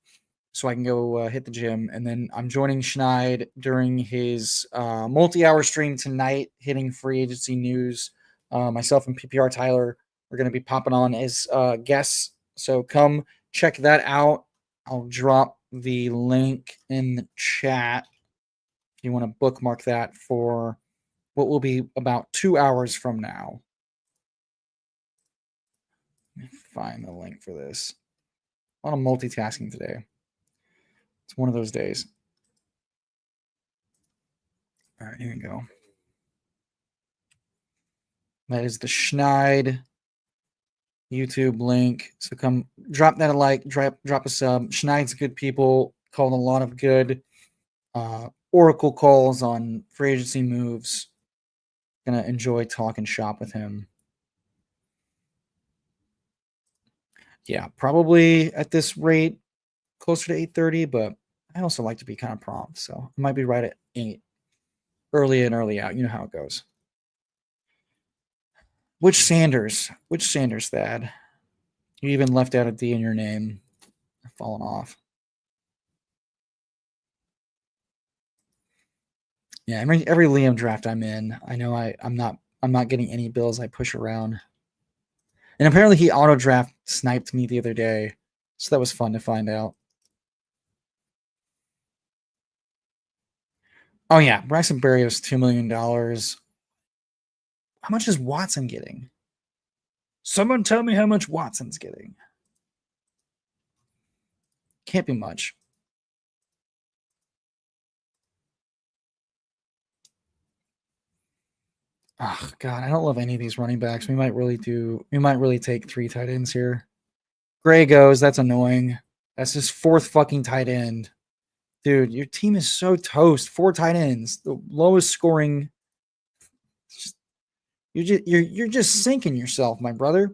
so I can go hit the gym. And then I'm joining Schneid during his multi-hour stream tonight, hitting free agency news. Myself and PPR Tyler are going to be popping on as guests. So come check that out. I'll drop the link in the chat if you want to bookmark that for what will be about 2 hours from now. Let me find the link for this. A lot of multitasking today. It's one of those days. All right, here we go. That is the Schneid YouTube link. So come drop that a like, drop a sub. Schneid's good people, called a lot of good Oracle calls on free agency moves. Gonna enjoy talking shop with him. Yeah, probably at this rate closer to 8:30, but I also like to be kind of prompt, so it might be right at 8. Early in, early out. You know how it goes. Which Sanders, Thad? You even left out a D in your name. Fallen off. Yeah, every Liam draft I'm in, I know I'm not getting any bills I push around. And apparently he auto draft sniped me the other day. So that was fun to find out. Oh yeah, Braxton Berrios $2 million. How much is Watson getting? Someone tell me how much Watson's getting. Can't be much. Oh God, I don't love any of these running backs. We might really take 3 tight ends here. Gray goes, that's annoying. That's his 4th fucking tight end. Dude, your team is so toast. 4 tight ends, the lowest scoring. You're just sinking yourself, my brother.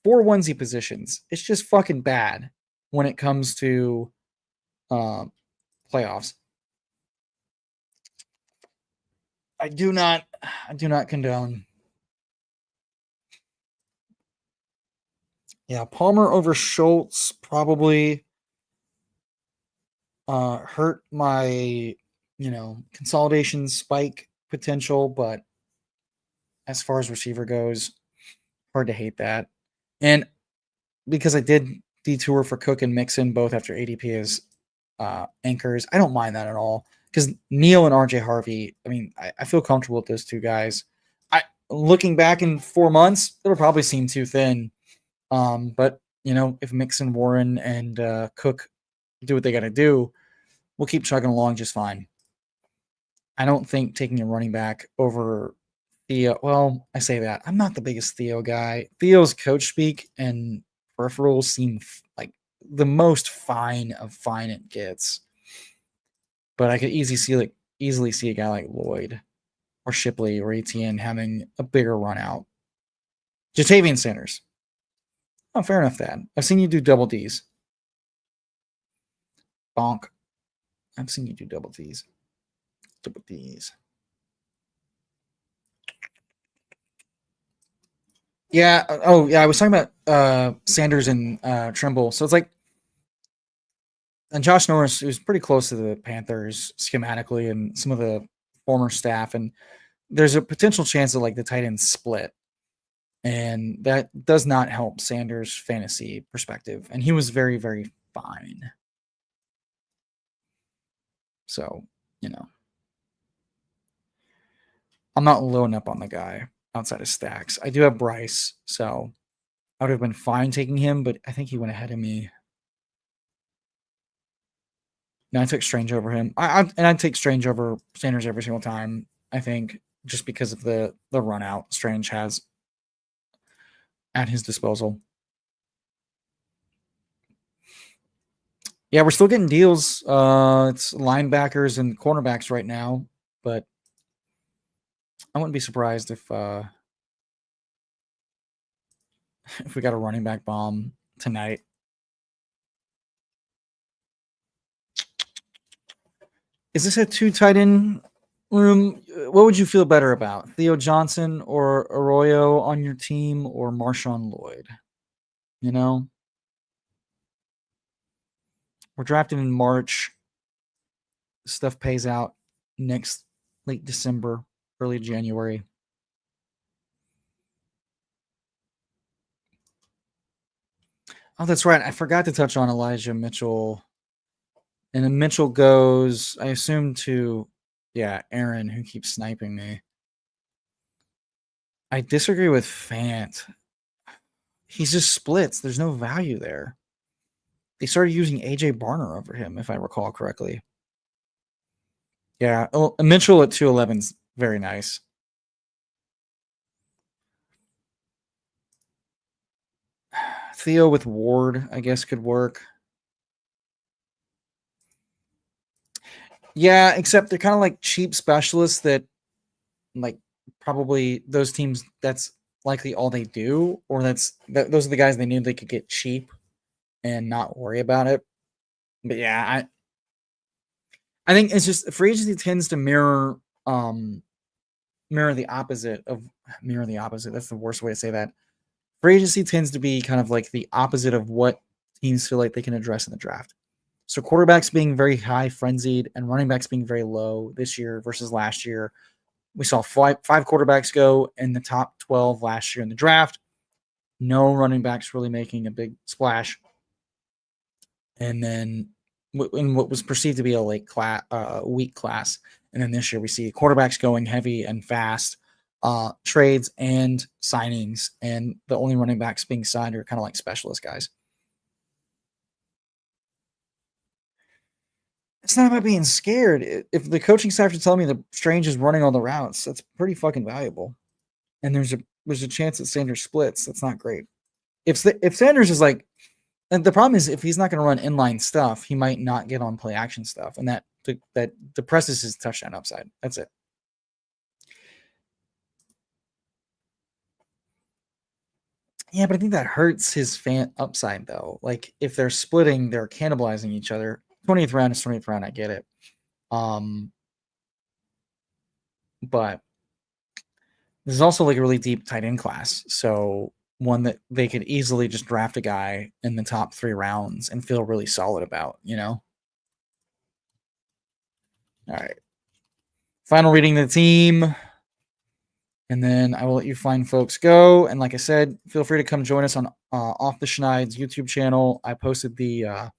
4 onesie positions. It's just fucking bad when it comes to playoffs. I do not condone. Yeah, Palmer over Schultz probably hurt my, consolidation spike potential, but as far as receiver goes, hard to hate that. And because I did detour for Cook and Mixon both after ADP as anchors, I don't mind that at all. Because Neal and RJ Harvey, I mean, I feel comfortable with those two guys. Looking back in 4 months, it'll probably seem too thin. But if Mixon, Warren, and Cook do what they got to do, we'll keep chugging along just fine. I don't think taking a running back over Theo. Well, I say that I'm not the biggest Theo guy. Theo's coach speak and peripherals seem like the most fine of fine it gets. But I could easily see a guy like Lloyd or Shipley or Etienne having a bigger run out. Jatavian Sanders. Oh, fair enough, Thad. I've seen you do double Ds. Bonk. I've seen you do double Ds. Double Ds. Yeah. Oh, yeah. I was talking about Sanders and Trimble. So it's like, and Josh Norris, who's pretty close to the Panthers schematically and some of the former staff, and there's a potential chance that like the tight end split, and that does not help Sanders' fantasy perspective. And he was very, very fine. So, I'm not loading up on the guy outside of stacks. I do have Bryce, so I would have been fine taking him, but I think he went ahead of me. No, I took Strange over him. I'd take Strange over Sanders every single time. I think just because of the run out Strange has at his disposal. Yeah, we're still getting deals. It's linebackers and cornerbacks right now, but I wouldn't be surprised if if we got a running back bomb tonight. Is this a 2 tight end room? What would you feel better about? Theo Johnson or Arroyo on your team or Marshawn Lloyd? We're drafted in March. Stuff pays out next late December, early January. Oh, that's right. I forgot to touch on Elijah Mitchell. And then Mitchell goes, I assume, to, Aaron, who keeps sniping me. I disagree with Fant. He's just splits. There's no value there. They started using AJ Barner over him, if I recall correctly. Yeah, Mitchell at 211 is very nice. Theo with Ward, I guess, could work. Yeah, except they're kind of like cheap specialists that, like, probably those teams, that's likely all they do, or those are the guys they knew they could get cheap and not worry about it. But yeah, I think it's just free agency tends to mirror the opposite of mirror the opposite. That's the worst way to say that. Free agency tends to be kind of like the opposite of what teams feel like they can address in the draft. So quarterbacks being very high frenzied and running backs being very low this year versus last year. We saw five quarterbacks go in the top 12 last year in the draft. No running backs really making a big splash. And then in what was perceived to be a weak class. And then this year we see quarterbacks going heavy and fast, trades and signings, and the only running backs being signed are kind of like specialist guys. It's not about being scared. If the coaching staff are telling me that Strange is running all the routes, that's pretty fucking valuable. And there's a chance that Sanders splits. That's not great. If Sanders is like, and the problem is if he's not going to run inline stuff, he might not get on play action stuff, and that depresses his touchdown upside. That's it. Yeah, but I think that hurts his fan upside though. Like if they're splitting, they're cannibalizing each other. 20th round is 20th round. I get it. But there's also like a really deep tight end class. So one that they could easily just draft a guy in the top 3 rounds and feel really solid about, you know? All right. Final reading of the team. And then I will let you find folks go. And like I said, feel free to come join us on Off the Schneid's YouTube channel. I posted the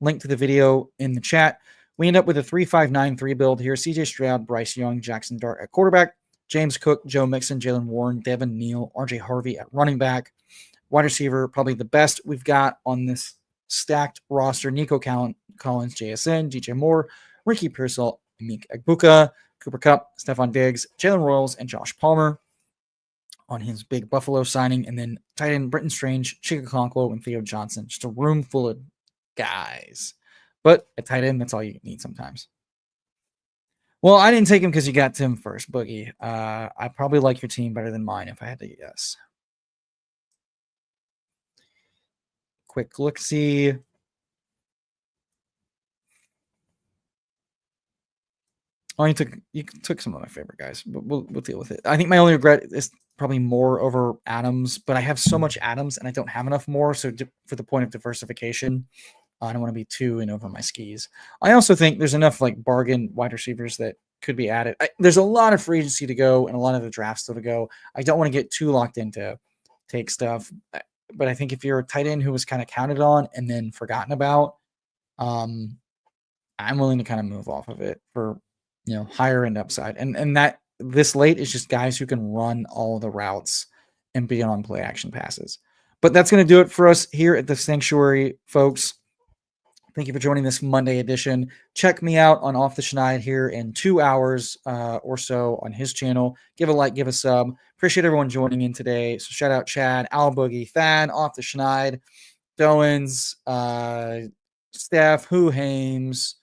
link to the video in the chat. We end up with a 3-5-9-3 build here. CJ Stroud, Bryce Young, Jackson Dart at quarterback, James Cook, Joe Mixon, Jalen Warren, Devin Neal, RJ Harvey at running back. Wide receiver, probably the best we've got on this stacked roster. Nico Collins, JSN, DJ Moore, Ricky Pearsall, Meek Agbuka, Cooper Kupp, Stephon Diggs, Jalen Royals, and Josh Palmer on his big Buffalo signing. And then tight end Britton Strange, Chika Okonkwo, and Theo Johnson. Just a room full of guys. But at tight end, that's all you need sometimes. Well, I didn't take him because you got Tim first, Boogie. I probably like your team better than mine if I had to guess. Quick look-see. Oh, you took some of my favorite guys, but we'll deal with it. I think my only regret is probably more over Adams, but I have so much Adams and I don't have enough more. So for the point of diversification, I don't want to be too in over my skis. I also think there's enough like bargain wide receivers that could be added. There's a lot of free agency to go and a lot of the draft still to go. I don't want to get too locked into take stuff, but I think if you're a tight end who was kind of counted on and then forgotten about, I'm willing to kind of move off of it for, you know, higher end upside. And that this late is just guys who can run all the routes and be on play action passes. But that's going to do it for us here at the Sanctuary, folks. Thank you for joining this Monday edition. Check me out on Off the Schneid here in 2 hours or so on his channel. Give a like, give a sub. Appreciate everyone joining in today. So shout out Chad, Al Boogie, Thad, Off the Schneid, Doans, Steph, Who Hames,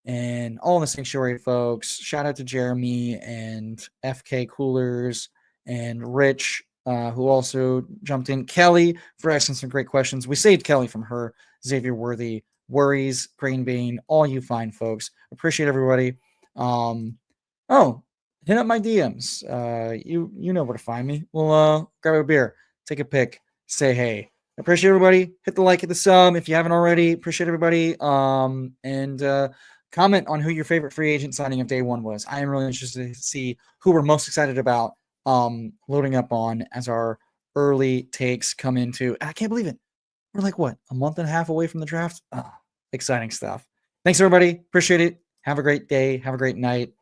and all the Sanctuary folks. Shout out to Jeremy and FK Coolers and Rich, who also jumped in. Kelly for asking some great questions. We saved Kelly from her. Xavier Worthy, Worries, Green Bean, all you fine folks. Appreciate everybody. Hit up my DMs. You know where to find me. We'll grab a beer, take a pic, say hey. Appreciate everybody. Hit the like, hit the sub if you haven't already. Appreciate everybody. And comment on who your favorite free agent signing of day one was. I am really interested to see who we're most excited about loading up on as our early takes come into. I can't believe it. We're like, what, a month and a half away from the draft? Oh, exciting stuff. Thanks, everybody. Appreciate it. Have a great day. Have a great night.